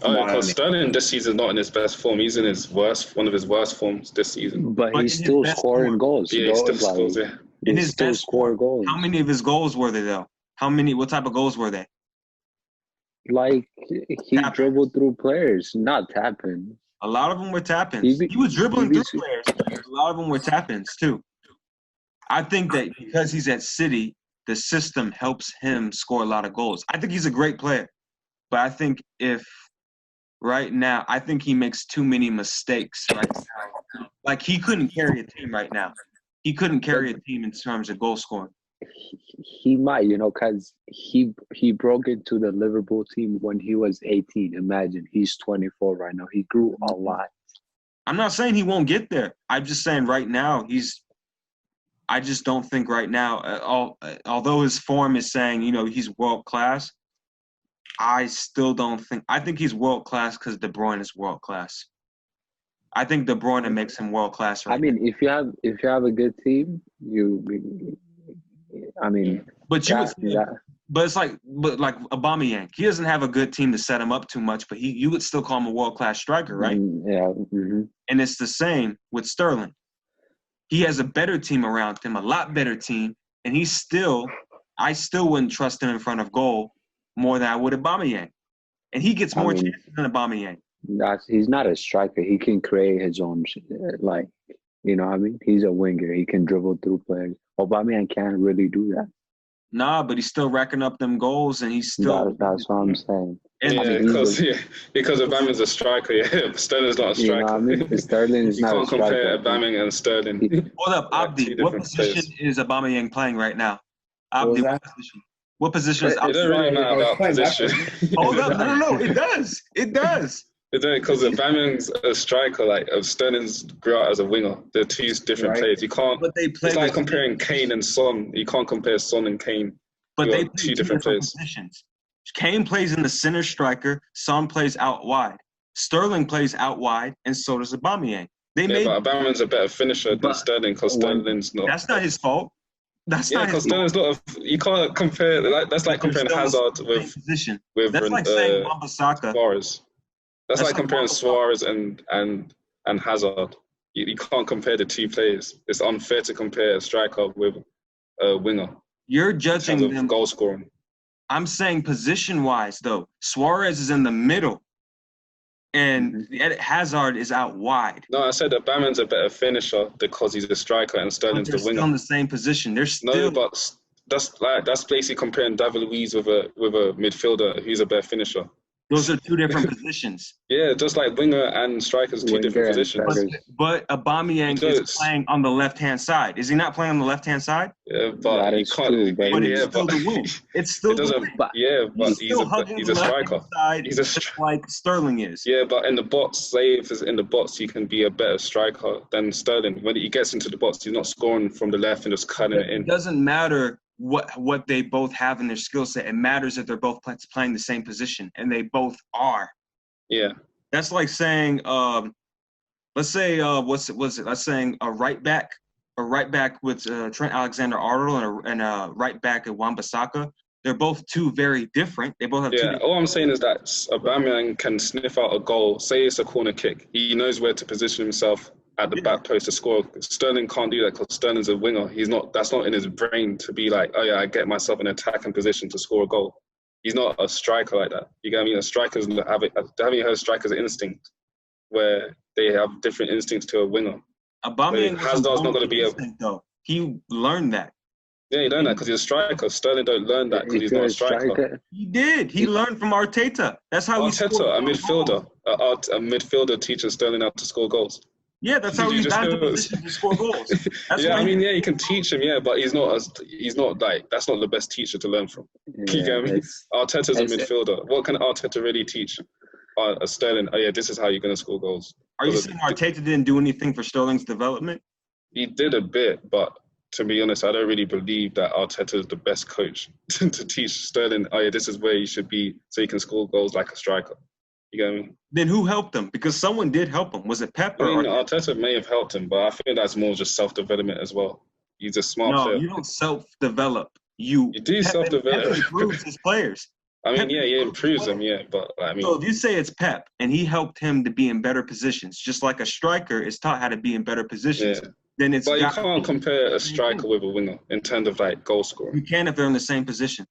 Oh, because Sterling this season is not in his best form. He's in one of his worst forms this season. But he's still scoring goals. Yeah, he still scores, yeah. In his best score goals. How many of his goals were they though? What type of goals were they? Like he dribbled through players, not tapping. A lot of them were tap-ins. He was dribbling through players. A lot of them were tap-ins too. I think that because he's at City, the system helps him score a lot of goals. I think he's a great player. But I think right now, I think he makes too many mistakes right now. Like, he couldn't carry a team right now. He couldn't carry a team in terms of goal scoring. He might, because he broke into the Liverpool team when he was 18. Imagine, he's 24 right now. He grew a lot. I'm not saying he won't get there. I'm just saying right now I just don't think right now, although his form is saying, he's world class, I still don't think – I think he's world class because De Bruyne is world class. I think De Bruyne makes him world class right now. I mean, if you have a good team, but it's like Aubameyang, he doesn't have a good team to set him up too much, but you would still call him a world-class striker, right? Yeah. Mm-hmm. And it's the same with Sterling. He has a better team around him, a lot better team, and I still wouldn't trust him in front of goal more than I would Aubameyang. And he gets more chances than Aubameyang. He's not a striker. He can create his own, He's a winger. He can dribble through players. Aubameyang can't really do that. Nah, but he's still racking up them goals, and he's still. That's what I'm saying. Because Aubameyang's a striker. Yeah, Sterling's not a striker. Sterling is not a striker. You can't compare Aubameyang and Sterling. Hold up, Abdi. What position is Aubameyang playing right now? Abdi, what position? What position is Abdi? It doesn't really matter about position. Hold up, no, it does. It does. Because Aubameyang's a striker, Sterling's grew out as a winger. They're two different players. You can't. But it's like comparing Kane and Son. You can't compare Son and Kane. But they play two different positions. Kane plays in the center striker. Son plays out wide. Sterling plays out wide, and so does Aubameyang. But Aubameyang's a better finisher than Sterling because Sterling's not. That's not his fault. Because Sterling's not. You can't compare. That's like comparing Hazard with That's like saying Wan-Bissaka. Suarez. That's like comparing Suarez and Hazard. You can't compare the two players. It's unfair to compare a striker with a winger You're in judging terms them. of goal scoring. I'm saying position-wise, though. Suarez is in the middle, and Hazard is out wide. No, I said Aubameyang's a better finisher because he's a striker and But Sterling's they're the still in winger. the same position. They're No, still. but that's basically comparing David Luiz with a midfielder who's a better finisher. Those are two different positions. Yeah, just like winger and strikers, two Winger different and positions. striker. But Aubameyang He is does. playing on the left-hand side. Is he not playing on the left-hand side? Yeah, but That you is can't. true, but But yeah, it's still but the wing. It's still it the doesn't. wing. Yeah, but He's he's still a hugging the striker. left-hand side, He's a just like Sterling is. Yeah, but in the box, say if it's in the box, he can be a better striker than Sterling. When he gets into the box, he's not scoring from the left and just cutting it in. It doesn't matter what they both have in their skill set. It matters that they're both playing the same position, and they both are. Yeah. That's like saying, let's say, what's it? Let's saying a right back with Trent Alexander-Arnold and a right back at Wan-Bissaka. They're both two very different. They both have two Yeah, different. all I'm saying is that Aubameyang can sniff out a goal. Say it's a corner kick. He knows where to position himself at the back post to score. Sterling can't do that because Sterling's a winger. That's not in his brain to be like, oh yeah, I get myself in attacking position to score a goal. He's not a striker like that. You get what I mean? A striker's haven't you heard strikers' instinct, where they have different instincts to a winger. Aubameyang Hazard's not going to be though. He learned that. Yeah, he learned that because he's a striker. Sterling don't learn that because he's not a striker. He did. He learned from Arteta. That's how he scored. Arteta, a midfielder teaches Sterling how to score goals. Yeah, that's how he got into position to score goals. That's Yeah, I mean, yeah, you can teach him, yeah, but he's not like, that's not the best teacher to learn from. You get me? Arteta's a midfielder. What can Arteta really teach a Sterling? Oh yeah, this is how you're going to score goals. Are you saying Arteta didn't do anything for Sterling's development? He did a bit, but to be honest, I don't really believe that Arteta is the best coach to teach Sterling, oh yeah, this is where you should be so you can score goals like a striker. You get me? Then who helped him? Because someone did help him. Was it Pep or Arteta may have helped him, but I think that's more just self-development as well. He's a smart player. No, you don't self-develop. You do self-develop. Pep improves his players. I mean, yeah, he improves them, yeah, but I mean. So if you say it's Pep and he helped him to be in better positions, just like a striker is taught how to be in better positions, then it's. But you can't compare a striker with a winger in terms of like goal scoring. You can if they're in the same position.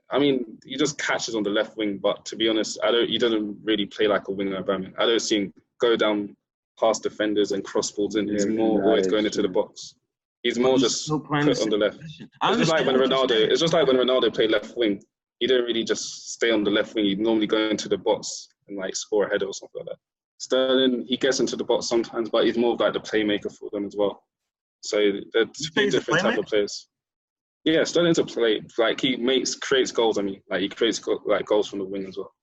I mean, he just catches on the left wing, but to be honest, he doesn't really play like a winger. I don't see him go down past defenders and cross balls in. He's more always going into the box. He's more just put on the left. It's just like when Ronaldo played left wing. He didn't really just stay on the left wing. He'd normally go into the box and like score a header or something like that. Sterling, he gets into the box sometimes, but he's more of like the playmaker for them as well. So they're two different type of players. Yeah, Sterling's a play. Like he creates goals. I mean, like he creates goals from the wing as well.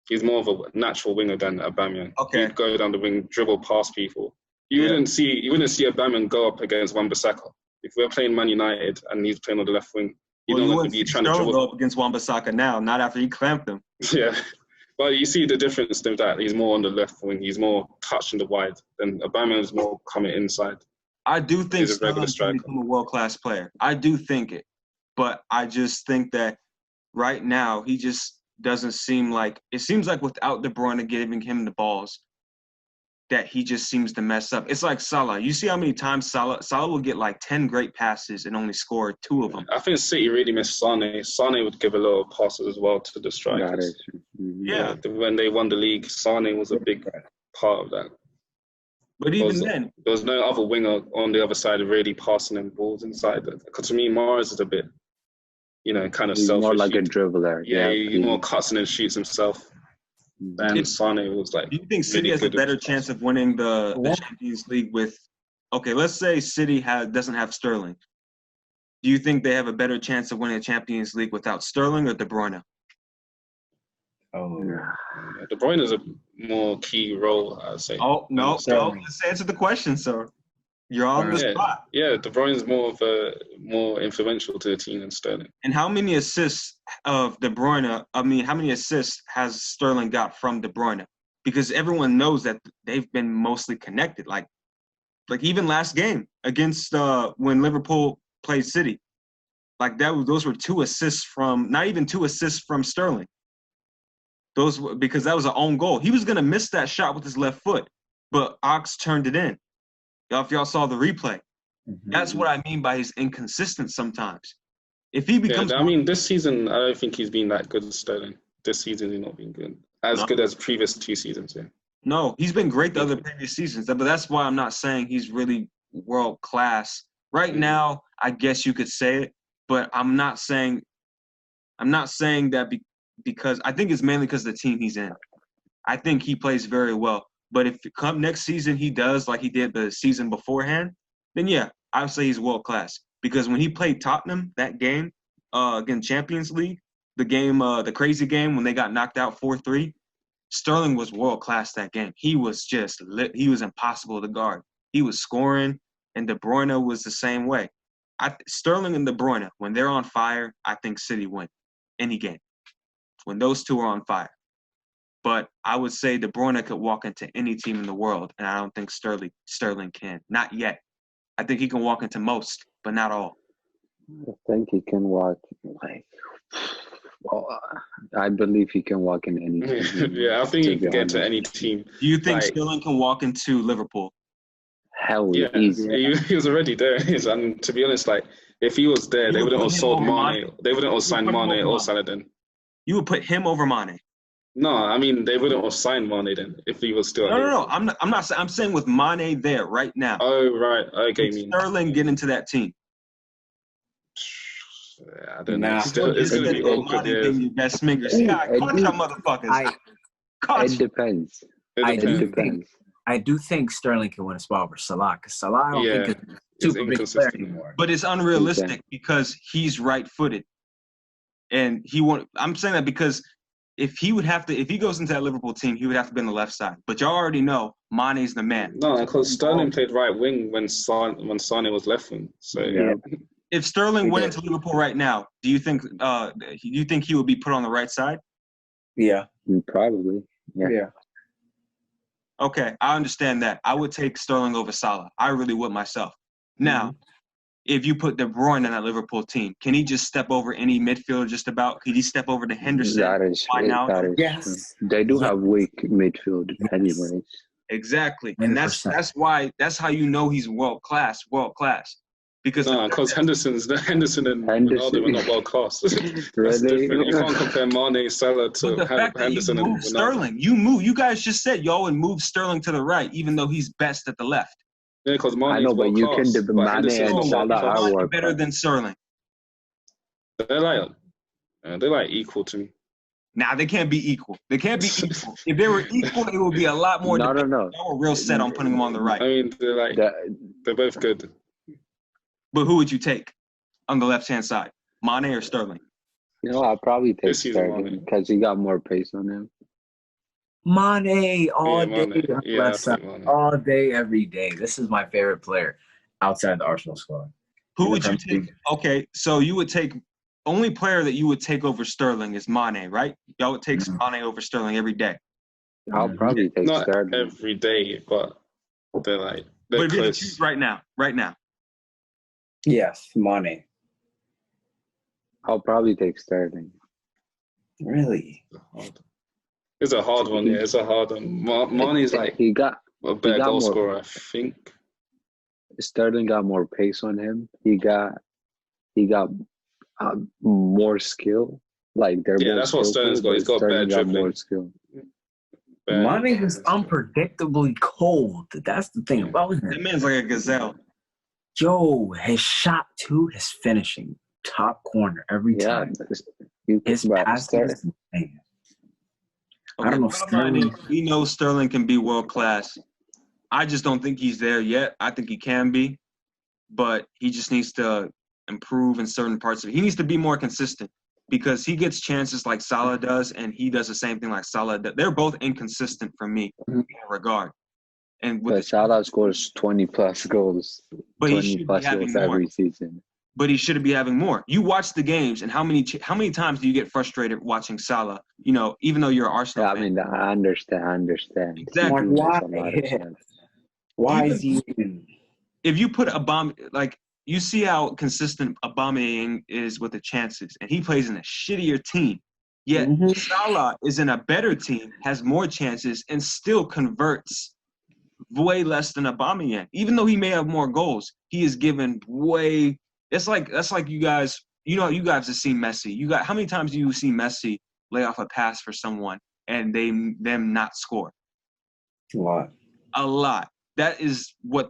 He's more of a natural winger than Aubameyang. Okay. He'd go down the wing, dribble past people. You wouldn't see Aubameyang go up against Wan-Bissaka. If we're playing Man United and he's playing on the left wing, you don't want to be trying to dribble. Go up against Wan-Bissaka now, not after he clamped him. Yeah, but you see the difference in that he's more on the left wing. He's more touching the wide, and Aubameyang is more coming inside. I do think Sterling's going to become a world-class player. I do think it. But I just think that right now he just doesn't seem like – it seems like without De Bruyne giving him the balls that he just seems to mess up. It's like Salah. You see how many times Salah will get like 10 great passes and only score 2 of them. I think City really missed Sane. Sane would give a lot of passes as well to the strikers. Yeah. When they won the league, Sane was a big part of that. But even then, there was no other winger on the other side really passing them balls inside. Because to me, Mahrez is a bit, kind of he's selfish. More like a dribbler. Yeah, he more cuts and shoots himself. And Sane was like. Do you think City has a better chance of winning the Champions League with? Okay, let's say City doesn't have Sterling. Do you think they have a better chance of winning the Champions League without Sterling or De Bruyne? Oh, De Bruyne is a more key role, I'd say. Oh no! Let's answer the question, sir. You're on the spot. Yeah, De Bruyne is more influential to the team than Sterling. And how many assists of De Bruyne? I mean, how many assists has Sterling got from De Bruyne? Because everyone knows that they've been mostly connected. Like even last game against when Liverpool played City, like those were 2 assists from not even 2 assists from Sterling. Because that was an own goal. He was going to miss that shot with his left foot. but Ox turned it in. If y'all saw the replay, that's what I mean by he's inconsistent sometimes. If he becomes, I mean, this season I don't think he's been that good as Sterling. This season he's not been good, as good as previous 2 seasons. Yeah. No, he's been great the other previous seasons, but that's why I'm not saying he's really world class right now. I guess you could say it, but I'm not saying that because I think it's mainly because of the team he's in. I think he plays very well, but if come next season he does like he did the season beforehand, then yeah, I would say he's world class. Because when he played Tottenham that game against Champions League, the game, the crazy game when they got knocked out 4-3, Sterling was world class that game. He was just lit. He was impossible to guard. He was scoring, and De Bruyne was the same way. Sterling and De Bruyne, when they're on fire, I think City win any game. When those two are on fire. But I would say De Bruyne could walk into any team in the world, and I don't think Sterling can. Not yet. I think he can walk into most, but not all. I think he can walk I believe he can walk in any team. Yeah, I think he can get to any team. Do you think Sterling can walk into Liverpool? Hell yeah, easy. He was already there. And to be honest, like if he was there, they wouldn't have sold Mane. They wouldn't have signed Mane or Saladin. You would put him over Mane. No, I mean they wouldn't have signed Mane then if he was still. No. I'm not. I'm saying with Mane there right now. Oh right, okay. Sterling get into that team. Yeah, I don't know. It's going to be awkward. It depends. I do think Sterling can win a spot over Salah because Salah I don't think is super big player anymore. But it's unrealistic because he's right-footed, and he won't. I'm saying that because if he goes into that Liverpool team, he would have to be on the left side. But y'all already know Mane's the man. No, because Sterling played right wing when Sane was left wing. So yeah. If Sterling went into Liverpool right now, do you think he would be put on the right side? Yeah, probably. Yeah. Okay, I understand that. I would take Sterling over Salah. I really would myself. Now, if you put De Bruyne in that Liverpool team, can he just step over any midfielder just about? Could he step over to Henderson? That is yes. They do have weak midfield anyways. Exactly. And that's how you know he's world class. Because Henderson and Ronaldo are not world class. That's different. You can't compare Mane, Salah to Henderson and Ronaldo. Sterling. You guys just said y'all would move Sterling to the right, even though he's best at the left. Yeah, because Mane. I know, but you can debate Mane and Salah are world better than Sterling. They're like equal to me. Nah, they can't be equal. If they were equal, it would be a lot more. No. Y'all were real set on putting them on the right. I mean, they're both good. But who would you take on the left-hand side, Mane or Sterling? I'll probably take Sterling because he got more pace on him. Mane all day, left side, all day, every day. This is my favorite player outside the Arsenal squad. Who would you take? Okay, so you would take only player that you would take over Sterling is Mane, right? Y'all would take Mane over Sterling every day. I'll probably take Sterling. Not every day, but they're but if you choose right now. Yes, Mane. I'll probably take Sterling. Really? It's a hard one. Yeah, it's a hard one. Mane's like he got a better goal scorer, I think. Sterling got more pace on him. He got more skill. Like that's what Sterling's got. He's got better dribbling. More skill. Mane is unpredictably cold. That's the thing about him. That man's like a gazelle. Yo, his shot too, his finishing, top corner every time. His pass is insane. I don't know. Sterling. We know Sterling can be world class. I just don't think he's there yet. I think he can be, but he just needs to improve in certain parts of it. He needs to be more consistent because he gets chances like Salah does, and he does the same thing like Salah does. They're both inconsistent for me in that regard. And Salah scores 20+ goals, but 20+ goals every season. But he shouldn't be having more. You watch the games, and how many times do you get frustrated watching Salah? Even though you're an Arsenal fan. I mean, I understand. Exactly. Why is he even? If you put you see how consistent Aubameyang is with the chances, and he plays in a shittier team. Yet Salah is in a better team, has more chances, and still converts way less than Aubameyang. Even though he may have more goals, he is given way. That's like you guys. You guys have seen Messi. How many times do you see Messi lay off a pass for someone and them not score? A lot. That's what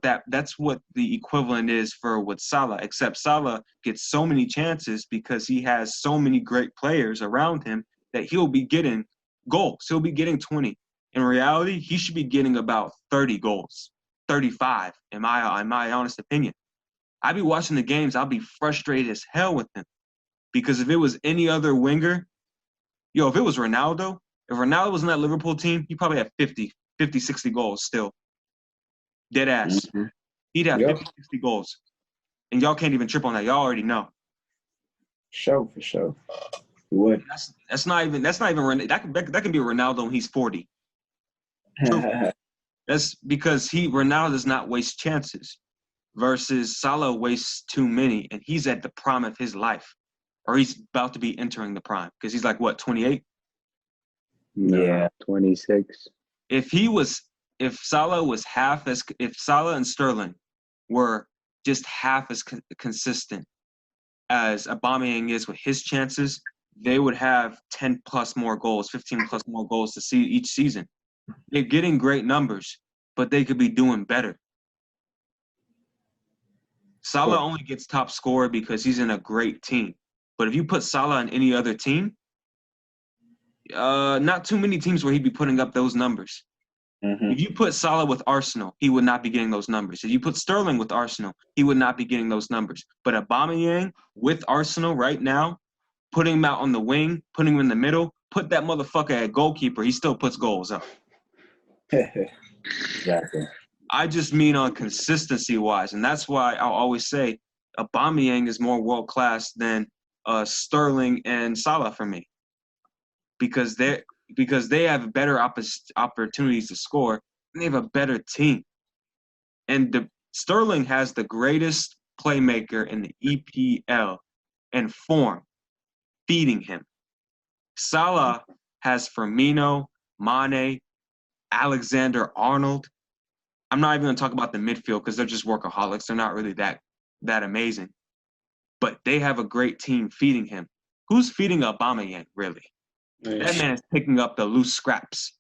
the equivalent is for with Salah, except Salah gets so many chances because he has so many great players around him that he'll be getting goals. He'll be getting 20. In reality, he should be getting about 30 goals, 35, in my honest opinion. I'd be watching the games, I'll be frustrated as hell with him. Because if it was any other winger, if it was Ronaldo, if Ronaldo was in that Liverpool team, he'd probably have 50, 60 goals still. Dead ass. Mm-hmm. He'd have 50, 60 goals. And y'all can't even trip on that. Y'all already know. For sure. He would. That's not even that can be Ronaldo when he's 40. That's because Ronaldo does not waste chances versus Salah wastes too many, and he's at the prime of his life. Or he's about to be entering the prime because he's like, what, 28? Yeah, 26. If Salah and Sterling were just half as consistent as Aubameyang is with his chances, they would have 10 plus more goals, 15 plus more goals to see each season. They're getting great numbers, but they could be doing better. Salah only gets top scorer because he's in a great team. But if you put Salah in any other team, not too many teams where he'd be putting up those numbers. Mm-hmm. If you put Salah with Arsenal, he would not be getting those numbers. If you put Sterling with Arsenal, he would not be getting those numbers. But Aubameyang with Arsenal right now, putting him out on the wing, putting him in the middle, put that motherfucker at goalkeeper, he still puts goals up. Exactly. I just mean on consistency-wise, and that's why I'll always say Aubameyang is more world-class than Sterling and Salah for me, because they have better opportunities to score, and they have a better team. And Sterling has the greatest playmaker in the EPL in form, feeding him. Salah has Firmino, Mane, Alexander-Arnold. I'm not even going to talk about the midfield because they're just workaholics. They're not really that amazing. But they have a great team feeding him. Who's feeding Aubameyang, really? Nice. That man is picking up the loose scraps.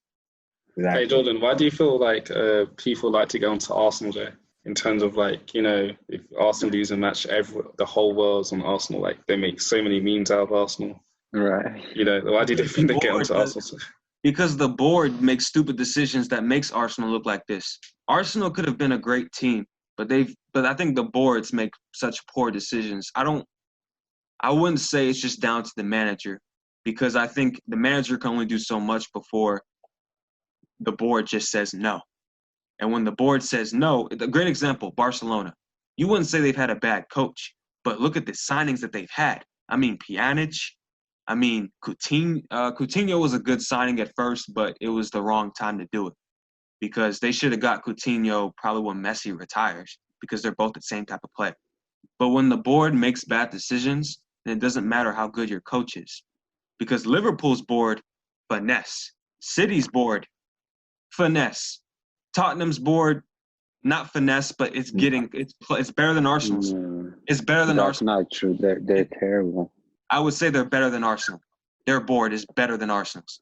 Exactly. Hey, Jordan, why do you feel like people like to go into Arsenal there? In terms of, like, if Arsenal lose a match, the whole world's on Arsenal. Like, they make so many memes out of Arsenal. Right. Why do they think they get onto Arsenal? Because the board makes stupid decisions that makes Arsenal look like this. Arsenal could have been a great team, but I think the boards make such poor decisions. I wouldn't say it's just down to the manager, because I think the manager can only do so much before the board just says no. And when the board says no, a great example, Barcelona. You wouldn't say they've had a bad coach, but look at the signings that they've had. I mean, Pjanic. I mean, Coutinho was a good signing at first, but it was the wrong time to do it, because they should have got Coutinho probably when Messi retires, because they're both the same type of player. But when the board makes bad decisions, then it doesn't matter how good your coach is, because Liverpool's board, finesse. City's board, finesse. Tottenham's board, not finesse, but it's better than Arsenal's. It's better than Arsenal. That's not true. They're terrible. I would say they're better than Arsenal. Their board is better than Arsenal's.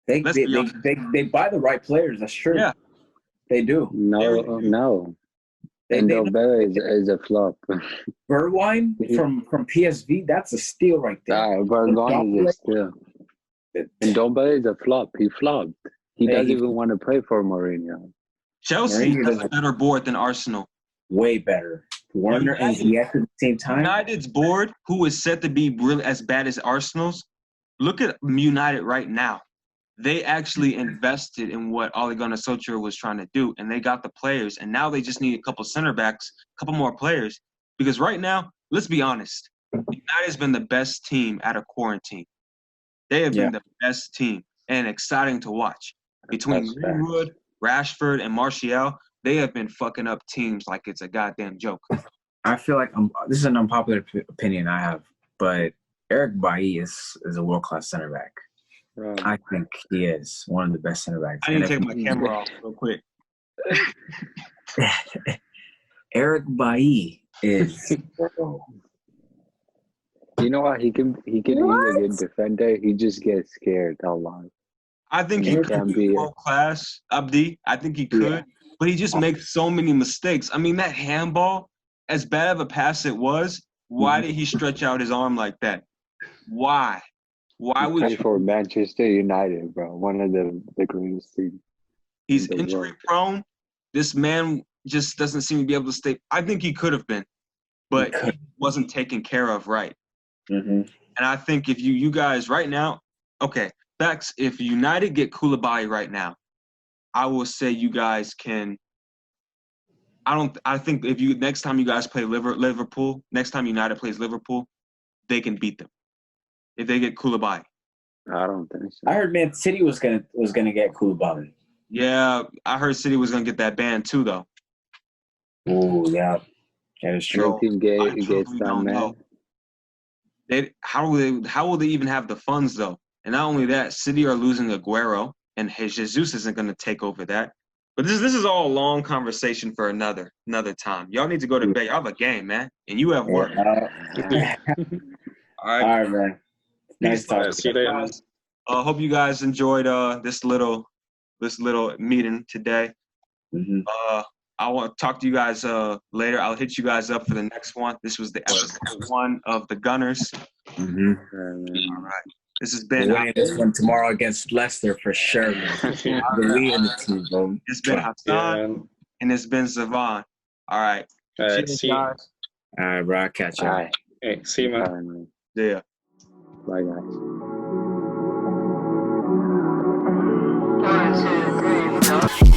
They buy the right players. That's true. Yeah, they do. No. Ndombele is a flop. Bergwijn from PSV, that's a steal right there. Bergwijn is a steal. Ndombele is a flop. He flopped. He doesn't even want to play for Mourinho. Chelsea has a better board than Arsenal. Way better. Werner and Ziyech at the same time. United's board, who is said to be really as bad as Arsenal's, look at United right now. They actually invested in what Ole Gunnar Solskjaer was trying to do, and they got the players, and now they just need a couple center backs, a couple more players. Because right now, let's be honest, United's been the best team out of quarantine. They have been the best team and exciting to watch. Between Greenwood, Rashford, and Martial, they have been fucking up teams like it's a goddamn joke. I feel like this is an unpopular opinion I have, but Eric Bailly is a world-class center back. I think he is one of the best center backs. I need to take my camera off real quick. Eric Bailly is. You know what? He can be a good defender. He just gets scared a lot. I think he could be world class, Abdi. I think he could, but he just makes so many mistakes. I mean, that handball, as bad of a pass it was, why did he stretch out his arm like that? Why? Why would you? For Manchester United, bro? One of the greatest teams. He's injury prone. This man just doesn't seem to be able to stay. I think he could have been, but he wasn't taken care of right. Mm-hmm. And I think if you guys right now, okay, facts. If United get Koulibaly right now, I will say you guys can. I think if next time you guys play Liverpool, next time United plays Liverpool, they can beat them if they get Koulibaly. I don't think so. I heard Man City was gonna get Koulibaly. Yeah, I heard City was gonna get that ban too, though. Oh yeah, that is true. Anything gets done, man. How will they even have the funds though? And not only that, City are losing Aguero, and Jesus isn't going to take over that. But this is all a long conversation for another time. Y'all need to go to bed. Y'all have a game, man, and you have work. All right, man. Nice talking. See you later, man. Hope you guys enjoyed this little meeting today. Mm-hmm. I want to talk to you guys later. I'll hit you guys up for the next one. This was the episode 1 of the Gunners. Mm-hmm. All right. This has been winning this one tomorrow against Leicester for sure, man. I believe in the team, bro. It's been Hassan and it's been Zavon. All right. See you. Guys. All right, bro. I'll catch you. All right. Hey, see you, man. Yeah. Bye, guys. 1, 2, 3, 4.